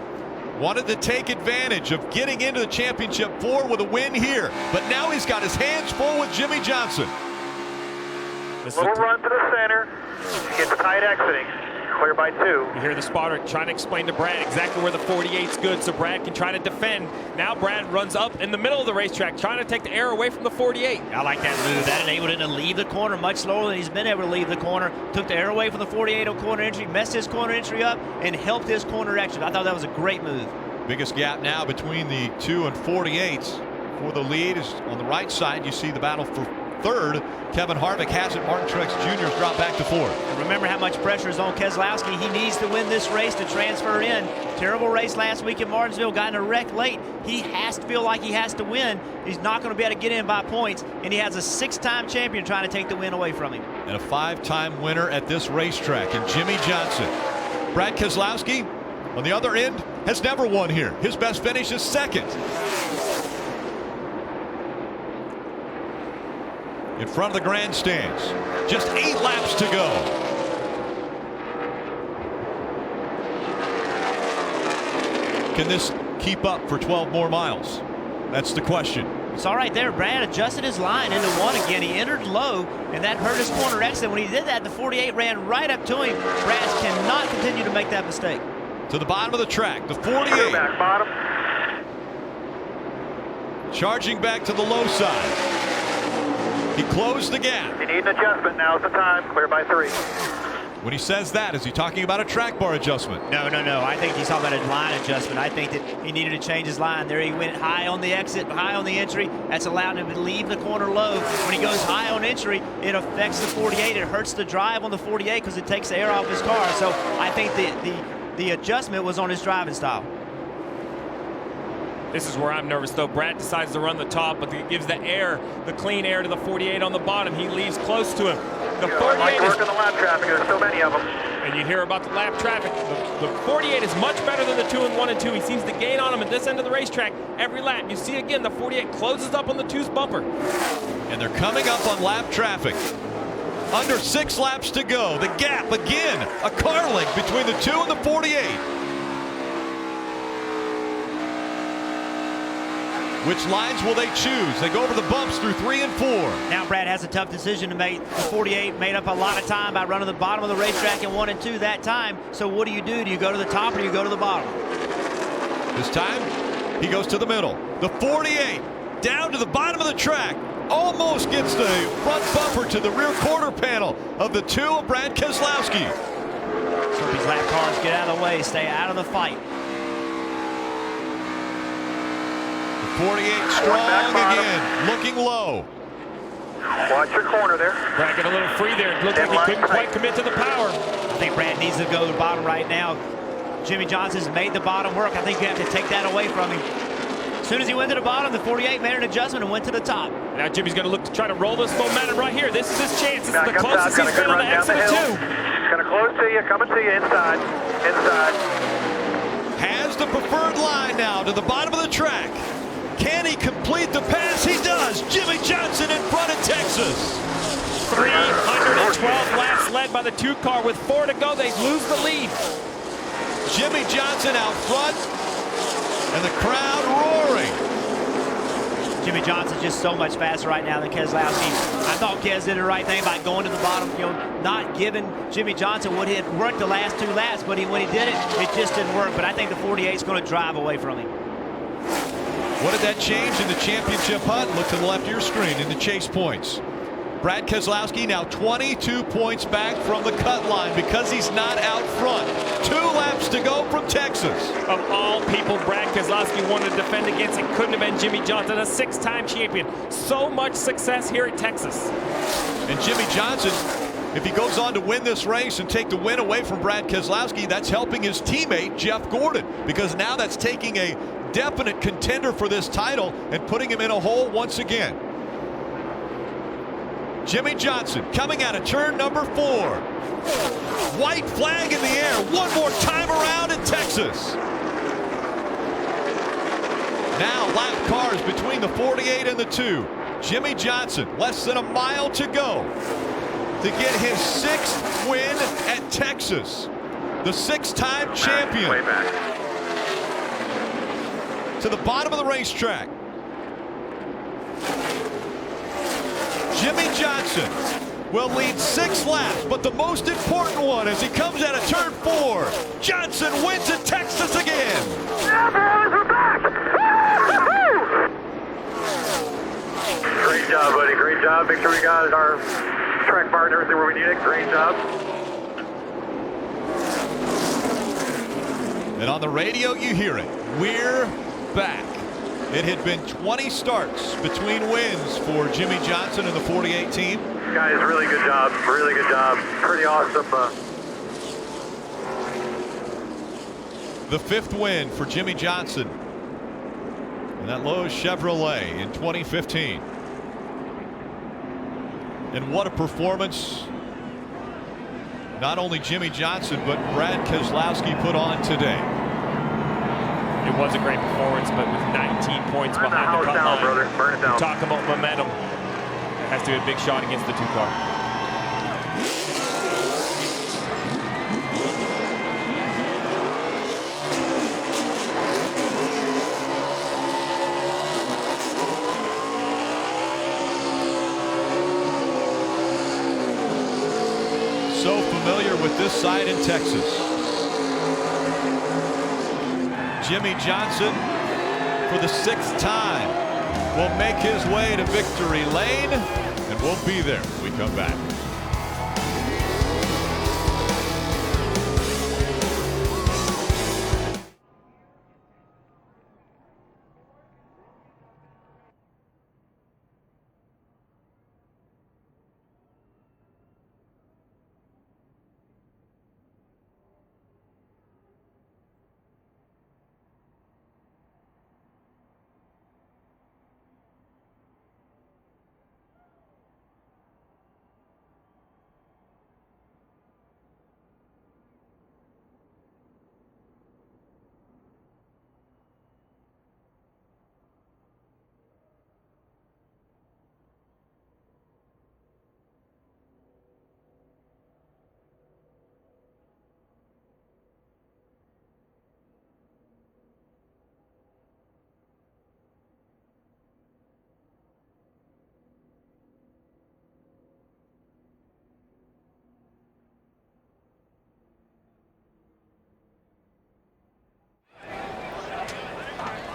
Wanted to take advantage of getting into the championship 4 with a win here, but now he's got his hands full with Jimmy Johnson. Little run to the center. Get the tight exiting. Clear by 2. You hear the spotter trying to explain to Brad exactly where the 48's good so Brad can try to defend. Now Brad runs up in the middle of the racetrack trying to take the air away from the 48. I like that move. That enabled him to leave the corner much slower than he's been able to leave the corner. Took the air away from the 48 on corner entry, messed his corner entry up, and helped his corner exit. I thought that was a great move. Biggest gap now between the 2 and 48s for the lead is on the right side. You see the battle for third. Kevin Harvick has it. Martin Truex Jr.'s dropped back to fourth. Remember how much pressure is on Keselowski. He needs to win this race to transfer in. Terrible race last week at Martinsville. Got in a wreck late. He has to feel like he has to win. He's not going to be able to get in by points. And he has a 6-time champion trying to take the win away from him. And a 5-time winner at this racetrack. And Jimmy Johnson. Brad Keselowski, on the other end, has never won here. His best finish is second. In front of the grandstands. Just 8 laps to go. Can this keep up for 12 more miles? That's the question. It's all right there. Brad adjusted his line into 1 again. He entered low, and that hurt his corner exit. When he did that, the 48 ran right up to him. Brad cannot continue to make that mistake. To the bottom of the track, the 48. Back bottom. Charging back to the low side. He closed the gap. If you need an adjustment, now's the time. Clear by 3. When he says that, is he talking about a track bar adjustment? No. I think he's talking about a line adjustment. I think that he needed to change his line. There he went high on the exit, high on the entry. That's allowed him to leave the corner low. When he goes high on entry, it affects the 48. It hurts the drive on the 48 because it takes the air off his car. So I think the adjustment was on his driving style. This is where I'm nervous, though. Brad decides to run the top, but it gives the air, the clean air to the 48 on the bottom. He leaves close to him. The 48 is working the lap traffic. There's so many of them. And you hear about the lap traffic. The 48 is much better than the 2 and 1 and 2. He seems to gain on him at this end of the racetrack every lap. You see again, the 48 closes up on the 2's bumper. And they're coming up on lap traffic. Under 6 laps to go. The gap again, a car length between the 2 and the 48. Which lines will they choose? They go over the bumps through 3 and 4. Now Brad has a tough decision to make. The 48 made up a lot of time by running the bottom of the racetrack in 1 and 2 that time. So what do? You do you go to the top or do you go to the bottom? This time, he goes to the middle. The 48 down to the bottom of the track. Almost gets the front bumper to the rear quarter panel of the 2 of Brad Keselowski. So these lap cars get out of the way, stay out of the fight. 48 strong again, looking low. Watch your corner there. Brad got a little free there. It looked like he couldn't quite commit to the power. I think Brad needs to go to the bottom right now. Jimmy Johnson's made the bottom work. I think you have to take that away from him. As soon as he went to the bottom, the 48 made an adjustment and went to the top. Now Jimmy's going to look to try to roll this momentum right here. This is his chance. This is the closest he's been on the exit of 2. It's going to close to you, coming to you inside. Has the preferred line now to the bottom of the track. Can he complete the pass? He does. Jimmy Johnson in front of Texas. 312 laps led by the 2 car. With 4 to go, they lose the lead. Jimmy Johnson out front, and the crowd roaring. Jimmy Johnson's just so much faster right now than Keselowski. I thought Kes did the right thing by going to the bottom, not giving Jimmy Johnson what had worked the last 2 laps, but when he did it, it just didn't work. But I think the 48 is going to drive away from him. What did that change in the championship hunt? Look to the left of your screen in the chase points. Brad Keselowski now 22 points back from the cut line because he's not out front. 2 laps to go from Texas. Of all people Brad Keselowski wanted to defend against, it couldn't have been Jimmy Johnson, a 6-time champion. So much success here at Texas. And Jimmy Johnson, if he goes on to win this race and take the win away from Brad Keselowski, that's helping his teammate Jeff Gordon, because now that's taking a definite contender for this title and putting him in a hole once again. Jimmy Johnson coming out of turn number 4. White flag in the air. One more time around in Texas. Now lap cars between the 48 and the 2. Jimmy Johnson less than a mile to go to get his 6th win at Texas. The 6-time champion. Way back. To the bottom of the racetrack. Jimmy Johnson will lead 6 laps, but the most important one as he comes out of turn 4. Johnson wins at Texas again. Yeah, boys, we're back. Great job, buddy. Great job. Make sure we got our track bar and everything where we need it. Great job. And on the radio, you hear it. We're back. It had been 20 starts between wins for Jimmy Johnson and the 48 team. Guys, really good job. Really good job. Pretty awesome. The 5th win for Jimmy Johnson and that Lowe's Chevrolet in 2015. And what a performance not only Jimmy Johnson but Brad Keselowski put on today. It was a great performance, but with 19 points behind the cut line, Burn it down. Talk about momentum. Has to be a big shot against the 2-car. So familiar with this side in Texas. Jimmy Johnson, for the 6th time, will make his way to victory lane, and we'll be there when we come back.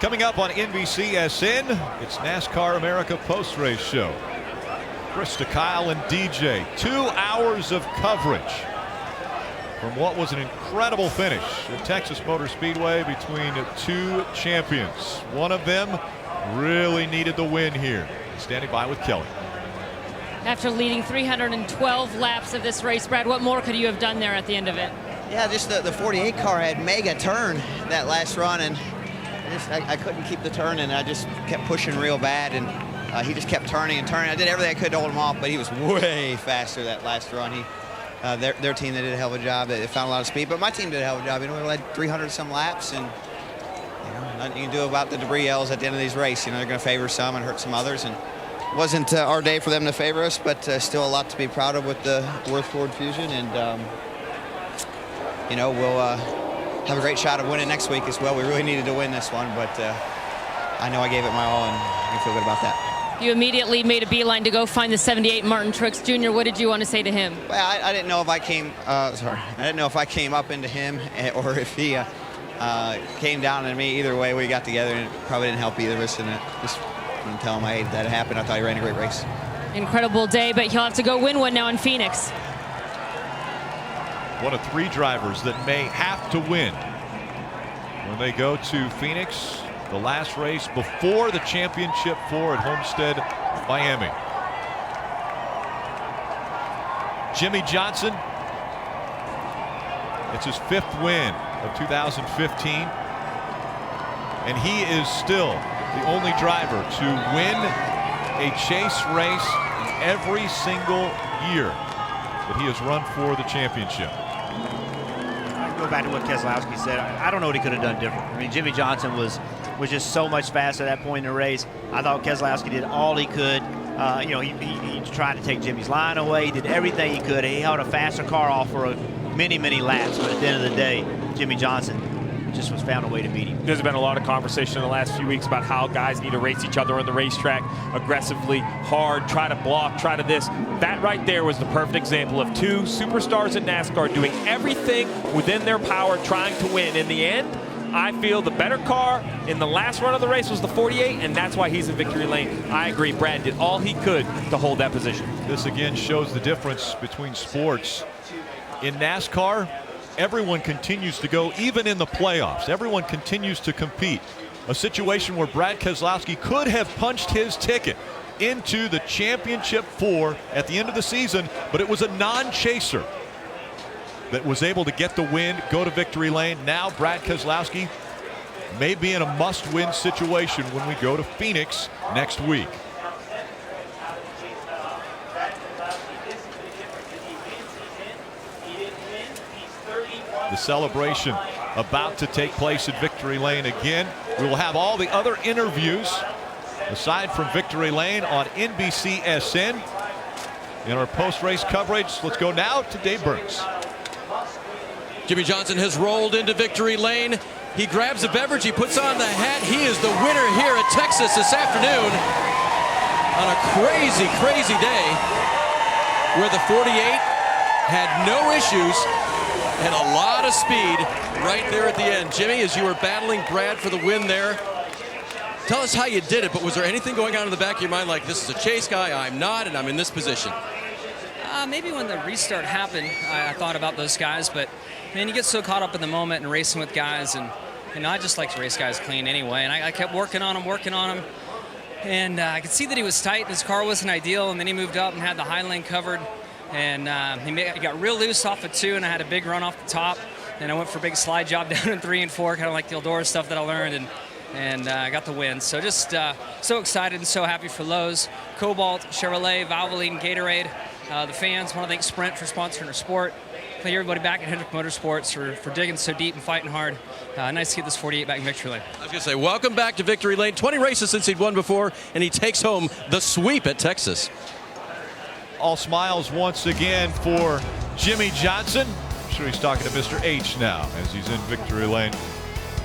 Coming up on NBCSN, it's NASCAR America Post-Race Show. Krista, Kyle, and DJ. 2 hours of coverage from what was an incredible finish at Texas Motor Speedway between 2 champions. One of them really needed the win here. Standing by with Kelly. After leading 312 laps of this race, Brad, what more could you have done there at the end of it? Yeah, just the 48 car had mega turn that last run, and I couldn't keep the turn, and I just kept pushing real bad, and he just kept turning and turning. I did everything I could to hold him off, but he was way faster that last run. Their team, they did a hell of a job. They found a lot of speed, but my team did a hell of a job. You know, we led 300 some laps, and nothing you can do about the debris yells at the end of these races. You know, they're going to favor some and hurt some others, and it wasn't our day for them to favor us, but still a lot to be proud of with the Worth Ford Fusion, and you know, we'll have a great shot of winning next week as well. We really needed to win this one, but I know I gave it my all, and I feel good about that. You immediately made a beeline to go find the 78 Martin Truex Jr. What did you want to say to him? Well, I didn't know if I came. I didn't know if I came up into him or if he came down to me. Either way, we got together, and it probably didn't help either of us. And just want to tell him I hated that it happened. I thought he ran a great race. Incredible day, but he'll have to go win one now in Phoenix. One of 3 drivers that may have to win when they go to Phoenix, the last race before the championship 4 at Homestead, Miami. Jimmy Johnson, it's his 5th win of 2015, and he is still the only driver to win a chase race in every single year that he has run for the championship. Go back to what Keselowski said. I don't know what he could have done different. I mean, Jimmy Johnson was just so much faster at that point in the race. I thought Keselowski did all he could. You know, he tried to take Jimmy's line away. He did everything he could. He held a faster car off for many laps. But at the end of the day, Jimmy Johnson just was found a way to beat him. There's been a lot of conversation in the last few weeks about how guys need to race each other on the racetrack aggressively, hard, try to block, try to this. That right there was the perfect example of 2 superstars in NASCAR doing everything within their power, trying to win. In the end, I feel the better car in the last run of the race was the 48, and that's why he's in victory lane. I agree, Brad did all he could to hold that position. This again shows the difference between sports. In NASCAR, everyone continues to go, even in the playoffs. Everyone continues to compete. A situation where Brad Keselowski could have punched his ticket into the championship 4 at the end of the season, but it was a non-chaser that was able to get the win, go to victory lane. Now Brad Keselowski may be in a must-win situation when we go to Phoenix next week. The celebration about to take place at victory lane again. We will have all the other interviews aside from victory lane on NBCSN in our post-race coverage. Let's go now to Dave Burns. Jimmy Johnson has rolled into victory lane. He grabs a beverage, he puts on the hat. He is the winner here at Texas this afternoon on a crazy, crazy day where the 48 had no issues and a lot of speed right there at the end. Jimmy, as you were battling Brad for the win there, tell us how you did it, but was there anything going on in the back of your mind like, this is a chase guy, I'm not, and I'm in this position? Maybe when the restart happened, I thought about those guys, but man, you get so caught up in the moment and racing with guys, and I just like to race guys clean anyway, and I kept working on him, and I could see that he was tight, his car wasn't ideal, and then he moved up and had the high lane covered, and he got real loose off of 2, and I had a big run off the top, and I went for a big slide job down in 3 and 4, kind of like the Eldora stuff that I learned, and I got the win. So just so excited and so happy for Lowe's, Cobalt, Chevrolet, Valvoline, Gatorade, the fans. Want to thank Sprint for sponsoring our sport. Thank everybody back at Hendrick Motorsports for digging so deep and fighting hard. Nice to get this 48 back in victory lane. I was going to say, welcome back to victory lane. 20 races since he'd won before, and he takes home the sweep at Texas. All smiles once again for Jimmy Johnson. I'm sure he's talking to Mr. H now as he's in victory lane.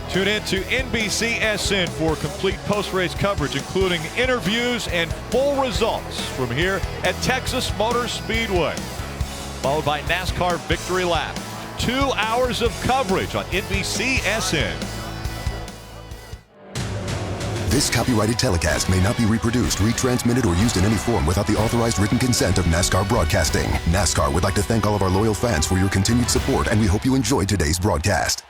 Tune in to NBCSN for complete post-race coverage, including interviews and full results from here at Texas Motor Speedway. Followed by NASCAR Victory Lap. 2 hours of coverage on NBCSN. This copyrighted telecast may not be reproduced, retransmitted, or used in any form without the authorized written consent of NASCAR Broadcasting. NASCAR would like to thank all of our loyal fans for your continued support, and we hope you enjoyed today's broadcast.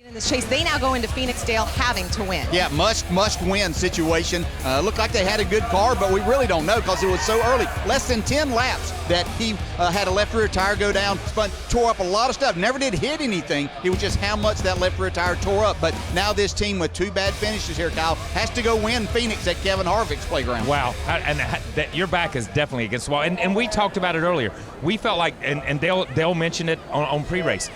In this chase, they now go into Phoenixdale having to win. Yeah, must-win situation. Looked like they had a good car, but we really don't know because it was so early. Less than 10 laps that he had a left rear tire go down, tore up a lot of stuff. Never did hit anything. It was just how much that left rear tire tore up. But now this team with 2 bad finishes here, Kyle, has to go win Phoenix at Kevin Harvick's playground. Wow, and your back is definitely against the wall. And we talked about it earlier. We felt like, and Dale mentioned it on pre-race,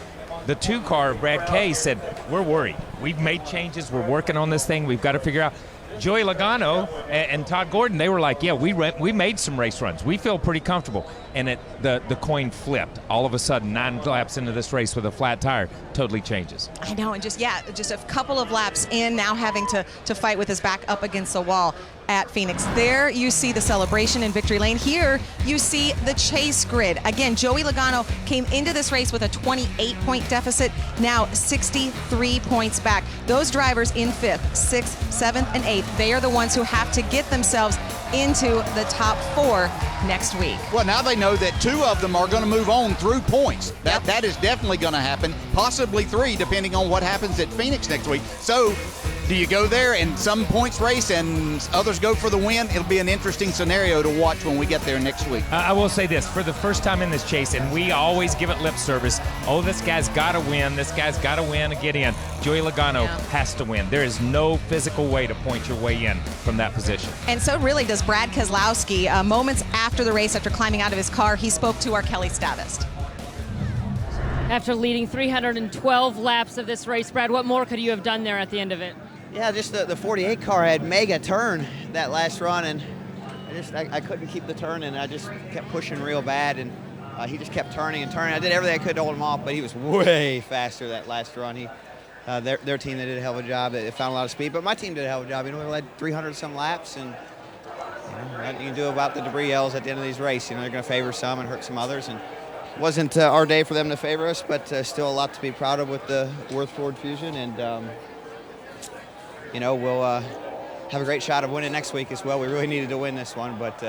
the 2-car, Brad Kay, said, we're worried. We've made changes. We're working on this thing. We've got to figure out. Joey Logano and Todd Gordon, they were like, yeah, we made some race runs. We feel pretty comfortable. And the coin flipped. All of a sudden, 9 laps into this race with a flat tire, totally changes. I know, and just a couple of laps in, now having to fight with his back up against the wall at Phoenix. There you see the celebration in victory lane. Here you see the chase grid. Again, Joey Logano came into this race with a 28-point deficit, now 63 points back. Those drivers in 5th, 6th, 7th, and 8th, they are the ones who have to get themselves into the top 4 next week. Well, now they know that 2 of them are going to move on through points. That is definitely going to happen, possibly 3, depending on what happens at Phoenix next week. So, do you go there and some points race and others go for the win? It'll be an interesting scenario to watch when we get there next week. I will say this, for the first time in this chase, and we always give it lip service, this guy's got to win, this guy's got to win and get in. Joey Logano has to win. There is no physical way to point your way in from that position. And so really does Brad Keselowski. Moments after the race, after climbing out of his car, he spoke to our Kelly Stavist. After leading 312 laps of this race, Brad, what more could you have done there at the end of it? Yeah, just the 48 car had mega turn that last run, and I couldn't keep the turn, and I just kept pushing real bad, and he just kept turning and turning. I did everything I could to hold him off, but he was way faster that last run. Their team, they did a hell of a job. They found a lot of speed, but my team did a hell of a job. We led 300-some laps, and nothing you can do about the debris yells at the end of these races. They're going to favor some and hurt some others, and it wasn't our day for them to favor us, but still a lot to be proud of with the Worth Ford Fusion, and we'll have a great shot of winning next week as well. We really needed to win this one, but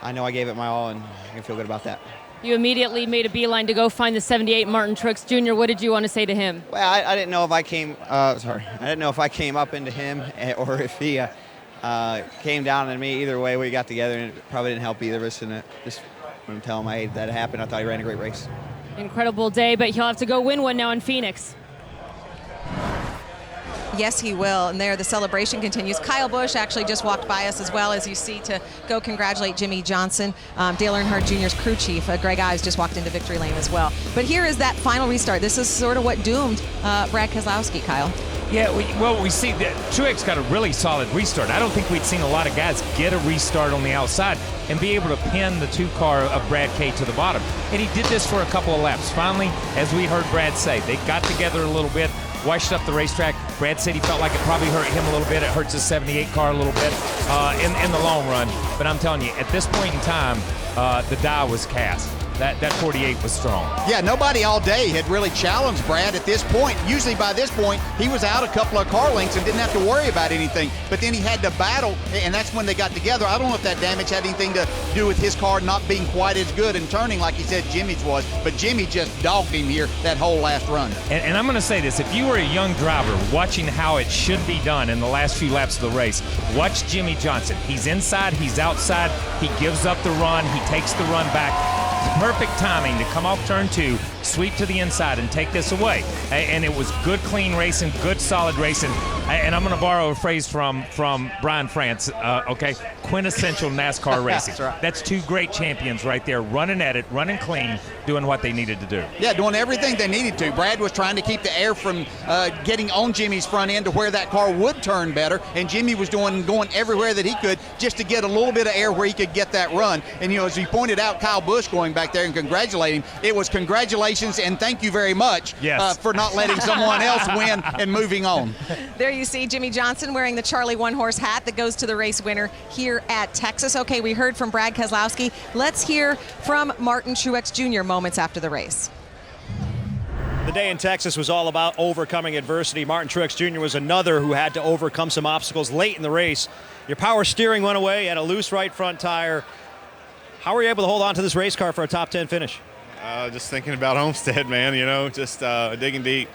I know I gave it my all, and I can feel good about that. You immediately made a beeline to go find the 78 Martin Truex Jr. What did you want to say to him? Well, I didn't know if I came. I didn't know if I came up into him or if he came down on me. Either way, we got together, and it probably didn't help either of us. And just want to tell him I hated that it happened. I thought he ran a great race. Incredible day, but he'll have to go win one now in Phoenix. Yes, he will. And there the celebration continues. Kyle Busch actually just walked by us as well, as you see, to go congratulate Jimmy Johnson. Dale Earnhardt Jr.'s crew chief, Greg Ives, just walked into victory lane as well. But here is that final restart. This is sort of what doomed Brad Keselowski, Kyle. Yeah, we see that Truex got a really solid restart. I don't think we'd seen a lot of guys get a restart on the outside and be able to pin the 2-car of Brad K to the bottom. And he did this for a couple of laps. Finally, as we heard Brad say, they got together a little bit, washed up the racetrack. Brad said he felt like it probably hurt him a little bit. It hurts his 78 car a little bit in the long run. But I'm telling you, at this point in time, the die was cast. That 48 was strong. Yeah, nobody all day had really challenged Brad at this point. Usually by this point, he was out a couple of car lengths and didn't have to worry about anything. But then he had to battle, and that's when they got together. I don't know if that damage had anything to do with his car not being quite as good and turning like he said Jimmy's was. But Jimmy just dogged him here that whole last run. And I'm going to say this. If you were a young driver watching how it should be done in the last few laps of the race, watch Jimmy Johnson. He's inside, he's outside, he gives up the run, he takes the run back. Perfect timing to come off turn 2, sweep to the inside, and take this away. And it was good, clean racing, good, solid racing. And I'm going to borrow a phrase from Brian France, quintessential NASCAR racing. That's right. That's 2 great champions right there, running at it, running clean, doing what they needed to do. Yeah, doing everything they needed to. Brad was trying to keep the air from getting on Jimmy's front end to where that car would turn better, and Jimmy was going everywhere that he could just to get a little bit of air where he could get that run. And, as you pointed out, Kyle Busch going back there and congratulating him, it was congratulations and thank you very much for not letting someone else win and moving on. There you see Jimmy Johnson wearing the Charlie one-horse hat that goes to the race winner here at Texas. Okay, we heard from Brad Keselowski. Let's hear from Martin Truex Jr. moments after the race. The day in Texas was all about overcoming adversity. Martin Truex Jr. was another who had to overcome some obstacles late in the race. Your power steering went away, had a loose right front tire. How were you able to hold on to this race car for a top 10 finish? Just thinking about Homestead, man, just digging deep.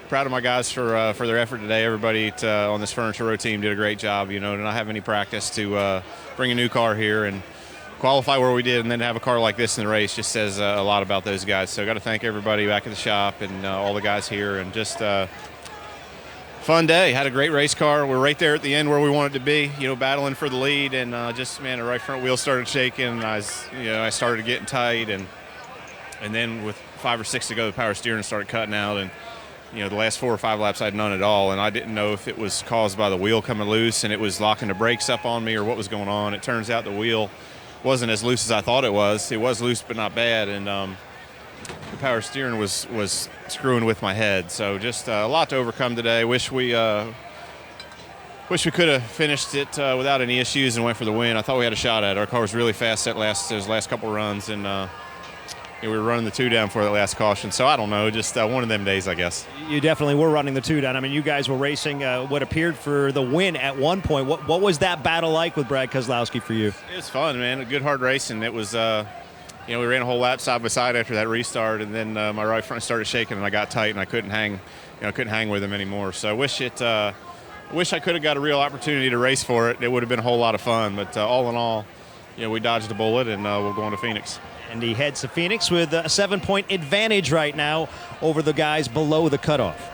proud of my guys for their effort today. Everybody on this Furniture Row team did a great job. You know, to not have any practice, to bring a new car here and qualify where we did, and then have a car like this in the race just says a lot about those guys. So got to thank everybody back at the shop and all the guys here, and just fun day. Had a great race car. We're right there at the end where we wanted to be, you know, battling for the lead, and just, man, the right front wheel started shaking, and I started getting tight, and then with 5 or 6 to go, the power steering started cutting out, and you know, the last 4 or 5 laps I had none at all, and I didn't know if it was caused by the wheel coming loose and it was locking the brakes up on me or what was going on. It turns out the wheel wasn't as loose as I thought it was. It was loose but not bad, and the power steering was screwing with my head. So just a lot to overcome today. Wish we could have finished it without any issues and went for the win. I thought we had a shot at it. Our car was really fast those last couple runs, and we were running the 2 down for that last caution. So I don't know, just one of them days, I guess. You definitely were running the 2 down. I mean, you guys were racing what appeared for the win at one point. What was that battle like with Brad Keselowski for you? It was fun, man. A good, hard race, and it was, we ran a whole lap side by side after that restart, and then my right front started shaking, and I got tight, and I couldn't hang with him anymore. So I wish I could have got a real opportunity to race for it. It would have been a whole lot of fun. But all in all, we dodged a bullet, and we'll go on to Phoenix. And he heads to Phoenix with a 7-point advantage right now over the guys below the cutoff.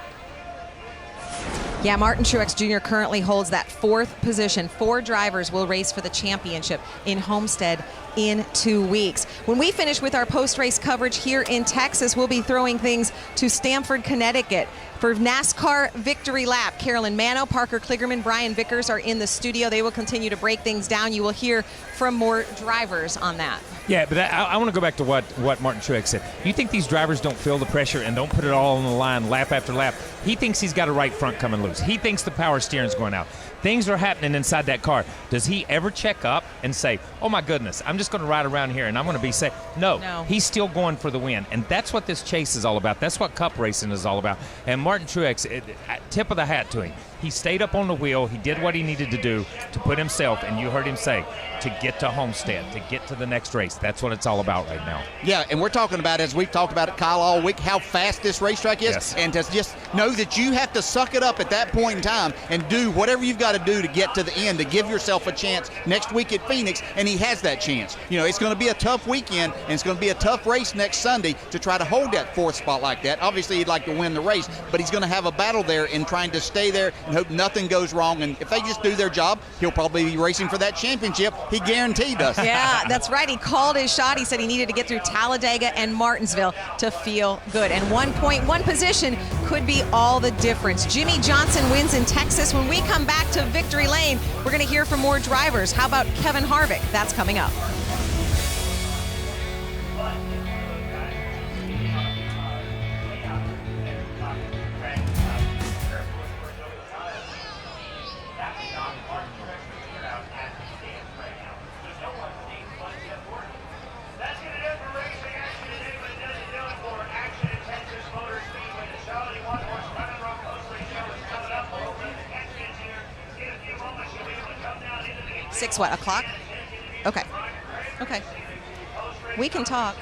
Yeah, Martin Truex Jr. currently holds that 4th position. 4 drivers will race for the championship in Homestead in 2 weeks. When we finish with our post-race coverage here in Texas, we'll be throwing things to Stamford, Connecticut for NASCAR Victory Lap. Carolyn Mano, Parker Kligerman, Brian Vickers are in the studio. They will continue to break things down. You will hear from more drivers on that. Yeah, but I want to go back to what Martin Truex said. You think these drivers don't feel the pressure and don't put it all on the line lap after lap? He thinks he's got a right front coming loose. He thinks the power steering's going out. Things are happening inside that car. Does he ever check up and say, oh my goodness, I'm just going to ride around here and I'm going to be safe? No, he's still going for the win. And that's what this chase is all about. That's what Cup racing is all about. And Martin Truex, tip of the hat to him. He stayed up on the wheel. He did what he needed to do to put himself, and you heard him say, to get to Homestead, to get to the next race. That's what it's all about right now. Yeah, and we're talking about, as we've talked about it, Kyle, all week, how fast this racetrack is. Yes. And to just know that you have to suck it up at that point in time and do whatever you've got to do to get to the end, to give yourself a chance next week at Phoenix, and he has that chance. It's going to be a tough weekend, and it's going to be a tough race next Sunday to try to hold that 4th spot like that. Obviously, he'd like to win the race, but he's going to have a battle there in trying to stay there and hope nothing goes wrong. And if they just do their job, he'll probably be racing for that championship. He guaranteed us. Yeah, that's right. He called his shot. He said he needed to get through Talladega and Martinsville to feel good. And 1.1 position could be all the difference. Jimmy Johnson wins in Texas. When we come back to Victory Lane, we're going to hear from more drivers. How about Kevin Harvick? That's coming up. What, o'clock? Okay. We can talk.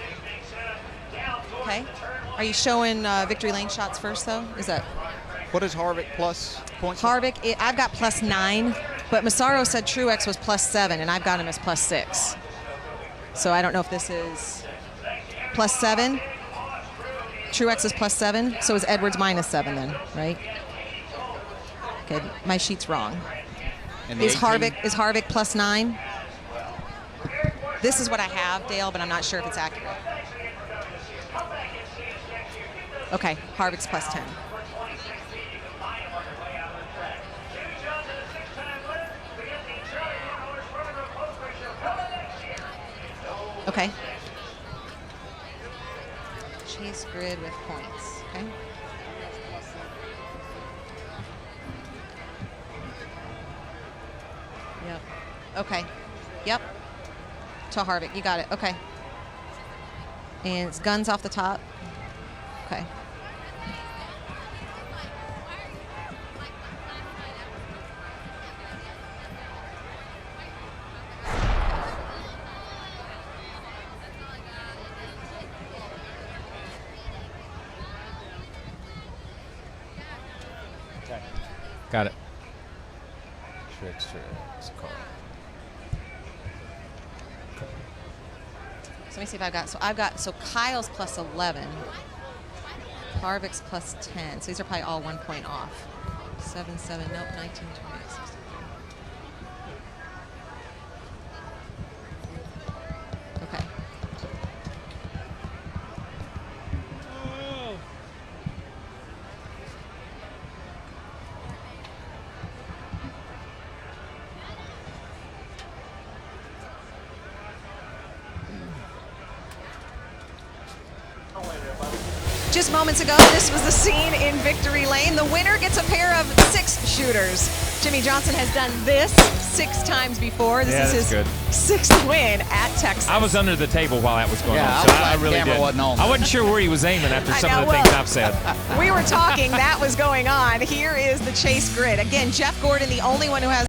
Okay. Are you showing Victory Lane shots first, though? Is that? What is Harvick plus points? Harvick, I've got +9, but Massaro said Truex was +7, and I've got him as +6. So I don't know if this is +7. Truex is +7, so is Edwards -7 then, right? Okay, my sheet's wrong. Is Harvick +9? This is what I have, Dale, but I'm not sure if it's accurate. Okay, Harvick's +10. Okay. Chase grid with points. Okay. Yep. Okay. Yep. To Harvick. You got it. Okay. And it's guns off the top. Okay. Got it. Trickster. So let me see if I've got so Kyle's plus 11. Harvick's plus 10. So these are probably all 1 point off. 7, 7, nope, 19, 28, 60. Okay. Just moments ago, this was the scene in Victory Lane. The winner gets a pair of 6 shooters. Jimmie Johnson has done this 6 times before. This is his 6th win at Texas. I was under the table while that was going on, I so was I glad really the camera did. wasn't on. I wasn't sure where he was aiming after some of the things I've said. We were talking, that was going on. Here is the chase grid. Again, Jeff Gordon, the only one who has